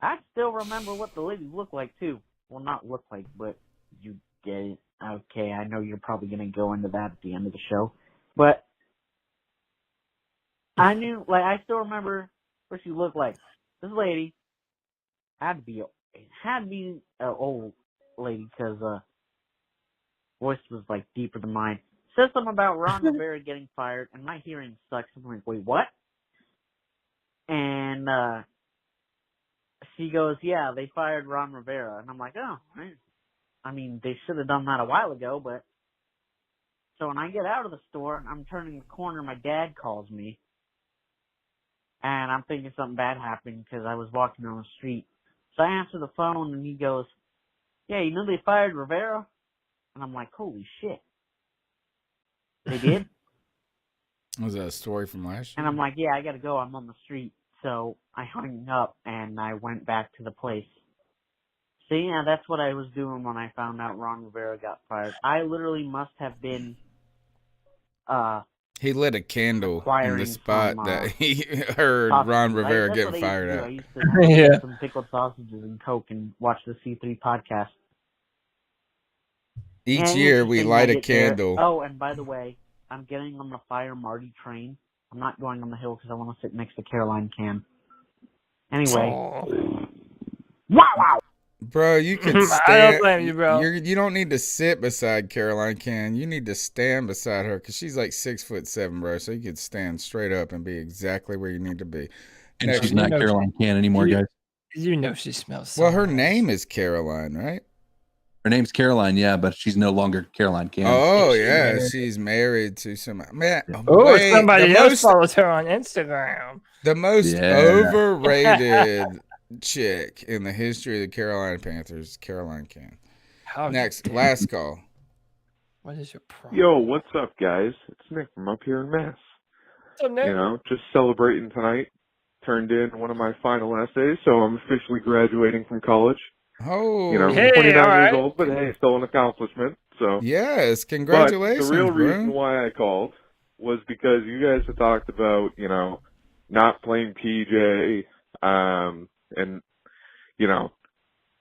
I still remember what the lady looked like, too. Well, not look like, but you get it. Okay, I know you're probably going to go into that at the end of the show. But I knew, like, I still remember what she looked like. This lady Had to be an old lady because voice was like deeper than mine. Says something about Ron Rivera getting fired, and my hearing sucks. I'm like, wait, what? And she goes, yeah, they fired Ron Rivera, and I'm like, oh, I mean, they should have done that a while ago, but. So when I get out of the store and I'm turning the corner, my dad calls me. And I'm thinking something bad happened because I was walking on the street. So I answer the phone and he goes, yeah, you know they fired Rivera? And I'm like, holy shit. They did? Was that a story from last year? And I'm like, yeah, I got to go. I'm on the street. So I hung up and I went back to the place. So yeah, that's what I was doing when I found out Ron Rivera got fired. I literally must have been he lit a candle in acquiring the spot some, that he heard sausages. Ron Rivera That's getting what fired I used to out. do. I used to Yeah. get some pickled sausages and Coke and watch the C3 podcast. Each And year we interesting light a nugget there. candle. Oh, and by the way, I'm getting on the Fire Marty train. I'm not going on the hill because I want to sit next to Caroline Can. Anyway. Wow! Bro, you can I stand. don't blame you, bro. You don't need to sit beside Caroline Can. You need to stand beside her because she's like 6'7", bro. So you could stand straight up and be exactly where you need to be. And Next- she's not Caroline Can anymore, guys. You know she smells so Well, her name is Caroline, right? Her name's Caroline, yeah, but she's no longer Caroline Can. Oh yeah, she's married to some man. Oh, wait, somebody the else most- follows her on Instagram. The most Yeah. overrated chick in the history of the Carolina Panthers, Caroline Can. Next, last call. What is your problem? Yo, what's up, guys? It's Nick from up here in Mass. What's up, Nick? You know, just celebrating tonight. Turned in one of my final essays, so I'm officially graduating from college. Oh, You know, Hey, 29 all right. years old, but hey, still an accomplishment. So Yes, congratulations, But the real bro. reason why I called was because you guys had talked about, you know, not playing PJ, and you know,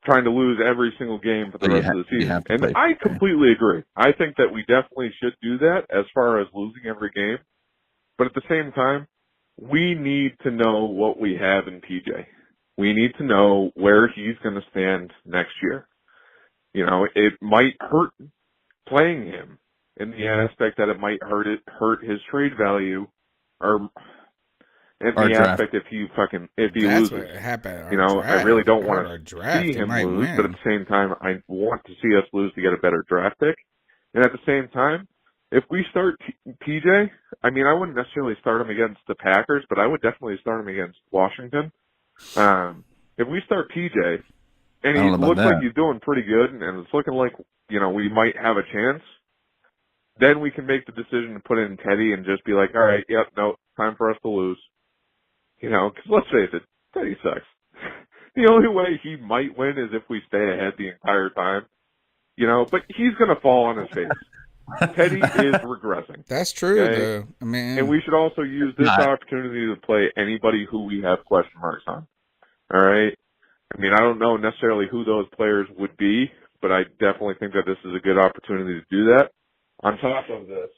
trying to lose every single game for the But you rest ha- of the you season. have to And play I PJ. completely agree. I think that we definitely should do that as far as losing every game. But at the same time, we need to know what we have in PJ. We need to know where he's going to stand next year. You know, it might hurt playing him in the aspect that it might hurt his trade value, or in Our the draft. aspect if he That's loses. what happened. You know, I really don't want our to draft. see He him might lose, win. but at the same time, I want to see us lose to get a better draft pick. And at the same time, if we start PJ, I mean, I wouldn't necessarily start him against the Packers, but I would definitely start him against Washington. If we start PJ, and I don't he know about looks that. like he's doing pretty good, and it's looking like, you know, we might have a chance, then we can make the decision to put in Teddy and just be like, all right, yep, no, time for us to lose. You know, because let's face it, Teddy sucks. The only way he might win is if we stay ahead the entire time. You know, but he's going to fall on his face. Teddy is regressing. That's true, Okay? though. I mean, And we should also use this Not- opportunity to play anybody who we have question marks on. All right? I mean, I don't know necessarily who those players would be, but I definitely think that this is a good opportunity to do that. On top of this,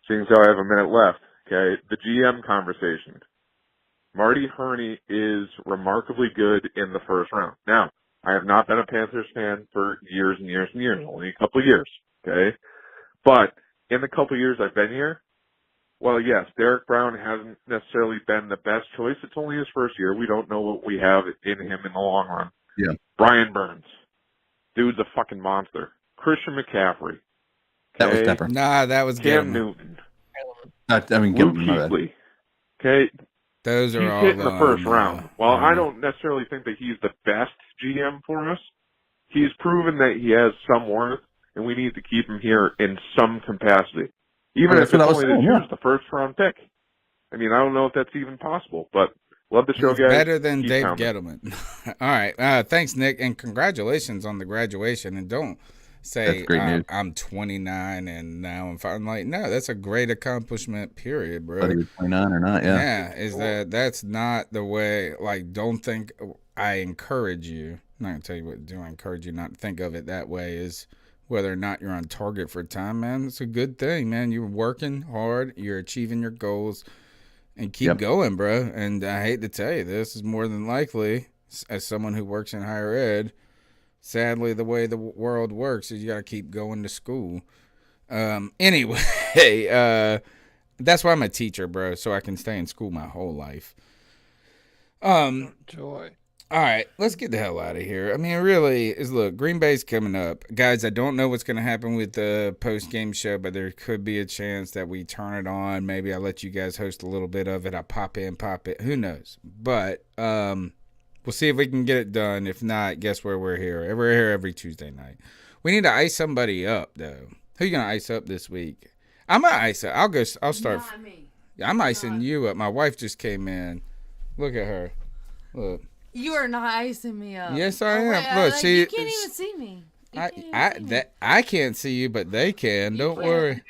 seeing as how I have a minute left, okay, the GM conversation. Marty Herney is remarkably good in the first round. Now, I have not been a Panthers fan for years and years and years, only a couple of years, okay? But in the couple of years I've been here, well, yes, Derek Brown hasn't necessarily been the best choice. It's only his first year. We don't know what we have in him in the long run. Yeah. Brian Burns. Dude's a fucking monster. Christian McCaffrey. That was Okay? Depper. nah, that was Cam Gettleman. Newton. I mean, Luke give my bad. Kuechly. Okay? Those He's are all hit in the first no. round. While I No. don't necessarily think that he's the best GM for us, he's proven that he has some worth, and we need to keep him here in some capacity. Even That's if it's what I was only to saying, yeah. choose the first round pick. I mean, I don't know if that's even possible, but love the show, He's guys. better than Keep Dave pounding. Gettleman. All right. Thanks, Nick, and congratulations on the graduation. And don't say That's great news. I'm 29 and now I'm fine. Like, no, that's a great accomplishment, period, bro. Whether you're 29 or not, yeah. Is that's not the way. Like, don't think. I encourage you. I'm not gonna tell you what to do. I encourage you not to think of it that way. Is whether or not you're on target for time, man. It's a good thing, man. You're working hard. You're achieving your goals, and keep Yep. going, bro. And I hate to tell you, this is more than likely as someone who works in higher ed, sadly, the way the world works is you got to keep going to school. Anyway, that's why I'm a teacher, bro, so I can stay in school my whole life. Joy. All right, let's get the hell out of here. I mean, really, look, Green Bay's coming up. Guys, I don't know what's going to happen with the post-game show, but there could be a chance that we turn it on. Maybe I'll let you guys host a little bit of it. I'll pop it. Who knows? But we'll see if we can get it done. If not, guess where we're here? We're here every Tuesday night. We need to ice somebody up, though. Who you going to ice up this week? I'm going to ice up. I'll start. Not me. I'm icing you up. My wife just came in. Look at her. Look. You are not icing me up. Yes, I am. Wait, Look, you can't even see me. I can't see you, but they can. Don't worry.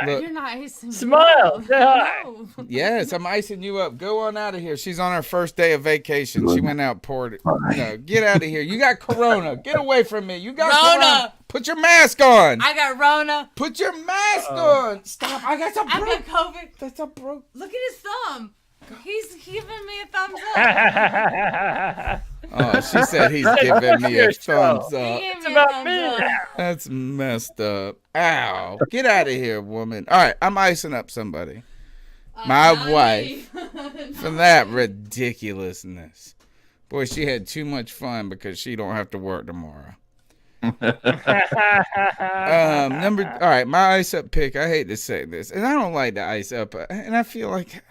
Look, You're not icing me Smile. up. Say hi. No. yes, I'm icing you up. Go on out of here. She's on her first day of vacation. She went out, poured it. No, get out of here. You got corona. Get away from me. You got corona. Put your mask on. I got Rona. Put your mask on. Stop. I got some. I got COVID. That's a broke. Look at his thumb. He's giving me a thumbs up. Oh, she said he's giving me a thumbs up. It's about me. That's messed up. Ow. Get out of here, woman. All right, I'm icing up somebody. My wife. For that ridiculousness. Boy, she had too much fun because she don't have to work tomorrow. All right, my ice up pick. I hate to say this, and I don't like the ice up, and I feel like,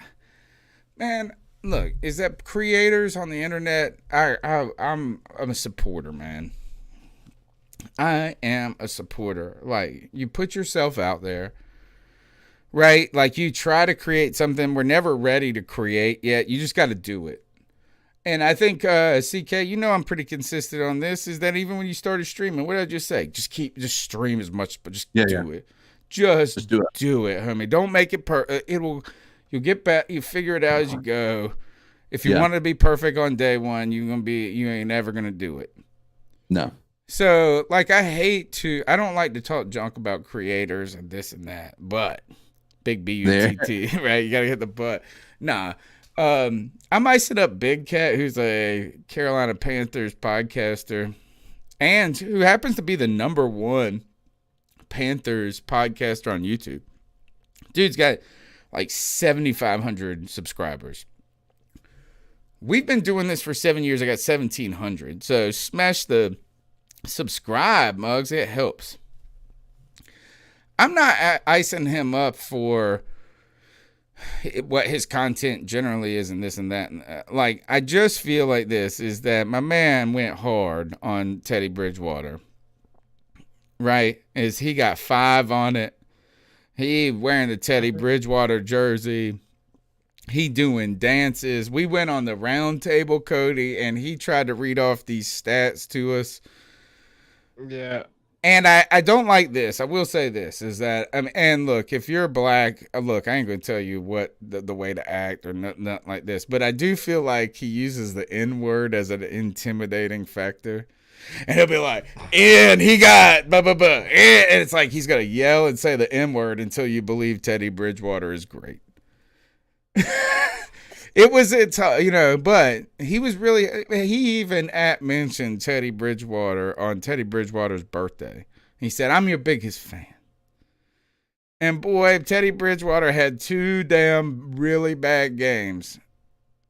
man, look, is that creators on the internet? I'm a supporter, man. I am a supporter. Like, you put yourself out there, right? Like, you try to create something we're never ready to create yet. You just got to do it. And I think, CK, you know I'm pretty consistent on this, is that even when you started streaming, what did I just say? Just stream as much, but just do it. Just do it, homie. Don't make it you'll get back, you figure it out as you go. If you want to be perfect on day one, you ain't never going to do it. No. So, like, I don't like to talk junk about creators and this and that, but big B-U-T-T, right? You got to hit the butt. Nah. I'm icing up Big Cat, who's a Carolina Panthers podcaster and who happens to be the #1 Panthers podcaster on YouTube. Dude's got like 7,500 subscribers. We've been doing this for 7 years. I got 1,700. So smash the subscribe, mugs. It helps. I'm not icing him up for what his content generally is and this and that. Like, I just feel like this is that my man went hard on Teddy Bridgewater, right? Is he got 5 on it. He wearing the Teddy Bridgewater jersey. He doing dances. We went on the round table, Cody, and he tried to read off these stats to us. Yeah. And I don't like this. I will say this is that, and look, if you're black, look, I ain't going to tell you what the way to act or nothing like this, but I do feel like he uses the N-word as an intimidating factor. And he'll be like, and he got, blah, blah, blah. And it's like he's going to yell and say the N-word until you believe Teddy Bridgewater is great. But he was really, he even mentioned Teddy Bridgewater on Teddy Bridgewater's birthday. He said, I'm your biggest fan. And boy, Teddy Bridgewater had 2 damn really bad games.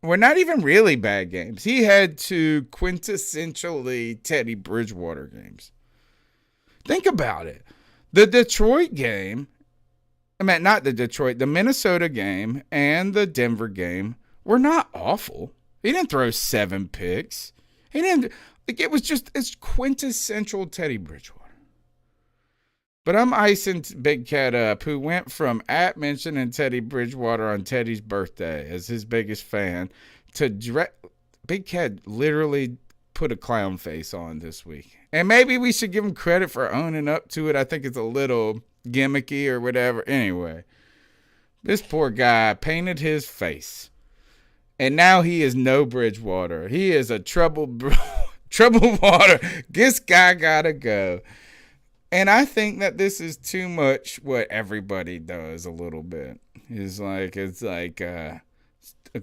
Well, not even really bad games. He had 2 quintessentially Teddy Bridgewater games. Think about it. The Detroit game, the Minnesota game and the Denver game were not awful. He didn't throw 7 picks. It's quintessential Teddy Bridgewater. But I'm icing Big Cat up, who went from mentioning Teddy Bridgewater on Teddy's birthday as his biggest fan to Big Cat literally put a clown face on this week. And maybe we should give him credit for owning up to it. I think it's a little gimmicky or whatever. Anyway, this poor guy painted his face. And now he is no Bridgewater. He is a troubled water. This guy gotta go. And I think that this is too much what everybody does a little bit. It's like a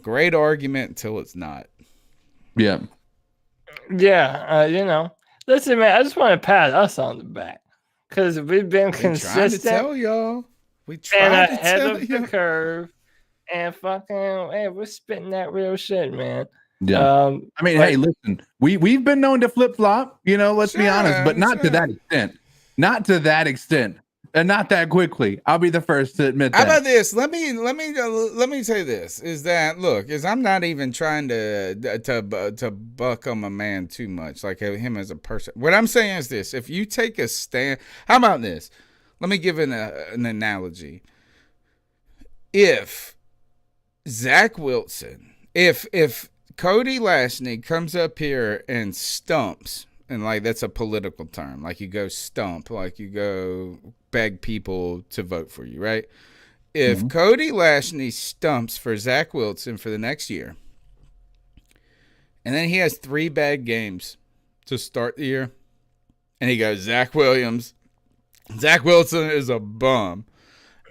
great argument until it's not. Yeah. Yeah, listen, man, I just want to pat us on the back because we've been We trying to consistent tell y'all. We and trying to ahead tell of the you. curve, and fucking, hey, we're spitting that real shit, man. Yeah. I mean, hey, listen, we've been known to flip flop, let's be honest, but not to that extent. Not to that extent. And not that quickly. I'll be the first to admit How that. about this? Let me say this: is that I'm not even trying to buck on a man too much, like him as a person. What I'm saying is this: if you take a stand, how about this? Let me give an analogy. If Zach Wilson, if Cody Lashley comes up here and stumps, and like that's a political term, like you go stump, like you go beg people to vote for you, right? If Cody Lashley stumps for Zach Wilson for the next year, and then he has 3 bad games to start the year, and he goes, Zach Wilson is a bum,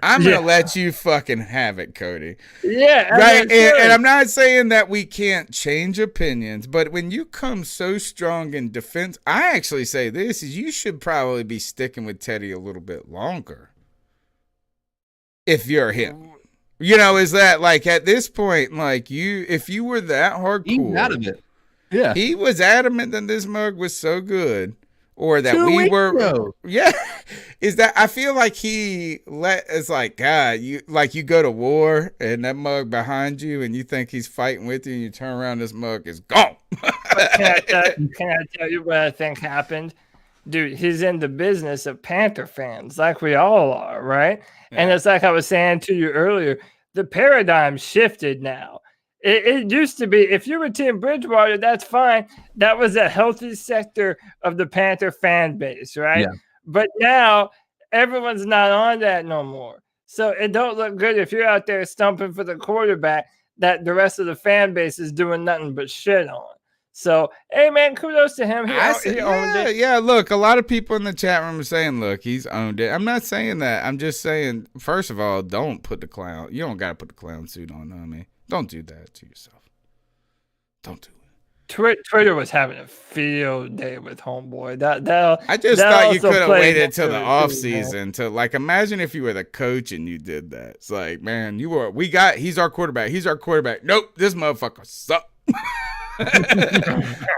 I'm going to let you fucking have it, Cody. Yeah. Right. And I'm not saying that we can't change opinions, but when you come so strong in defense, I actually say this is you should probably be sticking with Teddy a little bit longer. If you're him. Is that like at this point, like if you were that hardcore. He's out of it. Yeah. He was adamant that this mug was so good. Or that 2 we weeks were, ago. yeah. Is that I feel like it's like God, you go to war and that mug behind you and you think he's fighting with you and you turn around, this mug is gone. Can I tell you what I think happened? Dude, he's in the business of Panther fans, like we all are, right? Yeah. And it's like I was saying to you earlier, the paradigm shifted now. It used to be, if you were Team Bridgewater, that's fine. That was a healthy sector of the Panther fan base, right? Yeah. But now everyone's not on that no more. So it don't look good if you're out there stumping for the quarterback that the rest of the fan base is doing nothing but shit on. So, hey, man, kudos to him. He owned it. Yeah, look, a lot of people in the chat room are saying, look, he's owned it. I'm not saying that. I'm just saying, first of all, don't put the clown. You don't got to put the clown suit on, I mean. Don't do that to yourself. Don't do it. Twitter was having a field day with homeboy. I just thought you could have waited till the off season to imagine if you were the coach and you did that. It's like, man, he's our quarterback. He's our quarterback. Nope, this motherfucker sucks. All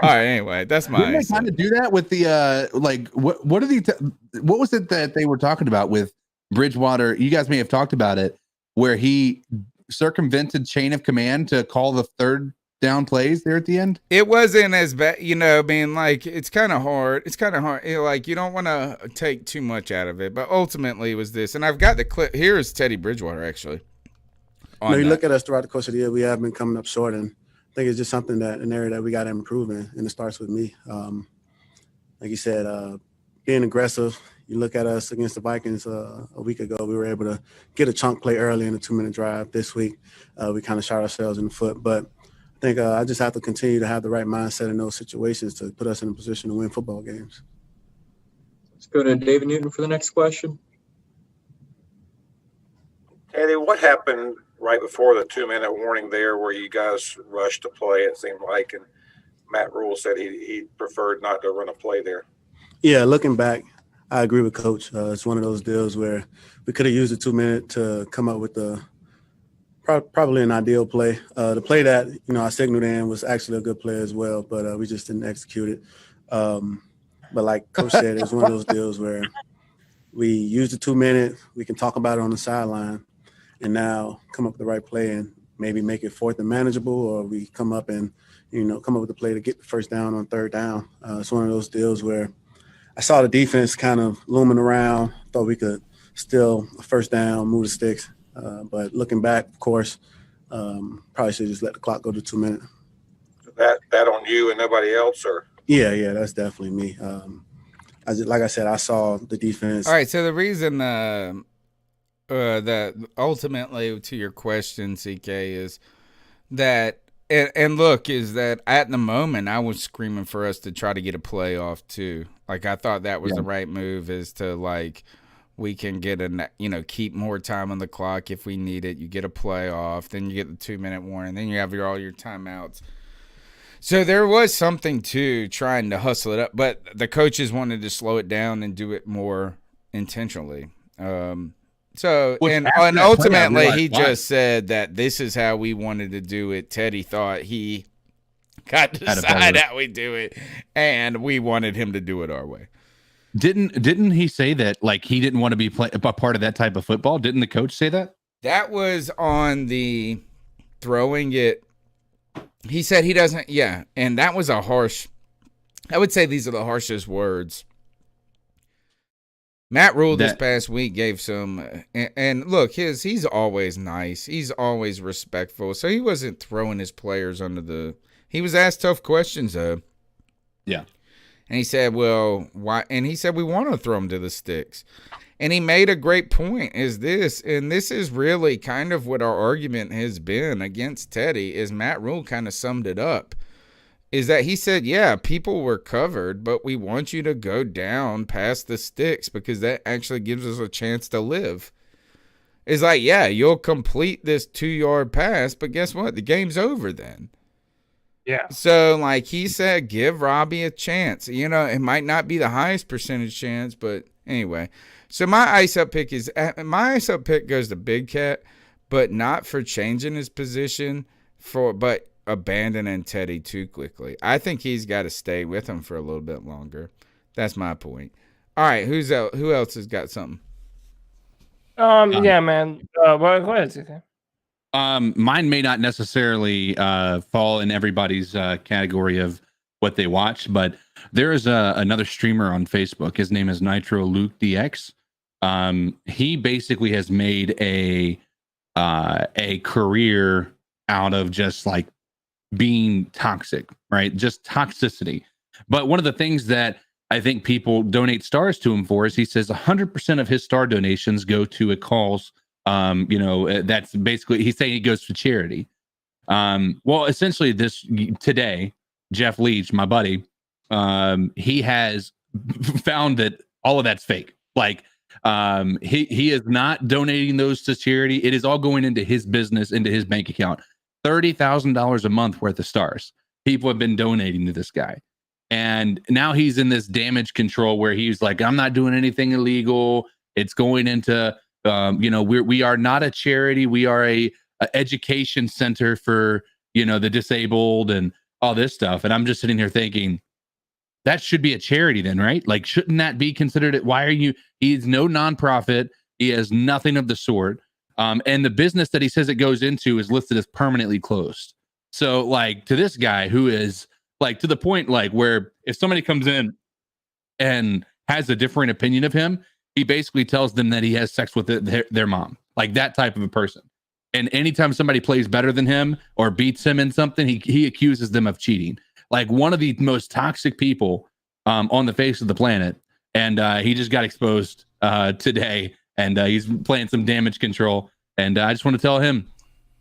right, anyway, that's my. Didn't they kind of do that with the what was it that they were talking about with Bridgewater? You guys may have talked about it, where he circumvented chain of command to call the third down plays there at the end. It wasn't as bad, it's kind of hard. It's kind of hard. You don't want to take too much out of it, but ultimately it was this. And I've got the clip. Here is Teddy Bridgewater, actually. You look at us throughout the course of the year, we have been coming up short, and I think it's just something an area that we got to improve in, and it starts with me. Like you said, being aggressive. You look at us against the Vikings a week ago, we were able to get a chunk play early in a 2-minute drive. This week, we kind of shot ourselves in the foot. But I think I just have to continue to have the right mindset in those situations to put us in a position to win football games. Let's go to David Newton for the next question. Teddy, what happened right before the 2-minute warning there where you guys rushed to play, it seemed like, and Matt Rule said he preferred not to run a play there? Yeah, looking back, I agree with Coach. It's one of those deals where we could have used the 2-minute to come up with probably an ideal play. The play that I signaled in was actually a good play as well, but we just didn't execute it. But like Coach said, it's one of those deals where we use the 2-minute, we can talk about it on the sideline, and now come up with the right play and maybe make it 4th and manageable, or we come up and come up with a play to get the first down on 3rd down. It's one of those deals where I saw the defense kind of looming around, thought we could still first down, move the sticks. But looking back, of course, probably should just let the clock go to 2 minutes. That on you and nobody else, or? Yeah, that's definitely me. Like I said, I saw the defense. All right, so the reason that ultimately to your question, CK, is that and look, is that at the moment I was screaming for us to try to get a playoff too. Like I thought that was the right move, is to we can get keep more time on the clock if we need it. You get a playoff, then you get the 2-minute warning, then you have all your timeouts So there was something to trying to hustle it up, but the coaches wanted to slow it down and do it more intentionally. So Which and after that play, I ultimately realized he why. just said that this is how we wanted to do it. Teddy thought he got to Had a decide better- how we do it, and we wanted him to do it our way. Didn't he say that like he didn't want to be a part of that type of football? Didn't the coach say that? That was on the throwing it. He said he doesn't. Yeah, and that was a harsh. I would say these are the harshest words. Matt Rule this past week gave some, and look, he's always nice. He's always respectful. So he wasn't throwing his players under the. He was asked tough questions though. Yeah. And he said, well, why? And he said, we want to throw him to the sticks. And he made a great point and this is really kind of what our argument has been against Teddy is Matt Rule kind of summed it up, is that he said, yeah, people were covered, but we want you to go down past the sticks because that actually gives us a chance to live. It's like, yeah, you'll complete this 2-yard pass, but guess what? The game's over then. Yeah. So, like he said, give Robbie a chance. You know, it might not be the highest percentage chance, but anyway. So my ice up pick goes to Big Cat, but not for changing his position, but abandoning Teddy too quickly. I think he's got to stay with him for a little bit longer. That's my point. All right, who else has got something? Yeah, man. Go ahead, CK. Mine may not necessarily fall in everybody's category of what they watch, but there is another streamer on Facebook. His name is Nitro Luke DX. He basically has made a career out of just like being toxic, right? Just toxicity. But one of the things that I think people donate stars to him for is he says 100% of his star donations go to a cause. That's basically he's saying he goes to charity. Well, essentially today, Jeff Leach, my buddy, he has found that all of that's fake. Like he is not donating those to charity. It is all going into his business, into his bank account. $30,000 a month worth of stars. People have been donating to this guy. And now he's in this damage control where he's like, I'm not doing anything illegal. It's going into we are not a charity. We are a education center for, the disabled and all this stuff. And I'm just sitting here thinking that should be a charity then, right? Like, shouldn't that be considered it? Why are you, he's no nonprofit. He has nothing of the sort. And the business that he says it goes into is listed as permanently closed. So like to this guy who is like to the point, like where if somebody comes in and has a different opinion of him, he basically tells them that he has sex with their mom, like that type of a person. And anytime somebody plays better than him or beats him in something, he accuses them of cheating. Like one of the most toxic people on the face of the planet. And he just got exposed today, and he's playing some damage control. And I just want to tell him,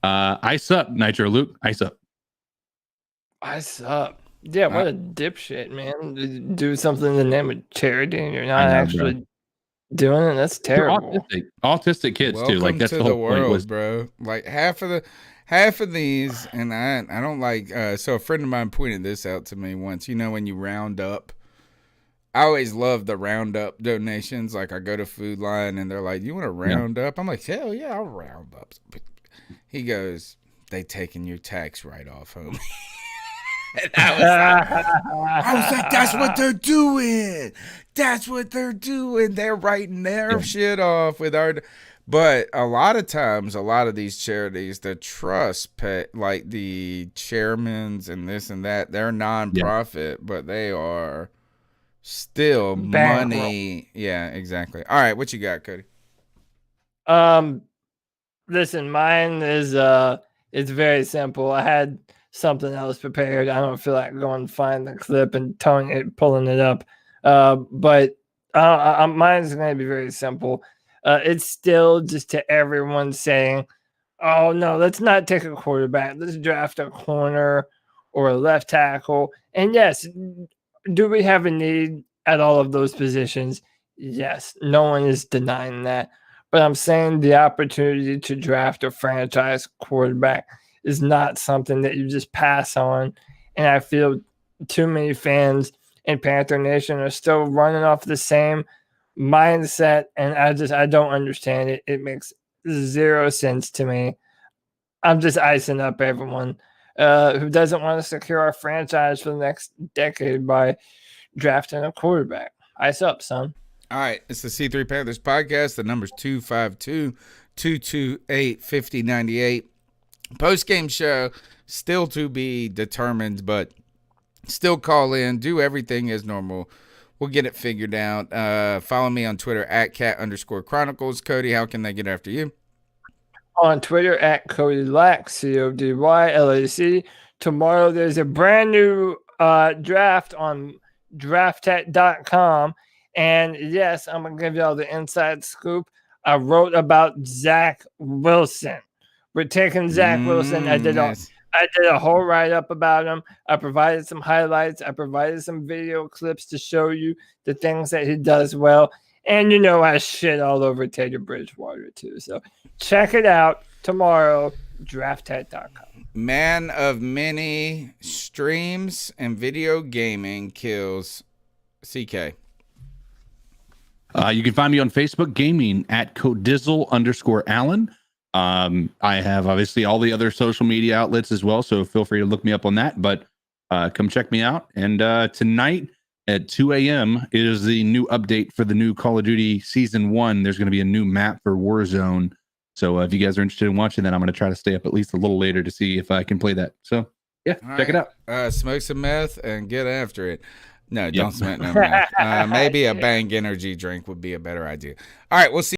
ice up, Nitro Luke, ice up. Ice up. Yeah, what a dipshit, man. Do something in the name of charity and you're not actually doing it. That's terrible. Autistic kids Welcome too. Like that's to the the whole world, point was, bro. Like half of these, and I don't like. So a friend of mine pointed this out to me once. When you round up, I always love the round up donations. Like I go to Food Line and they're like, "You want to round up?" I'm like, "Hell yeah, I'll round up." He goes, "They taking your tax write off, homie." And I was like, that's what they're doing. That's what they're doing. They're writing their shit off with our. But a lot of times, a lot of these charities, the trust pay, like the chairmans and this and that, they're nonprofit, but they are still money. Yeah, exactly. All right, what you got, Cody? Listen, mine is it's very simple. I had something else prepared. I don't feel like going to find the clip and pulling it up. But mine's going to be very simple. It's still just to everyone saying, oh, no, let's not take a quarterback. Let's draft a corner or a left tackle. And yes, do we have a need at all of those positions? Yes, no one is denying that. But I'm saying the opportunity to draft a franchise quarterback is not something that you just pass on and I feel too many fans in Panther Nation are still running off the same mindset, and I don't understand it. It makes zero sense to me. I'm just icing up everyone who doesn't want to secure our franchise for the next decade by drafting a quarterback. Ice up, son. All right, it's the C3 Panthers podcast. The number's 252-228-5098. Post-game show still to be determined, but still call in, do everything as normal. We'll get it figured out. Follow me on Twitter at @cat_chronicles. Cody, how can they get after you? On Twitter at Cody Lack, CODYLAC. Tomorrow there's a brand new draft on draftet.com. And yes, I'm going to give y'all the inside scoop. I wrote about Zach Wilson. We're taking Zach Wilson. I did a whole write-up about him. I provided some highlights. I provided some video clips to show you the things that he does well. And I shit all over Teddy Bridgewater too. So check it out tomorrow, draftet.com. Man of many streams and video gaming kills. CK. You can find me on Facebook gaming at Codizzle_Allen. I have obviously all the other social media outlets as well, so feel free to look me up on that. But come check me out. And tonight at 2 a.m. is the new update for the new Call of Duty Season 1. There's going to be a new map for Warzone. So if you guys are interested in watching that, I'm going to try to stay up at least a little later to see if I can play that. So yeah, check it out. Smoke some meth and get after it. No, don't smoke no meth. Maybe a Bang energy drink would be a better idea. All right, we'll see.